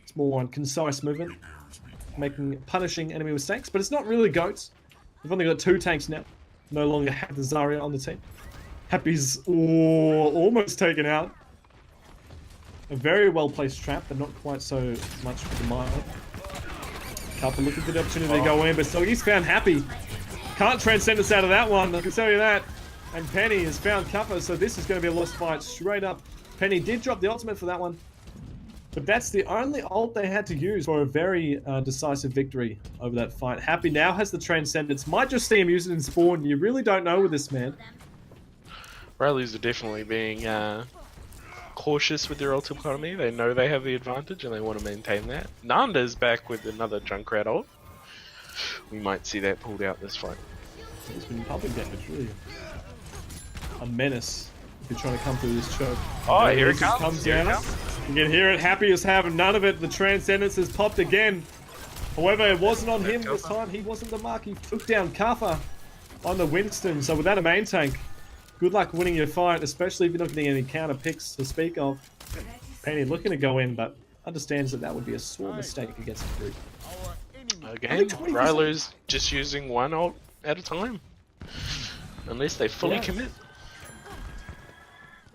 It's more on concise movement, punishing enemy mistakes, but it's not really goats. We've only got 2 tanks now. No longer have the Zarya on the team. Happy's almost taken out. A very well-placed trap, but not quite so much for the mile. Kuffer looking for the opportunity to go in, but so he's found Happy. Can't transcend us out of that one, I can tell you that. And Penny has found Kuffer, so this is going to be a lost fight straight up. Penny did drop the ultimate for that one. But that's the only ult they had to use for a very decisive victory over that fight. Happy now has the Transcendence. Might just see him use it in spawn. You really don't know with this man. Ryloos are definitely being cautious with their ult economy. They know they have the advantage and they want to maintain that. Nanda's back with another Junkrat ult. We might see that pulled out this fight. He's been pumping damage, really. A menace if you're trying to come through this choke. Oh, There here it comes. Here it down. comes. You can hear it. Happy is having none of it. The Transcendence has popped again. However, it wasn't on him this time. He wasn't the mark. He took down Kaffa on the Winston. So without a main tank, good luck winning your fight, especially if you're not getting any counter picks to speak of. Penny looking to go in, but understands that that would be a sore mistake against the group. Again, Ryloo's just using one ult at a time. Unless they fully commit.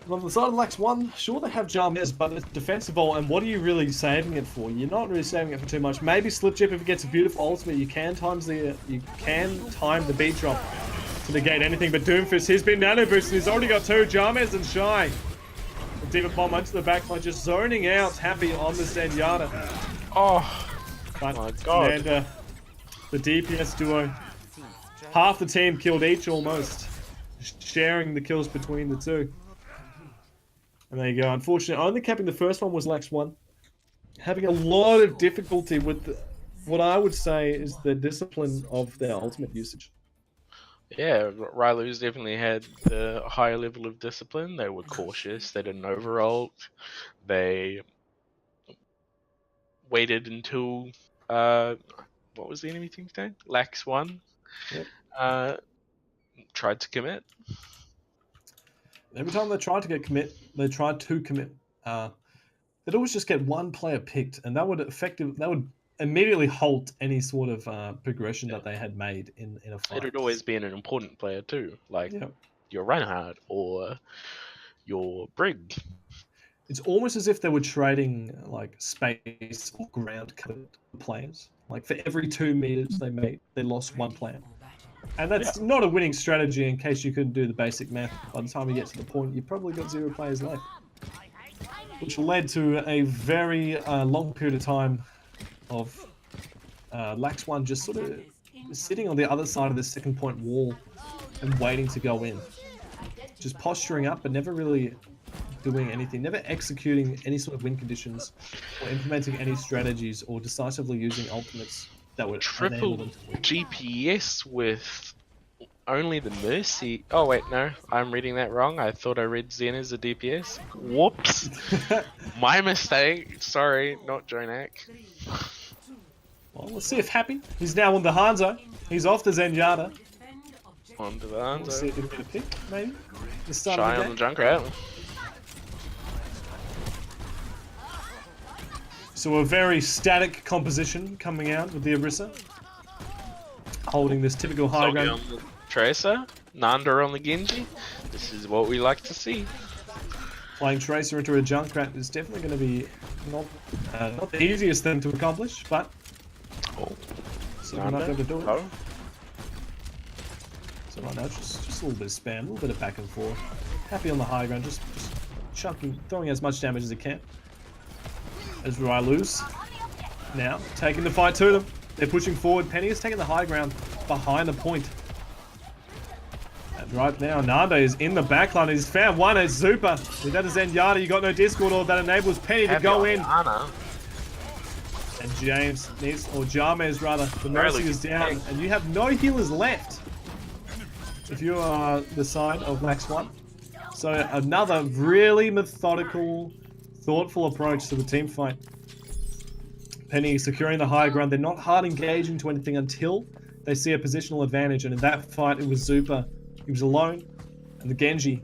On the side of Lax 1, sure they have Jarmez, but it's defensive ult, and what are you really saving it for? You're not really saving it for too much. Maybe Slipchip, if it gets a beautiful ultimate, you can time the beat drop to negate anything, but Doomfist, he's been nano boosted, he's already got two, Jarmez and Shy. The Diva Bomb onto the backline, just zoning out, Happy on the Zenyatta. Oh, But my God. And, the DPS duo, half the team killed each almost, sharing the kills between the two. And there you go. Unfortunately, only capping the first one was Lax 1. Having a lot of difficulty with what I would say is the discipline of their ultimate usage. yeah, Ryloo's definitely had the higher level of discipline. They were cautious. They didn't over ult. They waited until what was the enemy team's name? Lax 1. Yep. Tried to commit. Every time they tried to commit, they'd always just get one player picked, and that would immediately halt any sort of progression that they had made in a fight. It'd always be an important player too, like your Reinhardt or your Brig. It's almost as if they were trading like space or ground covered players. Like for every 2 meters they made, they lost one player. And that's not a winning strategy in case you couldn't do the basic math. By the time you get to the point, you've probably got 0 players left. Which led to a very long period of time of Lax 1 just sort of sitting on the other side of the second point wall and waiting to go in. Just posturing up but never really doing anything, never executing any sort of win conditions or implementing any strategies or decisively using ultimates that would triple GPS with only the Mercy. Oh wait, no, I'm reading that wrong. I thought I read Zen as a DPS. Whoops, my mistake. Sorry, not Jonak. Well, let's see if Happy. He's now on the Hanzo. He's off the Zenyatta. On to the We'll see Hanzo. if he can get a pick, maybe. The start Shy of the on game. the Junkrat. So a very static composition coming out with the Orisa. Holding this typical high Zoggy ground. on the Tracer. Nanda on the Genji. This is what we like to see. Playing Tracer into a Junkrat is definitely going to be not the easiest thing to accomplish, but so we're not Nanda. going to do it. Oh. So right now, just a little bit of spam, a little bit of back and forth. Happy on the high ground, just chucking, throwing as much damage as it can. As Ryloo's now taking the fight to them. They're pushing forward. Penny is taking the high ground behind the point. And right now, Nanda is in the backline. He's found one as Zupa. Without a Zenyatta, you got no Discord or that enables Penny to go in. Anna. And James needs, or Jarmez rather, the Mercy is down, and you have no healers left. If you are the side of Lax 1. So another really methodical, thoughtful approach to the team fight. Penny securing the high ground. They're not hard engaging to anything until they see a positional advantage. And in that fight, it was Zupa. He was alone. And the Genji,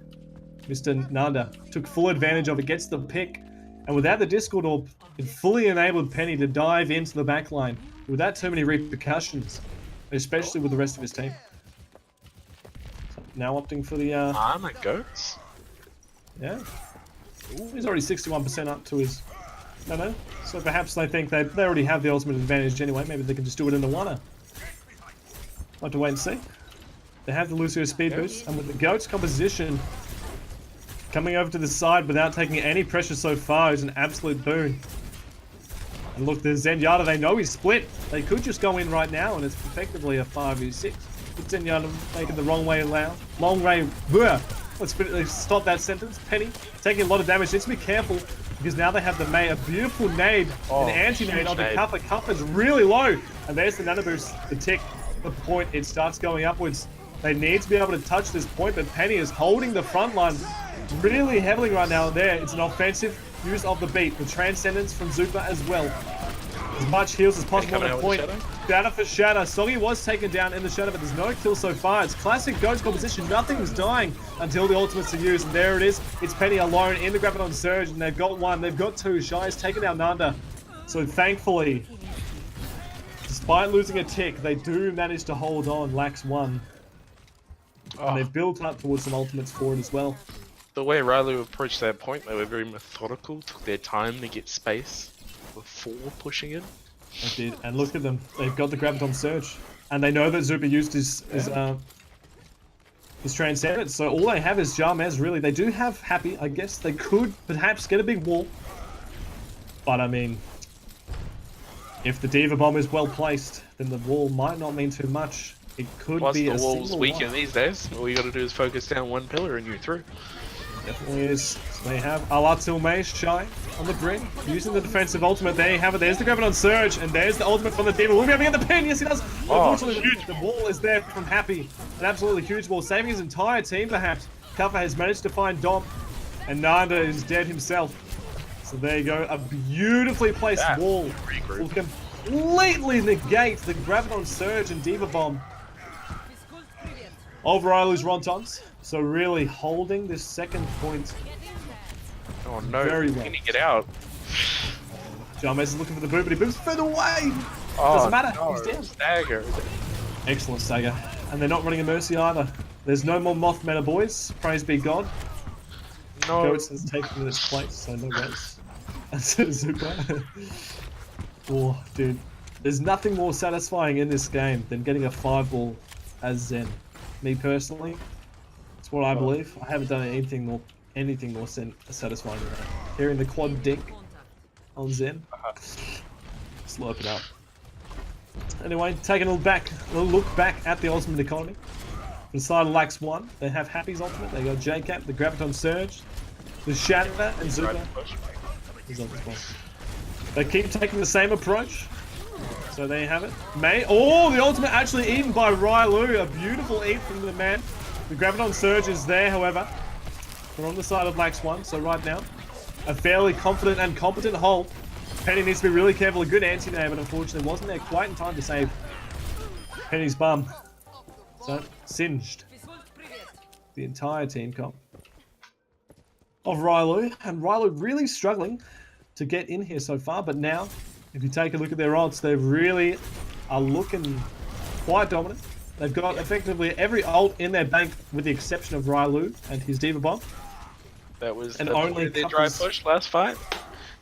Mr. Nanda, took full advantage of it, gets the pick. And without the Discord Orb, it fully enabled Penny to dive into the backline without too many repercussions, especially with the rest of his team. So now opting for the... Anna goats. Yeah. Ooh, he's already 61% up to his... No. So perhaps they think they already have the ultimate advantage anyway. Maybe they can just do it in the one. Have to wait and see. They have the Lucio speed boost, and with the Goat's composition coming over to the side without taking any pressure so far is an absolute boon. And look, the Zenyatta, they know he's split. They could just go in right now, and it's effectively a 5v6. But Zenyatta making the wrong way loud. Long way. Let's stop that sentence. Penny taking a lot of damage. Needs to be careful because now they have the Mei. A beautiful nade, an anti-nade on the Kappa. Kappa's really low. And there's the nano boost, the tick, the point. It starts going upwards. They need to be able to touch this point, but Penny is holding the front line really heavily right now. There, it's an offensive use of the beat. The Transcendence from Zupa as well. As much heals as possible on the point. Shatter for Shatter. Soggy was taken down in the Shatter, but there's no kill so far. It's classic Ghost composition. Nothing's dying until the ultimates are used. And there it is. It's Penny alone in the Graviton Surge, and they've got one. They've got two. Shy's taken down Nanda. So thankfully, despite losing a tick, they do manage to hold on. Lax 1. And they've built up towards some ultimates for it as well. The way Ryloo approached that point, they were very methodical, took their time to get space before pushing it. They did, and look at them. They've got the Graviton Surge. And they know that Zupa used his Transcendence, so all they have is Jarmez, really. They do have Happy, I guess. They could perhaps get a big wall. But, I mean, if the Diva Bomb is well placed, then the wall might not mean too much. It could Plus be the a wall's single weaker one. these days. All you gotta do is focus down one pillar and you're through. Definitely is. So they have Alatil Mei, Shy on the brink, using the defensive ultimate. There you have it. There's the Graviton Surge, and there's the ultimate from the Demon. Will be able to get the pin. Yes, he does. Unfortunately, the wall is there from Happy. An absolutely huge wall, saving his entire team, perhaps. Kuffa has managed to find Dom, and Nanda is dead himself. So there you go. A beautifully placed wall will completely negate the Graviton Surge and Diva Bomb of Ryloo's Rontons. So really holding this second point. Oh no, very well. can he get out? Jarmez is looking for the boot, but he moves further away. Oh, Doesn't matter, no. he's down. Stagger. Excellent stagger. And they're not running a Mercy either. There's no more Moth Meta, boys. Praise be God. No. Goats has taken its place, so no Goats. That's super. Oh, dude. There's nothing more satisfying in this game than getting a 5-ball as Zen. Me personally, it's what I believe. I haven't done anything more satisfying than that. Hearing the quad dick on Zen. Slurp it up. Anyway, taking a look back at the ultimate economy. From the side of Lax 1, they have Happy's ultimate. They got J-Cap, the Graviton Surge, the Shatter, and Zupa. He's on this one. They keep taking the same approach. So there you have it. Mei. Oh, the ultimate actually eaten by Ryloo. A beautiful eat from the man. The Graviton Surge is there, however. We're on the side of Lax 1, so right now, a fairly confident and competent hold. Penny needs to be really careful. A good anti-nade, but unfortunately wasn't there quite in time to save Penny's bum. So, singed the entire team comp of Ryloo. And Ryloo really struggling to get in here so far, but now, if you take a look at their odds, they really are looking quite dominant. They've got effectively every ult in their bank with the exception of Ryloo and his Diva Bomb. That was and only their dry push last fight.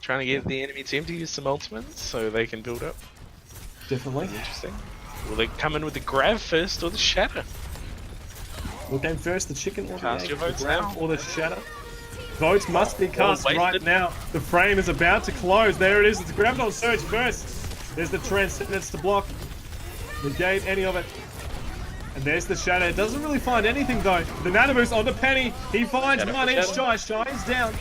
Trying to get the enemy team to use some ultimates so they can build up. Definitely. Interesting. Will they come in with the grab first or the shatter? What came first, the chicken or Cast the your egg? votes The grab now. or the shatter? Votes must be cast wasted. right now. The frame is about to close. There it is. It's the Graviton Surge first. There's the Transcendence to block. Negate any of it. And there's the Shadow. It doesn't really find anything though. The Nano Boost onto Penny. He finds Shadow one for inch Shadow. Shy. Shy is down.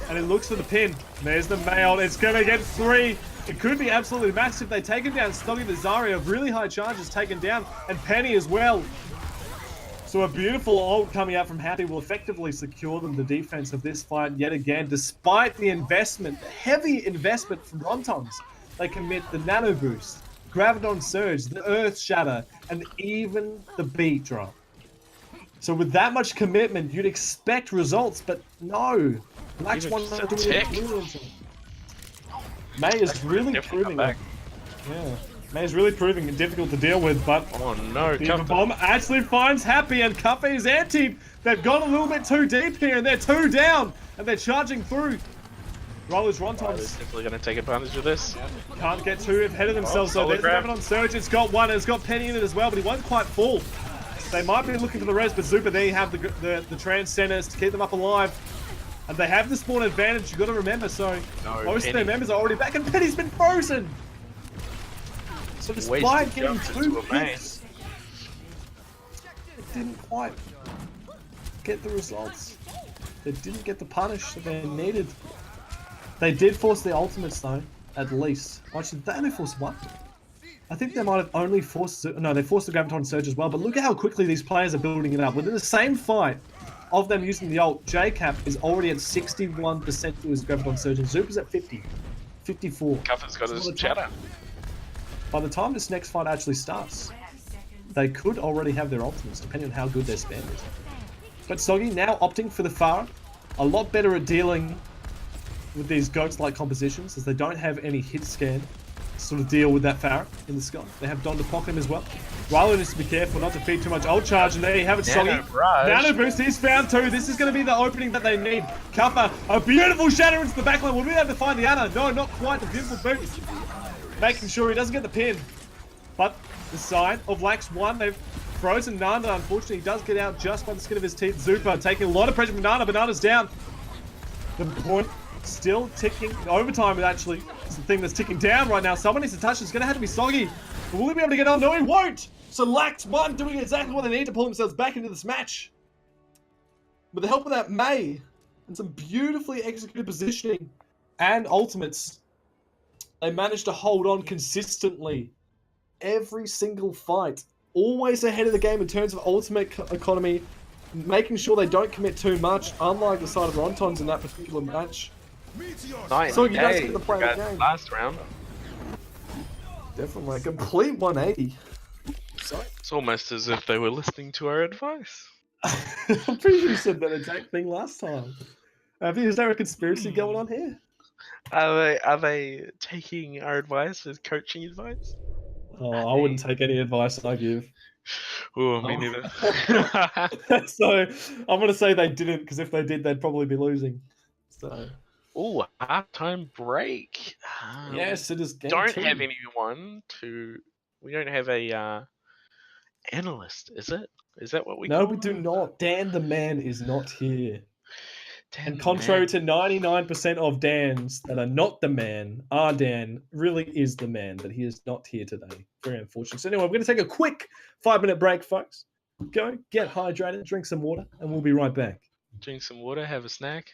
And it looks for the pin. There's the Mail. It's going to get 3. It could be absolutely massive. They take him down. Stoggy the Zarya of really high charges taken down. And Penny as well. So a beautiful ult coming out from Happy will effectively secure them the defense of this fight yet again. Despite the investment, the heavy investment from Rontons, they commit the Nano Boost, Graviton Surge, the Earth Shatter, and even the Beat Drop. So with that much commitment, you'd expect results, but no. Lax Even one just a doing tick. it. May is really Definitely proving come back. Yeah. May is really proving it difficult to deal with, but Oh no, Diva come Bomb actually finds Happy, and Cuffy is anti. They've gone a little bit too deep here, and they're 2 down, and they're charging through. Roller's They're Rontons simply going to take advantage of this. can't get too ahead of themselves, so solid there's grab. Graviton Surge. It's got one, and it's got Penny in it as well, but he won't quite fall. They might be looking for the res, but Zupa, there you have the Transcendence to keep them up alive. And they have the spawn advantage, you've got to remember, so No, most of their Penny. members are already back, and Penny's been frozen! So despite Wasted getting jump 2 into a main. picks, it didn't quite get the results. They didn't get the punish that they needed. They did force the ultimates though, at least. Actually, they only forced one. I think they might have only forced... No, they forced the Graviton Surge as well, but look at how quickly these players are building it up. Within the same fight of them using the ult, JCap is already at 61% to his Graviton Surge, and Zoop is at 50. 54. Cuffer's got So his by the time- chatter. By the time this next fight actually starts, they could already have their ultimates, depending on how good their spam is. But Soggy now opting for the Pharah, a lot better at dealing with these Ghost-like compositions, as they don't have any hit scan to sort of deal with that Pharah in the sky. They have Don to pocket him as well. Ryloo needs to be careful not to feed too much ult charge, and there you have it, Soggy. Nano barrage. Nano boost, he's found 2. This is going to be the opening that they need. Cuffer, a beautiful shatter into the backline. Will we be able to find the Ana? No, not quite. The beautiful boost. Making sure he doesn't get the pin. But the sign of Lax 1, they've frozen Nanda. Unfortunately, he does get out just by the skin of his teeth. Zupa taking a lot of pressure from Nanda, but Nanda's down. The point still ticking. Overtime is actually the thing that's ticking down right now. Someone needs to touch it. It's going to have to be Soggy. But will he be able to get on? No, he won't. So Lax 1 doing exactly what they need to pull themselves back into this match. With the help of that May and some beautifully executed positioning and ultimates, they managed to hold on consistently every single fight. Always ahead of the game in terms of ultimate economy, making sure they don't commit too much, unlike the side of Rontons in that particular match. Nice. So you guys get the play of the game. Last round. Definitely a complete 180. It's almost as if they were listening to our advice. I'm pretty sure you said that exact thing last time. I think is there a conspiracy going on here? Are they taking our advice as coaching advice? Oh, I wouldn't take any advice I give. Oh, me neither. So I'm going to say they didn't, because if they did, they'd probably be losing. So Oh, halftime break. yes, it is game Don't 2. have anyone to. We don't have a analyst, is it? Is that what we? No, call we do them? not. Dan the man is not here. Dan And the contrary man. to 99% of Dans that are not the man, our Dan really is the man, but he is not here today. Very unfortunate. So anyway, we're going to take a quick 5-minute break, folks. Go, get hydrated, drink some water, and we'll be right back. Drink some water, have a snack.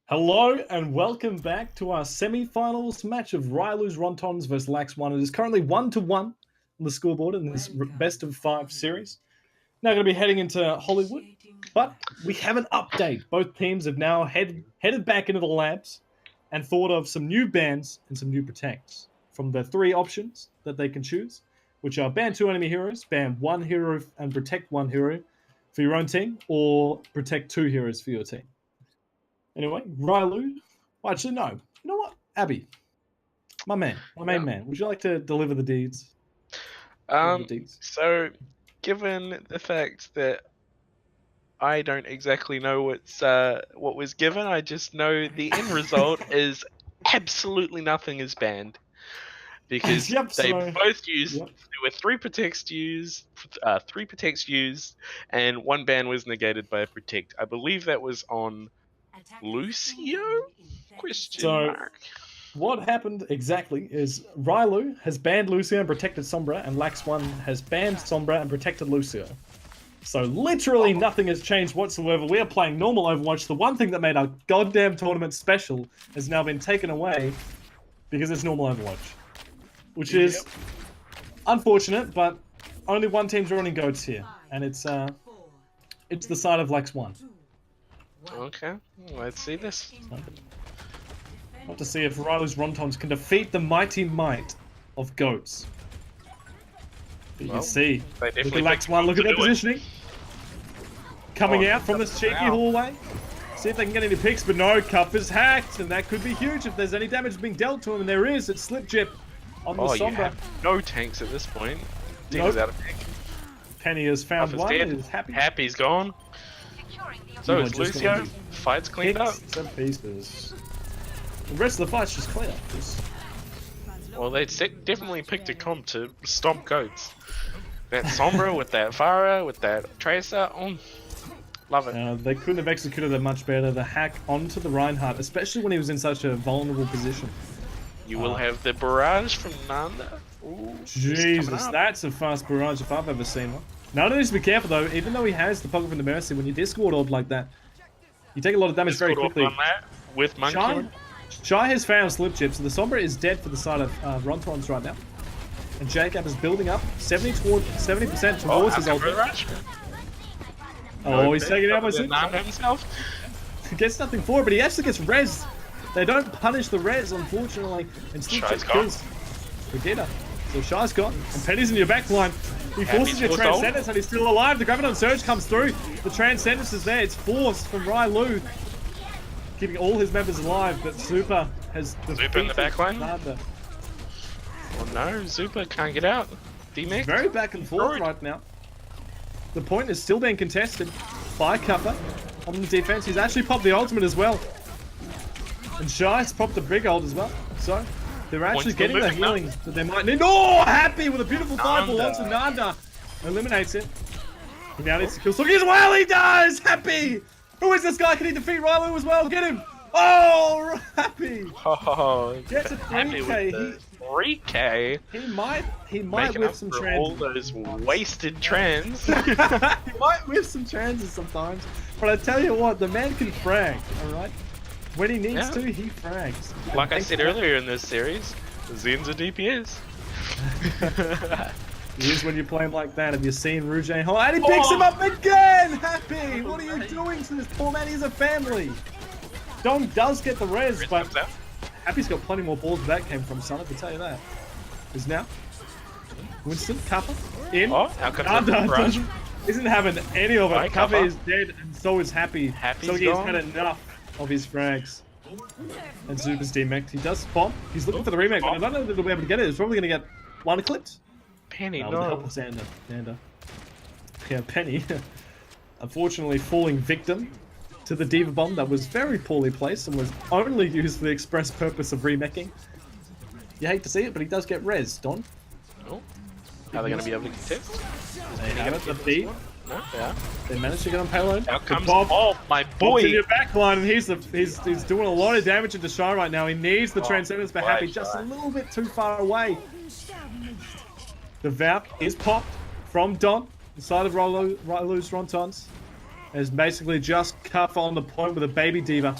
Hello and welcome back to our semi-finals match of Ryloo's Rontons versus Lax 1. It is currently 1-1 on the scoreboard in this best of 5 series. Now going to be heading into Hollywood, but we have an update. Both teams have now headed back into the labs and thought of some new bans and some new protects from the 3 options that they can choose, which are ban 2 enemy heroes, ban 1 hero and protect 1 hero for your own team, or protect 2 heroes for your team. Anyway, Ryloo. Well, actually, no. You know what? Abby, my main man. Would you like to deliver the deeds? So, given the fact that I don't exactly know what was given, I just know the end result is absolutely nothing is banned. Because they both used, there were 3 protects used, and 1 ban was negated by a protect. I believe that was on Lucio? Question mark. What happened exactly is Ryloo has banned Lucio and protected Sombra, and Lax 1 has banned Sombra and protected Lucio. So literally nothing has changed whatsoever. We are playing normal Overwatch. The one thing that made our goddamn tournament special has now been taken away because it's normal Overwatch. Which is unfortunate, but only one team's running goats here, and it's the side of Lax 1. Okay, let's see this. Want to see if Ryloo's Rontons can defeat the mighty might of goats. But you can see, look at Lax 1, look at their positioning. Coming out from this cheeky hallway. See if they can get any picks, but no, Cup is hacked, and that could be huge if there's any damage being dealt to him, and there is. It's Slip Jip on the Sombra. You have no tanks at this point. Diva's out of pick. Penny has found one, dead. is happy. Happy's gone. So is Lucio. Fight's cleaned up. Pieces. The rest of the fight's just clear. Well, they definitely picked a comp to stomp goats. That Sombra with that Pharah, with that Tracer. Love it. They couldn't have executed it much better. The hack onto the Reinhardt, especially when he was in such a vulnerable position. You will have the barrage from Nanda. Ooh, Jesus, that's a fast barrage if I've ever seen one. Nanda needs to be careful though. Even though he has the Pocket from the Mercy, when you Discord orb like that, you take a lot of damage very quickly. On that with Monkey. Shy has found Slip Chip, so the Sombra is dead for the side of Rontons right now. And Jacob is building up 70% towards his ultimate. Oh, he's taking it out by himself. He gets nothing for it, but he actually gets res. They don't punish the res, unfortunately. And Slip Chip kills Vegeta. So Shy's gone. And Penny's in your back line. He forces your Transcendence and he's still alive. The Graviton Surge comes through. The Transcendence is there. It's forced from Ryloo, keeping all his members alive, but Super has Super in the back line? Oh no, Super can't get out. D-Mech. Very back and forth right now. The point is still being contested by Cuppa on the defense. He's actually popped the ultimate as well. And Shy's popped the big ult as well. So they're actually getting the healing that they might need. Oh, Happy with a beautiful fireball onto Nanda. Eliminates it. He now needs to kill Suki as well. He does! Happy! Who is this guy? Can he defeat Ryloo as well? Get him! Oh, Happy! Oh, gets a 3k. 3k? He might whip some trans. All those wasted trans. He might whip some transes sometimes. But I tell you what, the man can frag, alright? When he needs to, he frags. Like I said earlier in this series, Zen's a DPS. It is when you play him like that. Have you seen Rouge? Oh, and he picks him up again! Happy! What are you doing to this poor man? He's a family. Dom does get the res, but Happy's got plenty more balls where that came from, son, I can tell you that. Is now Winston, Kappa, in. Nanda isn't having any of it. Kappa is dead, and so is Happy. So he's had enough of his frags. And Super's D-Mech. He does bomb. He's looking for the remake, but I don't know that he'll be able to get it. He's probably going to get one clipped. Penny, With the help of Xander. Yeah, Penny. Unfortunately, falling victim to the Diva Bomb that was very poorly placed and was only used for the express purpose of remaking. You hate to see it, but he does get res, Don. Oh. Are they going to be able to contest? They have it, the B. No, yeah. They managed to get on payload. Out comes Bob, my boy. In your backline, and he's doing a lot of damage into Shy right now. He needs the Transcendence, but Happy just a little bit too far away. The Valk is popped from Don, the side of Ryloo's Rontons. Is basically just Cuff on the point with a baby Diva.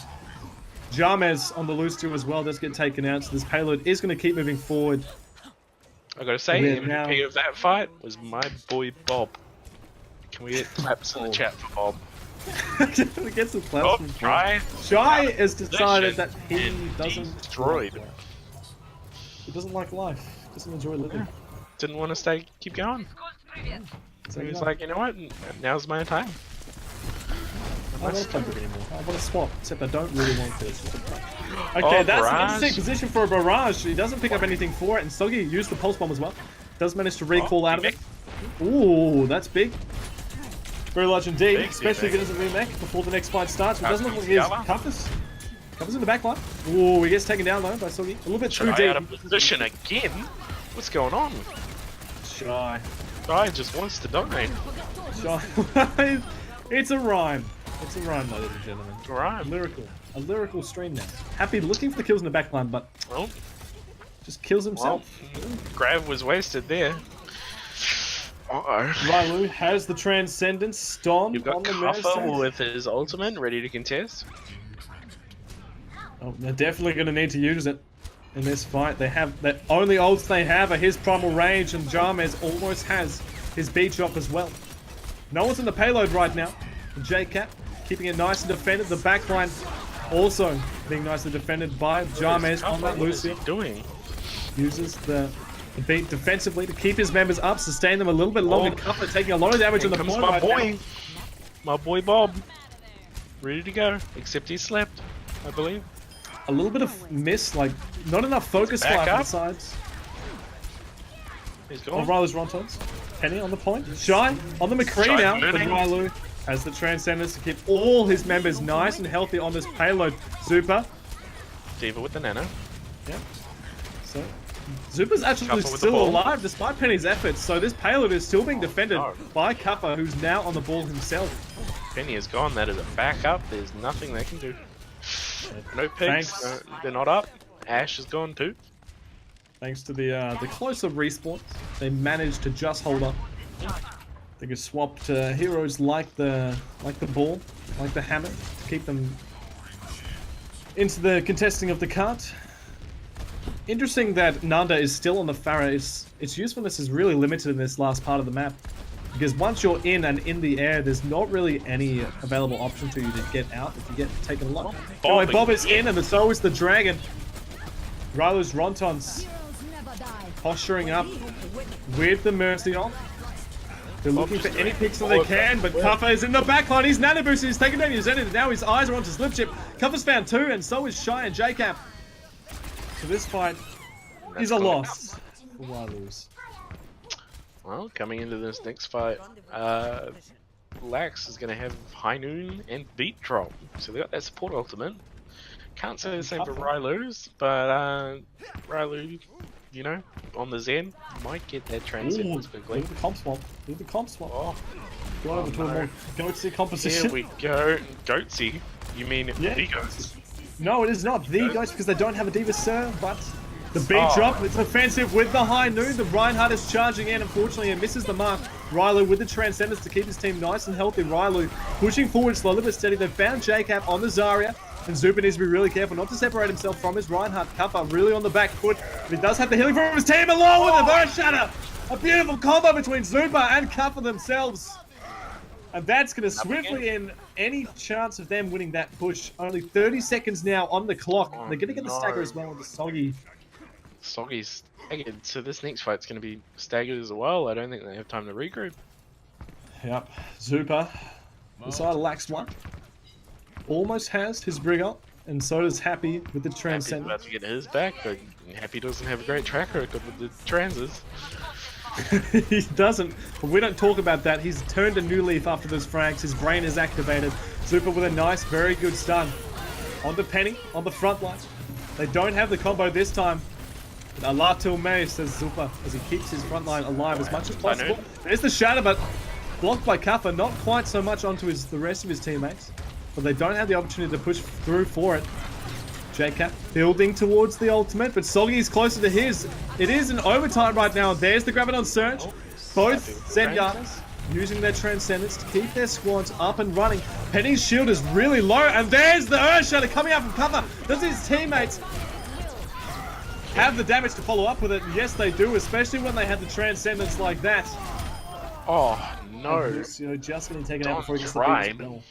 Jarmez on the loose too as well does get taken out, so this payload is going to keep moving forward. I gotta say, We're MVP now- of that fight was my boy Bob. Can we get claps in the chat for Bob? We get some claps Bob, from try. Shy has decided that he and doesn't destroyed. He doesn't like life. Doesn't enjoy living. Didn't want to keep going. So He you was know, like, you know what? Now's my time. I don't want to play it anymore. I want to swap, except I don't really want this. Okay, Oh, that's an Barrage. interesting position for a barrage. He doesn't pick up anything for it, and Soggy used the pulse bomb as well. Does manage to recall out of it. Ooh, that's big. Very large indeed, Big, especially if big. it doesn't remake before the next fight starts. It Out doesn't look like comes he has Yala. covers. Covers in the back line. Ooh, he gets taken down though by Soggy. A little bit too Shy out deep. of position again. What's going on? Shy. Guy just wants to die. Shy. It's a rhyme. It's a rhyme, ladies and gentlemen. Right. Lyrical. A lyrical stream now. Happy looking for the kills in the back line, but Well, just kills himself. grab was wasted there. Uh-oh. Ryloo has the Transcendence. Stomp You've on got the Kaffa Mercy. with his ultimate ready to contest. Oh, they're definitely going to need to use it in this fight. They have the only ults they have are his primal range, and Jarmez almost has his beat drop as well. No one's in the payload right now. JCat keeping it nice and defended. The backline also being nicely defended by Jarmez on that What is he Lucio. doing? Uses the beat defensively to keep his members up, sustain them a little bit longer. Oh. Kaffa taking a lot of damage on Here the comes point my right boy. now. My boy Bob. Ready to go. Except he slept, I believe. A little bit of miss, like not enough focus Back fire from the up. sides. He's On gone. Rylo's Rontons. Penny on the point. Shy on the McCree Shy now, but moving. Ryloo has the Transcendence to keep all his members nice and healthy on this payload. Zupa. Diva with the nano. Yeah. So Zupa's actually Kaffa with the still ball. alive despite Penny's efforts, so this payload is still being defended No. by Kaffa, who's now on the ball himself. Penny is gone. That is a backup. There's nothing they can do. No pigs. Thanks. No, they're not up. Ash is gone too. Thanks to the closer respawn, they managed to just hold up. They could swap to heroes like the ball, like the hammer, to keep them into the contesting of the cart. Interesting that Nanda is still on the Pharah. Its usefulness is really limited in this last part of the map. Because once you're in and in the air, there's not really any available option to you to get out if you get taken a lot. Anyway, Bob is in, and so is the Dragon. Ryloo's Rontons posturing up with the Mercy on. They're looking for any pixel they can, but Kaffa is in the backline. He's nano boosted, he's taken down his Zenith, and now his eyes are onto Slip Chip. Kaffa's found two, and so is Shy and JCap. So this fight is a loss for Ryloo's. Well, coming into this next fight, Lax is going to have High Noon and Beat Drop. So they got that support ultimate. Can't say the same for Ryloo's, but Ryloo, you know, on the Zen, might get that transcendence quickly. Leave the comp swap. Leave the comp swap. Oh, Go over to a more goatsy here composition. we go. Goatsy. You mean Yeah. the Goats? No, it is not the Ghost because they don't have a Diva Sir, but the beat Oh. drop, it's offensive with the High Noon. The Reinhardt is charging in. Unfortunately, it misses the mark. Ryloo with the Transcendence to keep his team nice and healthy. Ryloo pushing forward slowly but steady. They've found JCap on the Zarya. And Zupa needs to be really careful not to separate himself from his Reinhardt. Kaffa really on the back foot. But he does have the healing from his team along with the Burst Shatter. A beautiful combo between Zupa and Kaffa themselves. And that's going to swiftly end any chance of them winning that push. Only 30 seconds now on the clock. Oh, They're going to get the no. stagger as well with the Soggy. Soggy's staggered, so this next fight's going to be staggered as well. I don't think they have time to regroup. Yep. Zupa. Beside Lax one. Almost has his brig up. And so does Happy with the Happy's Transcendence. about to get his back, but Happy doesn't have a great track record with the transes. He doesn't, but we don't talk about that. He's turned a new leaf after those frags. His brain is activated. Zupa with a nice, very good stun. On the Penny, on the front line. They don't have the combo this time. But Allah till May, says Zupa, as he keeps his front line alive as much as possible. There's the shatter, but blocked by Kaffa. Not quite so much onto the rest of his teammates. But they don't have the opportunity to push through for it. JCat building towards the ultimate, but Soggy's closer to his. It is an overtime right now. There's the Graviton Surge. Both Zenyatta's using their Transcendence to keep their squads up and running. Penny's shield is really low, and there's the Earthshatter coming out from cover. Does his teammates have the damage to follow up with it? Yes, they do, especially when they have the Transcendence like that. Oh no! Lucio just going to take it out before he gets the Tried. beat.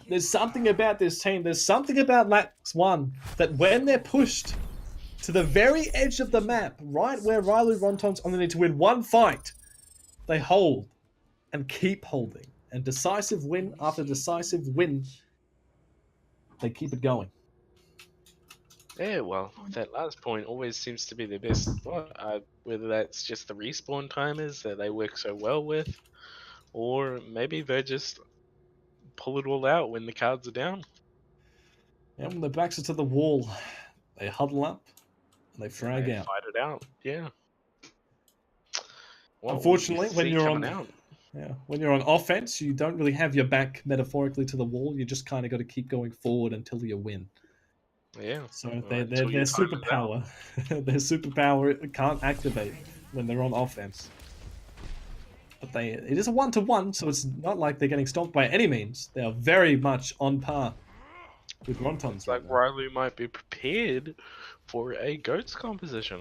There's something about this team. There's something about Lax 1 that when they're pushed to the very edge of the map, right where Ryloo Ronton's on the need to win one fight, they hold and keep holding. And decisive win after decisive win, they keep it going. Yeah, well, that last point always seems to be the best spot. Whether that's just the respawn timers that they work so well with, or maybe they just pull it all out when the cards are down. And when their backs are to the wall, they huddle up and they frag out. Fight it out, yeah. What Unfortunately, will we when see you're coming on out? when you're on offense, you don't really have your back metaphorically to the wall. You just kind of got to keep going forward until you win. Yeah. So well, their until your time is superpower, their superpower can't activate when they're on offense. But it is a 1-to-1, so it's not like they're getting stomped by any means. They are very much on par with Rontons It's right like now. Ryloo might be prepared for a goats composition.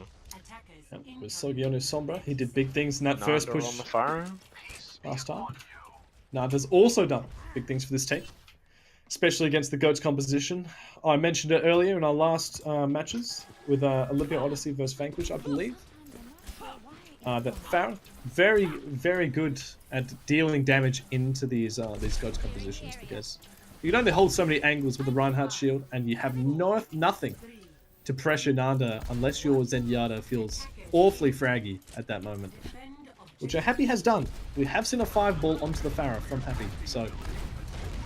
Yep, with Sogionu Sombra, he did big things in that first Nanda push on the fire. last time. Nanda's also done big things for this team, especially against the goats composition. I mentioned it earlier in our last matches with Olympia Odyssey versus Vanquish, I believe. That Farah, very, very good at dealing damage into these goats compositions, because you can only hold so many angles with the Reinhardt shield, and you have nothing to pressure Nanda unless your Zenyatta feels awfully fraggy at that moment, which Happy has done. We have seen a 5-ball onto the Farah from Happy, so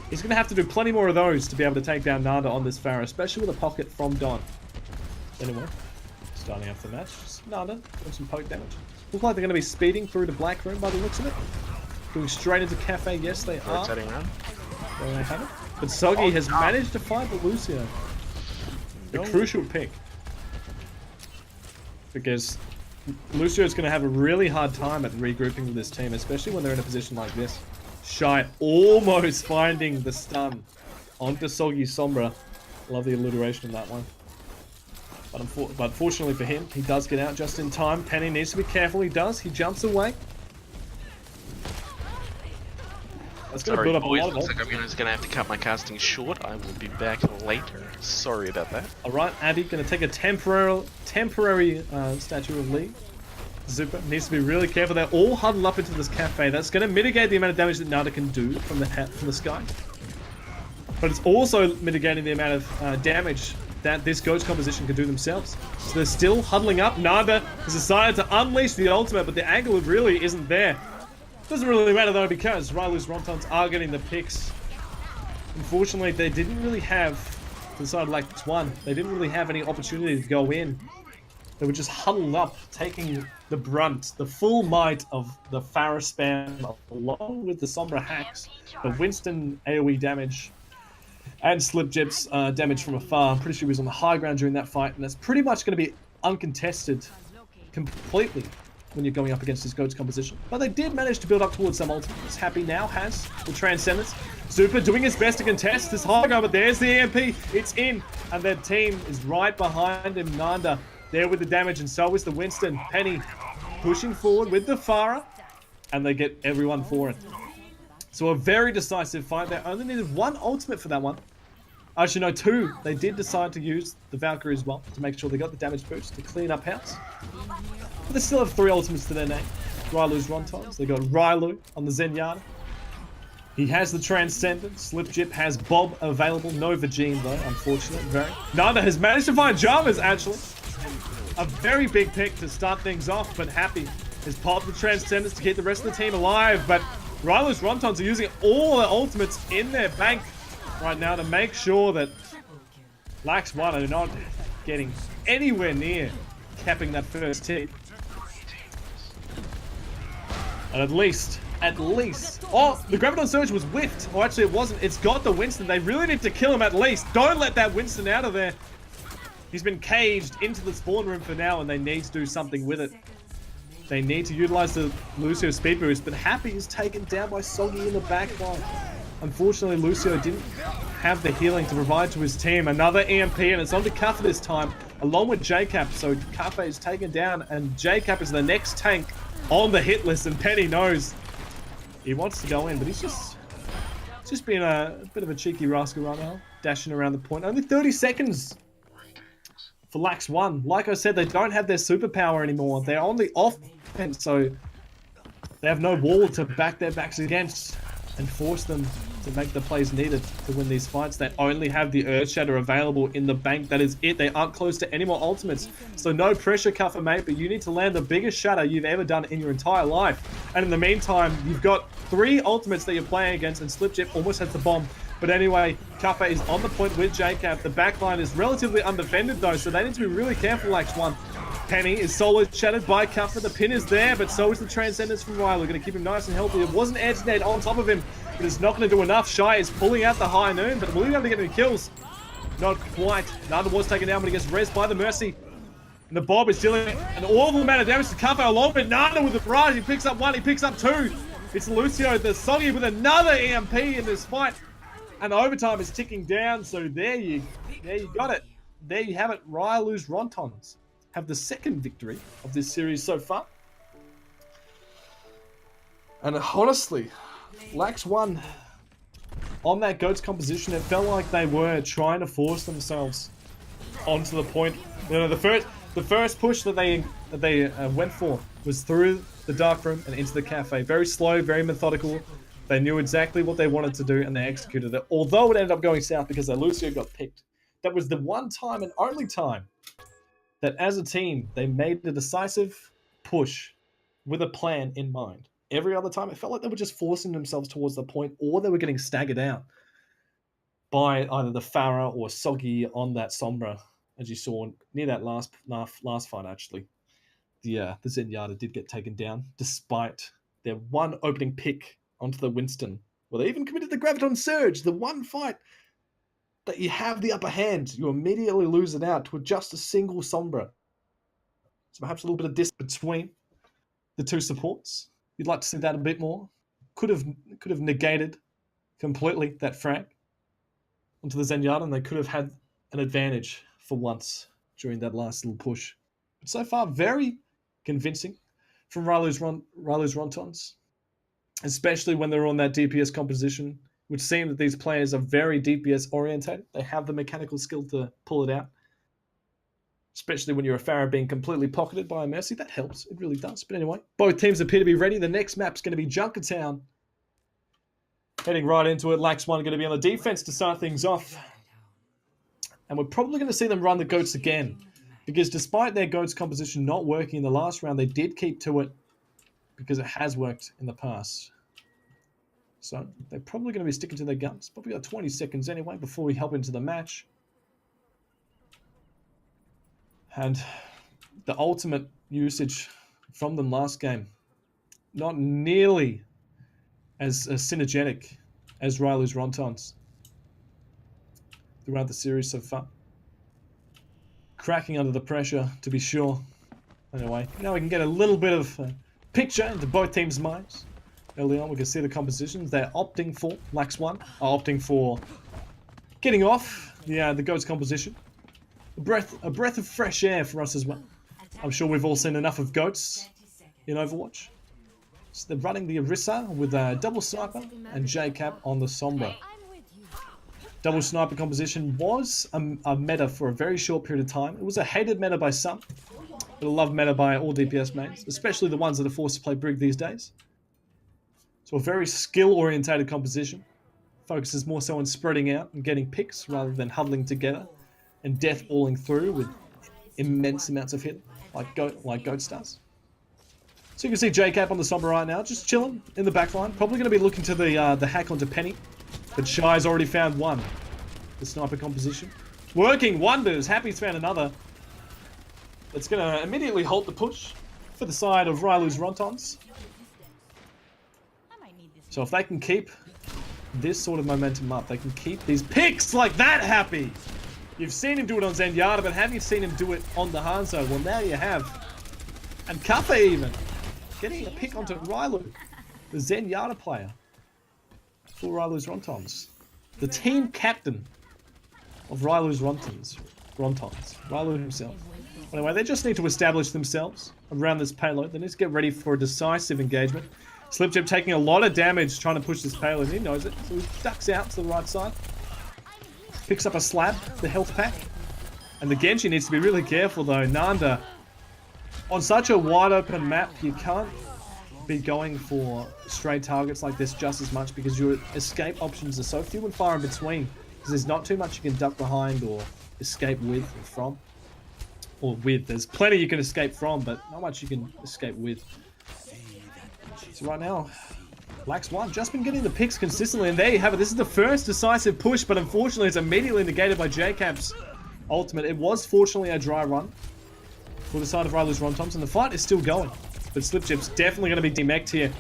he's going to have to do plenty more of those to be able to take down Nanda on this Farah, especially with a pocket from Don. Anyway, starting off the match, Nanda doing some poke damage. Look like they're going to be speeding through the Black Room by the looks of it. Going straight into Cafe, yes they are. Rotating around. There they have it. But Soggy has managed to find the Lucio. The crucial pick. Because Lucio is going to have a really hard time at regrouping with this team, especially when they're in a position like this. Shy almost finding the stun onto Soggy Sombra. Love the alliteration of that one. But fortunately for him, he does get out just in time. Penny needs to be careful. He does. He jumps away. That's going to build up a lot of looks ult. like I'm just gonna have to cut my casting short. I will be back later. Sorry about that. Alright, Abby going to take a temporary Statue of Lee. Zupa needs to be really careful. They're all huddled up into this cafe. That's going to mitigate the amount of damage that Nada can do from the sky. But it's also mitigating the amount of damage that this Ghost composition can do themselves. So they're still huddling up. Nada has decided to unleash the ultimate, but the angle really isn't there. Doesn't really matter though, because Ryloo's Rontons are getting the picks. Unfortunately, they didn't really have, to the side of Lax 1, they didn't really have any opportunity to go in. They were just huddled up, taking the brunt, the full might of the Farah spam, along with the Sombra hacks, the Winston AoE damage, and Slipjip's damage from afar. I'm pretty sure he was on the high ground during that fight, and that's pretty much going to be uncontested completely when you're going up against his Goats composition. But they did manage to build up towards some ultimates. Happy now has the Transcendence. Zupa doing his best to contest this high ground, but there's the EMP. It's in, and their team is right behind him. Nanda there with the damage, and so is the Winston. Penny pushing forward with the Farah, and they get everyone for it. So a very decisive fight. They only needed one ultimate for that one. Actually, no, two. They did decide to use the Valkyrie as well to make sure they got the damage boost to clean up house. But they still have 3 ultimates to their name. Ryloo's Rontons. They got Ryloo on the Zenyatta. He has the Transcendence. Slipjip has Bob available. No Vegene though, unfortunate. Very. Nanda has managed to find Jarvis actually. A very big pick to start things off, but Happy has popped the Transcendence to keep the rest of the team alive. But Ryloo's Rontons are using all their ultimates in their bank right now to make sure that Lax 1 are not getting anywhere near capping that first tick. And at least, oh, the Graviton Surge was whiffed. Oh, actually it wasn't. It's got the Winston. They really need to kill him at least. Don't let that Winston out of there. He's been caged into the spawn room for now, and they need to do something with it. They need to utilize the Lucio speed boost, but Happy is taken down by Soggy in the back line. Unfortunately, Lucio didn't have the healing to provide to his team. Another EMP, and it's on to Kaffa this time, along with JCap. So Kaffa is taken down, and JCap is the next tank on the hit list, and Penny knows he wants to go in, but he's just being a bit of a cheeky rascal right now, dashing around the point. Only 30 seconds for Lax 1. Like I said, they don't have their superpower anymore. They're on the offense, so they have no wall to back their backs against and force them to make the plays needed to win these fights. They only have the Earth Shatter available in the bank. That is it. They aren't close to any more ultimates. So no pressure, Kaffa, mate, but you need to land the biggest shatter you've ever done in your entire life. And in the meantime, you've got 3 ultimates that you're playing against, and Slipchip almost has the bomb. But anyway, Kaffa is on the point with JCap. The backline is relatively undefended though, so they need to be really careful, Lax 1. Penny is solo shattered by Kaffa. The pin is there, but so is the Transcendence from Ryloo. Going to keep him nice and healthy. It was an anti-nade on top of him, but it's not going to do enough. Shy is pulling out the high noon, but will he be able to get any kills? Not quite. Nanda was taken down, but he gets rezzed by the Mercy. And the Bob is dealing an awful amount of damage to Kaffa, along with Nanda with the barrage. He picks up 1, he picks up 2. It's Lucio, the Soggy, with another EMP in this fight. And the overtime is ticking down, so there you got it. There you have it. Ryloo's Rontons have the second victory of this series so far. And honestly, Lax 1 on that GOATS composition, it felt like they were trying to force themselves onto the point. You know, the first push that they went for was through the dark room and into the cafe. Very slow, very methodical. They knew exactly what they wanted to do, and they executed it. Although it ended up going south because Lucio got picked. That was the one time and only time that as a team, they made the decisive push with a plan in mind. Every other time, it felt like they were just forcing themselves towards the point, or they were getting staggered out by either the Pharah or Soggy on that Sombra, as you saw near that last fight, actually. The Zenyatta did get taken down, despite their one opening pick onto the Winston. Well, they even committed the Graviton Surge, the one fight that you have the upper hand, you immediately lose it out to just a single Sombra. So perhaps a little bit of distance between the two supports. You'd like to see that a bit more. Could have negated completely that frag onto the Zenyatta, and they could have had an advantage for once during that last little push. But so far, very convincing from Ryloo's Rontons, especially when they're on that DPS composition, which seem that these players are very DPS orientated. They have the mechanical skill to pull it out. Especially when you're a Pharah being completely pocketed by a Mercy. That helps. It really does. But anyway, both teams appear to be ready. The next map's going to be Junkertown. Heading right into it. Lax 1 going to be on the defense to start things off. And we're probably going to see them run the GOATS again. Because despite their GOATS composition not working in the last round, they did keep to it because it has worked in the past. So they're probably going to be sticking to their guns. Probably got 20 seconds anyway before we hop into the match. And the ultimate usage from them last game, not nearly as synergetic as Ryloo's Rontons throughout the series so far. Cracking under the pressure, to be sure. Anyway, now we can get a little bit of picture into both teams' minds. Early on, we can see the compositions. They're opting for, Lax 1 are opting for getting off the GOATS composition. A breath of fresh air for us as well. I'm sure we've all seen enough of GOATS in Overwatch. So they're running the Orisa with a double sniper and JCap on the Sombra. Double sniper composition was a meta for a very short period of time. It was a hated meta by some, but a loved meta by all DPS mains, especially the ones that are forced to play Brig these days. So a very skill-orientated composition. Focuses more so on spreading out and getting picks rather than huddling together and death balling through with immense amounts of hit like GOATS does. So you can see JCap on the Sombra right now, just chilling in the backline. Probably going to be looking to the hack onto Penny, but Shy's already found one. The sniper composition. Working wonders. Happy's found another. It's going to immediately halt the push for the side of Ryloo's Rontons. So if they can keep this sort of momentum up, they can keep these picks like that, Happy. You've seen him do it on Zenyatta, but have you seen him do it on the Hanzo? Well, now you have. And Kaffa even. getting a pick onto Ryloo, the Zenyatta player for Ryloo's Rontons. The team captain of Ryloo's Rontons. Ryloo himself. Anyway, they just need to establish themselves around this payload. They need to get ready for a decisive engagement. Slipjip taking a lot of damage trying to push this payload. He knows it, so he ducks out to the right side. Picks up a slab, the health pack. And the Genji needs to be really careful though. Nanda, on such a wide open map, you can't be going for straight targets like this just as much because your escape options are so few and far in between. Because there's not too much you can duck behind or escape with or from. Or with. There's plenty you can escape from, but not much you can escape with. So right now, Lax 1 just been getting the picks consistently, and there you have it. This is the first decisive push, but unfortunately it's immediately negated by JCap's ultimate. It was fortunately a dry run for the side of Ryloo's Rontons, and the fight is still going. But Slipjip's definitely going to be demeched here.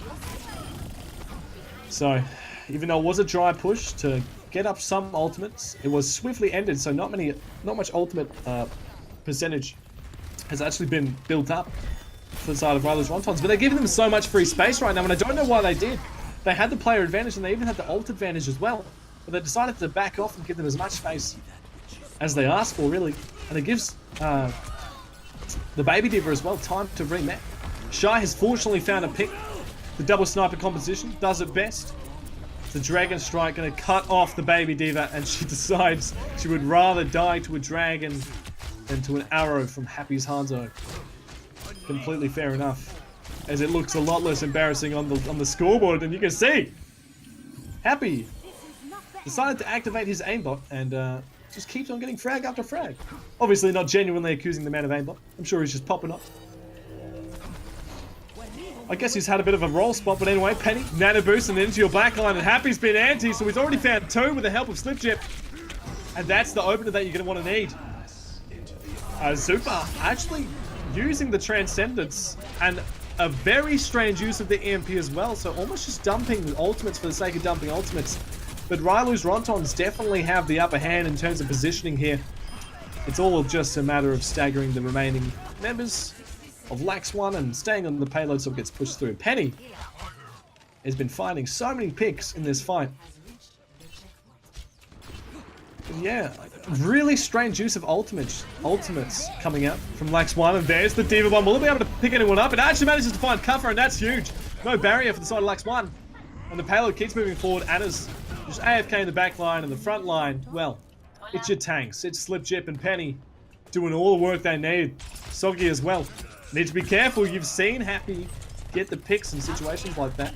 So, even though it was a dry push to get up some ultimates, it was swiftly ended, so not much ultimate percentage has actually been built up for the side of Ryloo's Rontons. But they're giving them so much free space right now, and I don't know why they did. They had the player advantage, and they even had the ult advantage as well. But they decided to back off and give them as much space as they asked for, really. And it gives the Baby Diva as well time to remap. Shy has fortunately found a pick. The double sniper composition does it best. The Dragon Strike going to cut off the Baby Diva, and she decides she would rather die to a dragon than to an arrow from Happy's Hanzo. Completely fair enough, as it looks a lot less embarrassing on the scoreboard, and you can see Happy decided to activate his aimbot and just keeps on getting frag after frag. Obviously not genuinely accusing the man of aimbot. I'm sure he's just popping up. I guess he's had a bit of a roll spot, but anyway, Penny, nano boost and into your backline, and Happy's been anti, so he's already found two with the help of Slipjip. And that's the opener that you're going to want to need. Zupa actually using the Transcendence, and a very strange use of the EMP as well, so almost just dumping the ultimates for the sake of dumping ultimates. But Ryloo's Rontons definitely have the upper hand in terms of positioning here. It's all just a matter of staggering the remaining members of Lax 1 and staying on the payload so it gets pushed through. Penny has been finding so many picks in this fight. But yeah, really strange use of ultimates coming out from Lax 1, and there's the Diva Bomb. Will it be able to pick anyone up? It actually manages to find cover, and that's huge. No barrier for the side of Lax 1. And the payload keeps moving forward. Anna's just AFK in the back line, and the front line, well, it's your tanks. It's Slipjip and Penny doing all the work they need. Soggy as well. Need to be careful. You've seen Happy get the picks in situations like that.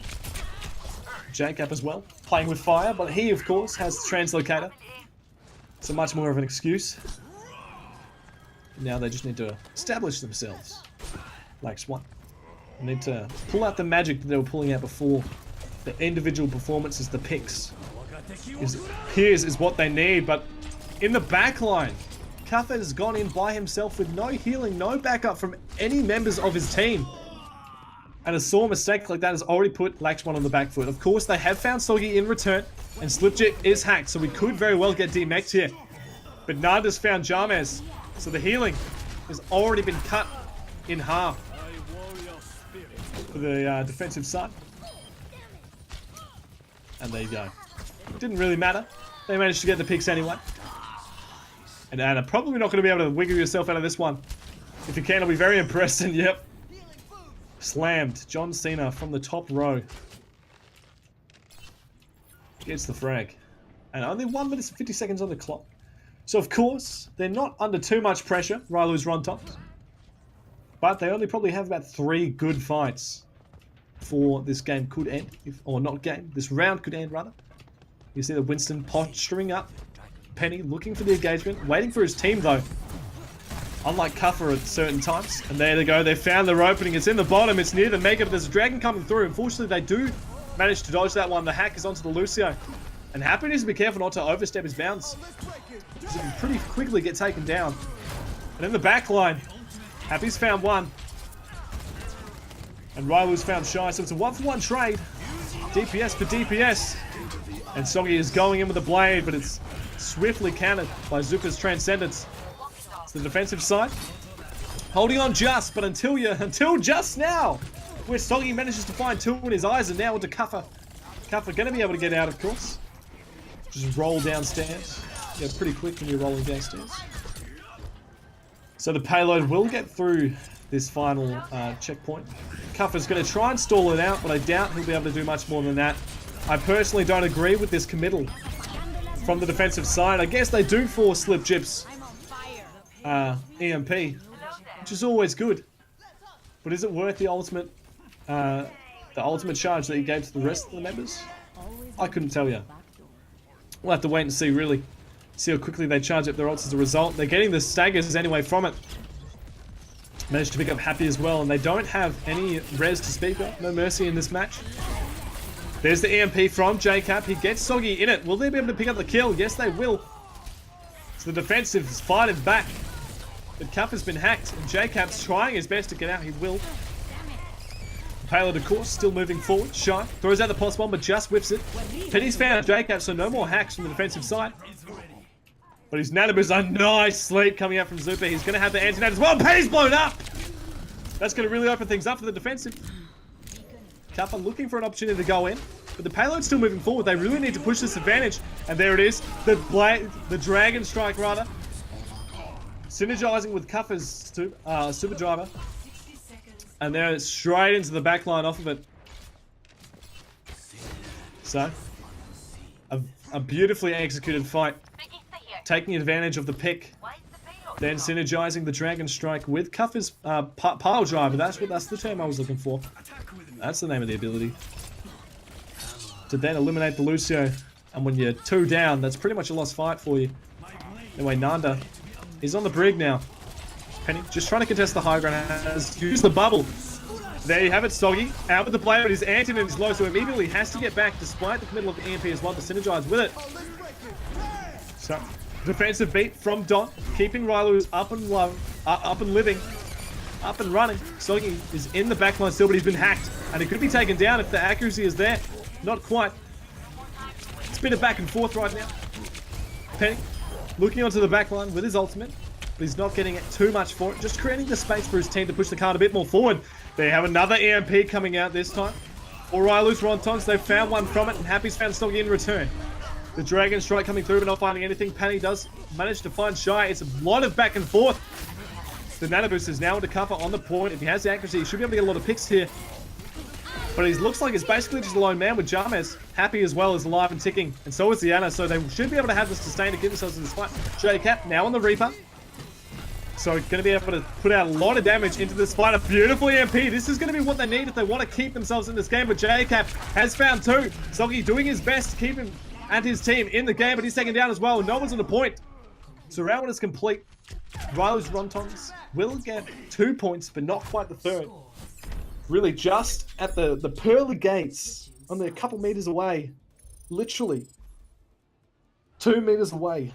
JCap as well, playing with fire, but he, of course, has the translocator. So much more of an excuse. Now they just need to establish themselves. Lax 1. They need to pull out the magic that they were pulling out before. The individual performances, the picks. Here's is what they need, but in the back line, Cuthbert has gone in by himself with no healing, no backup from any members of his team. And a sore mistake like that has already put Lax 1 on the back foot. Of course, they have found Soggy in return, and Slipjip is hacked, so we could very well get demexed here. But Nanda's found James, so the healing has already been cut in half for the defensive side. And there you go. Didn't really matter. They managed to get the picks anyway. And Anna, probably not going to be able to wiggle yourself out of this one. If you can, I'll be very impressed. And yep, slammed. John Cena from the top row gets the frag. And only 1 minute and 50 seconds on the clock. So of course, they're not under too much pressure, Ryloo's Rontons. But they only probably have about 3 good fights before this game could end. Or not game, this round could end rather. You see the Winston posturing up. Penny looking for the engagement, waiting for his team though. Unlike Cuffer at certain times. And there they go, they found their opening. It's in the bottom, it's near the Mega, but there's a dragon coming through. Unfortunately, they do manage to dodge that one. The hack is onto the Lucio. And Happy needs to be careful not to overstep his bounds, because he can pretty quickly get taken down. And in the back line, Happy's found one. And Ryloo's found Shy, so it's a 1-for-1 trade. DPS for DPS. And Soggy is going in with a blade, but it's swiftly countered by Zupa's Transcendence. It's the defensive side. Holding on just, but until just now, where Soggy manages to find two in his eyes, and now into Kuffer. Kuffer going to be able to get out, of course. Just roll downstairs. Yeah, pretty quick when you're rolling downstairs. So the payload will get through this final checkpoint. Kuffer's going to try and stall it out, but I doubt he'll be able to do much more than that. I personally don't agree with this committal from the defensive side. I guess they do force Slip Gyp's EMP, which is always good. But is it worth the ultimate charge that he gave to the rest of the members? I couldn't tell you. We'll have to wait and see, really. See how quickly they charge up their ults as a result. They're getting the staggers anyway from it. Managed to pick up Happy as well, and they don't have any res to speak of. No mercy in this match. There's the EMP from JCap. He gets Soggy in it. Will they be able to pick up the kill? Yes, they will. So the defensive is fighting back. But Cuff has been hacked, and JCap's trying his best to get out. He will. Payload, of course, still moving forward. Shy throws out the pulse bomb, but just whips it. Penny's found JCap, so no more hacks from the defensive side. But his Nanoboo's a nice sleep coming out from Zupa. He's going to have the anti-nat as well. Penny's blown up! That's going to really open things up for the defensive. Kappa looking for an opportunity to go in, but the payload's still moving forward. They really need to push this advantage, and there it is. The Dragon Strike, rather. Synergizing with Kuffer's Super Driver. And they're straight into the back line off of it. So, a beautifully executed fight. Taking advantage of the pick. Then synergizing the Dragon Strike with Kuffer's Pile Driver. That's the term I was looking for. That's the name of the ability. To then eliminate the Lucio. And when you're 2 down, that's pretty much a lost fight for you. Anyway, Nanda is on the brig now. Penny just trying to contest the high ground. Has used the bubble. There you have it, Soggy. Out with the play, but his anti-nat is low, so immediately has to get back despite the committal of the EMP as well to synergize with it. So, defensive beat from Dot, keeping Ryloo up and living, up and running. Soggy is in the backline still, but he's been hacked, and he could be taken down if the accuracy is there. Not quite. It's been a back and forth right now. Penny looking onto the backline with his ultimate, but he's not getting it too much for it. Just creating the space for his team to push the card a bit more forward. They have another EMP coming out this time. For Ryloo's Rontons, they've found one from it, and Happy's found Soggy in return. The Dragon Strike coming through, but not finding anything. Penny does manage to find Shy. It's a lot of back and forth. The Nanoboost is now into cover on the point. If he has the accuracy, he should be able to get a lot of picks here. But he looks like it's basically just a lone man with Jarmez. Happy as well as alive and ticking. And so is the Ana, so they should be able to have the sustain to get themselves in this fight. J-Cap now on the Reaper. So going to be able to put out a lot of damage into this fight. A beautiful EMP. This is going to be what they need if they want to keep themselves in this game. But J-Cap has found 2. Soggy doing his best to keep him and his team in the game, but he's taken down as well. No one's on the point. So round 1 is complete. Ryloo's Rontons will get 2 points, but not quite the 3rd. Really just at the pearly gates, only a couple meters away. Literally 2 meters away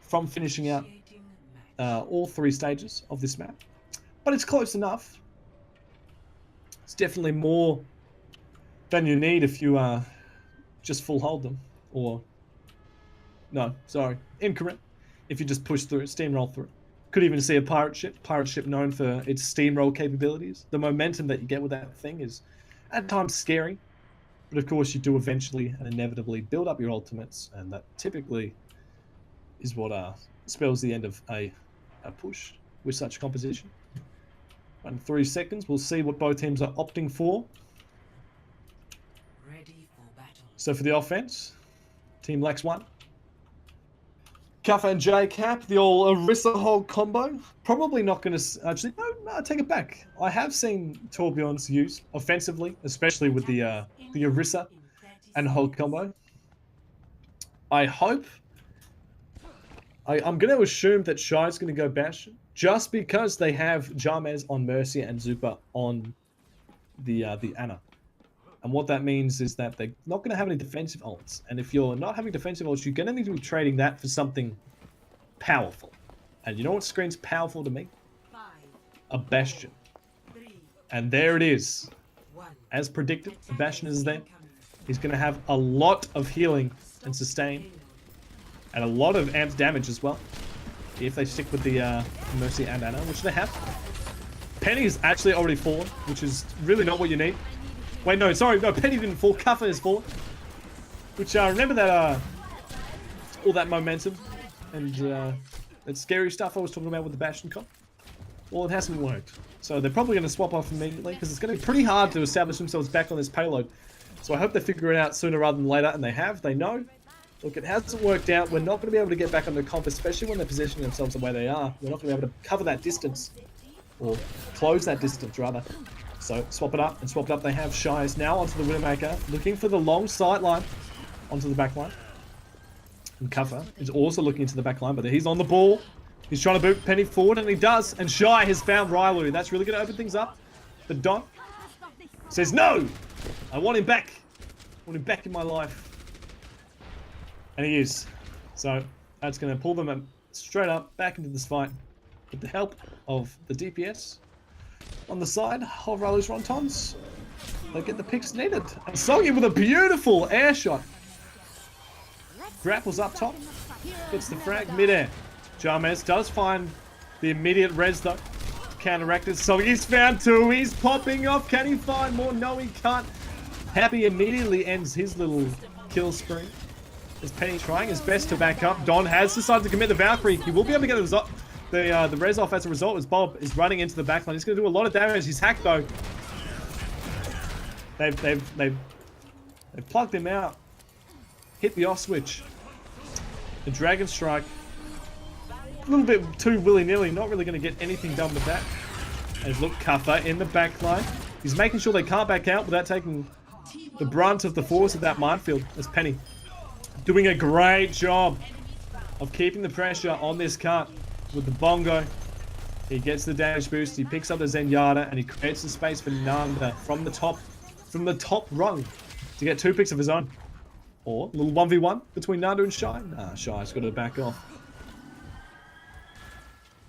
from finishing out all 3 stages of this map. But it's close enough. It's definitely more than you need if you just full hold them. Or, no, sorry, incorrect. If you just push through it, steamroll through it. Could even see a pirate ship known for its steamroll capabilities. The momentum that you get with that thing is at times scary. But of course you do eventually and inevitably build up your ultimates, and that typically is what spells the end of a push with such composition. In 3 seconds, we'll see what both teams are opting for. Ready for battle. So for the offense, Team Lex 1. Kuffer and J-Cap, the old Orisa hold combo. Probably not going to... Actually, no, I take it back. I have seen Torbjorn's used offensively, especially with the Orisa and hold combo. I hope... I'm going to assume that Shy's going to go Bash, just because they have Jarmez on Mercy and Zupa on the Ana. And what that means is that they're not going to have any defensive ults. And if you're not having defensive ults, you're going to need to be trading that for something powerful. And you know what screams powerful to me? 5, A Bastion. 3, And there it is. 1. As predicted, the Bastion is there. He's going to have a lot of healing and sustain. And a lot of amped damage as well. If they stick with the Mercy and Ana, which they have. Penny has actually already fallen, which is really not what you need. Wait, no, sorry, no, Penny didn't fall. Cuffer has fallen. Which, remember that, all that momentum and that scary stuff I was talking about with the Bastion comp? Well, it hasn't worked. So they're probably going to swap off immediately because it's going to be pretty hard to establish themselves back on this payload. So I hope they figure it out sooner rather than later, and they have. They know. Look, it hasn't worked out. We're not going to be able to get back on the comp, especially when they're positioning themselves the way they are. We're not going to be able to cover that distance. Or close that distance, rather. So swap it up, and swap it up. They have Shy is now onto the Widowmaker, looking for the long sight line onto the back line. And Cuffer is also looking into the back line, but he's on the ball. He's trying to boot Penny forward, and he does. And Shy has found Ryloo. That's really going to open things up. But Don says, no! I want him back. I want him back in my life. And he is. So that's going to pull them straight up back into this fight with the help of the DPS on the side of Ryloo's Rontons. They get the picks needed. And Soggy with a beautiful air shot. Grapples up top. Gets the frag mid-air. Jarmes does find the immediate res though. Counteracted. Soggy's found two. He's popping off. Can he find more? No, he can't. Happy immediately ends his little kill spree. Is Penny trying his best to back up. Don has decided to commit the Valkyrie. He will be able to get the res off as a result as Bob is running into the backline. He's going to do a lot of damage. He's hacked though. They've plugged him out. Hit the off switch. The Dragon Strike. A little bit too willy-nilly. Not really going to get anything done with that. As look, Cuffer in the backline. He's making sure they can't back out without taking the brunt of the force of that minefield. As Penny doing a great job of keeping the pressure on this cart with the bongo. He gets the damage boost. He picks up the Zenyatta and he creates the space for Nanda from the top rung to get 2 picks of his own. Or a little 1v1 between Nanda and Shy. Nah, Shy's got to back off.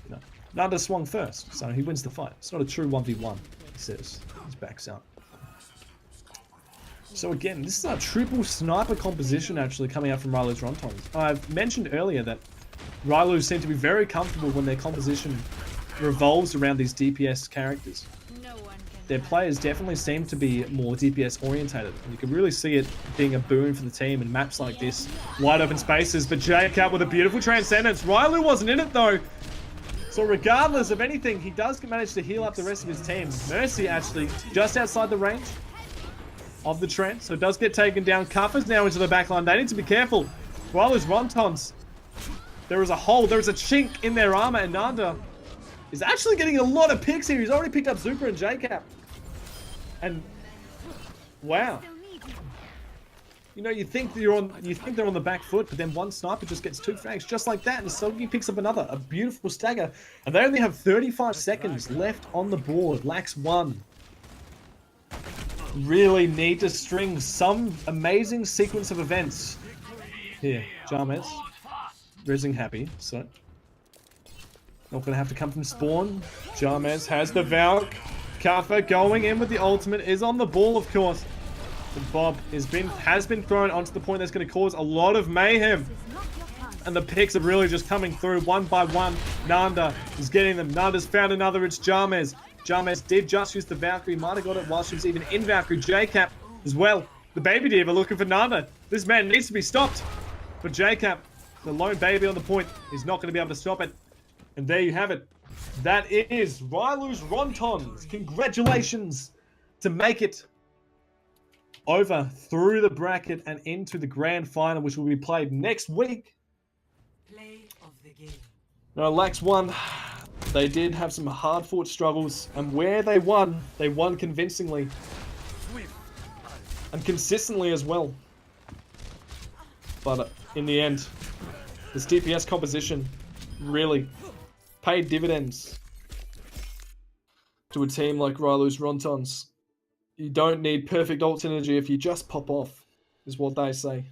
No, Nanda swung first, so he wins the fight. It's not a true 1v1, he says. He backs out. So again, this is a triple sniper composition actually coming out from Ryloo's Rontons. I've mentioned earlier that Ryloo seem to be very comfortable when their composition revolves around these DPS characters. Their players definitely seem to be more DPS orientated. And you can really see it being a boon for the team in maps like this. Wide open spaces, but Jake out with a beautiful transcendence. Ryloo wasn't in it though. So regardless of anything, he does manage to heal up the rest of his team. Mercy actually just outside the range of the Trent, so it does get taken down. Cuffer's now into the backline. They need to be careful. Ryloo's Rontons. There is a hole, there is a chink in their armor, and Nanda is actually getting a lot of picks here. He's already picked up Zupa and J-Cap. And wow. You know, you think they're on the back foot, but then one sniper just gets 2 frags just like that, and Soggy picks up another, a beautiful stagger. And they only have 35 seconds left on the board. Lax 1. Really need to string some amazing sequence of events. Here, Jarmes. Rezzing happy, so not gonna have to come from spawn. Jarmes has the Valk. Cuffer going in with the ultimate is on the ball, of course. But Bob has been thrown onto the point that's going to cause a lot of mayhem. And the picks are really just coming through one by one. Nanda is getting them. Nanda's found another. It's Jarmes. Jarmes did just use the Valkyrie. Might have got it while she was even in Valkyrie. J-Cap as well. The baby diva looking for Nanda. This man needs to be stopped. But J-Cap, the lone baby on the point, is not going to be able to stop it. And there you have it. That is Ryloo's Rontons. Congratulations to make it over through the bracket and into the grand final, which will be played next week. Play of the game. Now, Lax won. They did have some hard-fought struggles, and where they won convincingly. And consistently as well. But in the end, this DPS composition really paid dividends to a team like Ryloo's Rontons. You don't need perfect ult synergy if you just pop off, is what they say.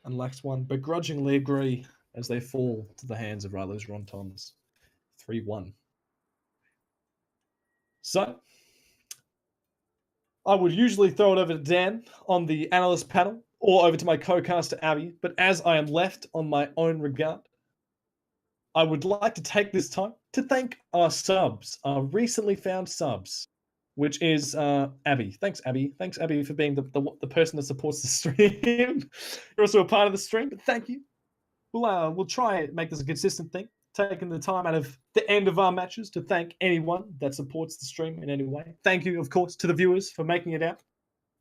And Lax 1 begrudgingly agree as they fall to the hands of Ryloo's Rontons. 3-1. So, I would usually throw it over to Dan on the analyst panel, or over to my co-caster Abby, but as I am left on my own regard, I would like to take this time to thank our subs, our recently found subs, which is Abby. Thanks, Abby. Thanks, Abby, for being the person that supports the stream. You're also a part of the stream, but thank you. We'll try and make this a consistent thing, taking the time out of the end of our matches to thank anyone that supports the stream in any way. Thank you, of course, to the viewers for making it out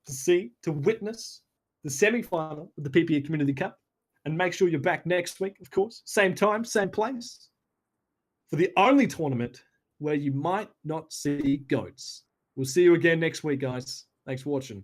to witness the semi-final of the PPE Community Cup. And make sure you're back next week, of course. Same time, same place. For the only tournament where you might not see goats. We'll see you again next week, guys. Thanks for watching.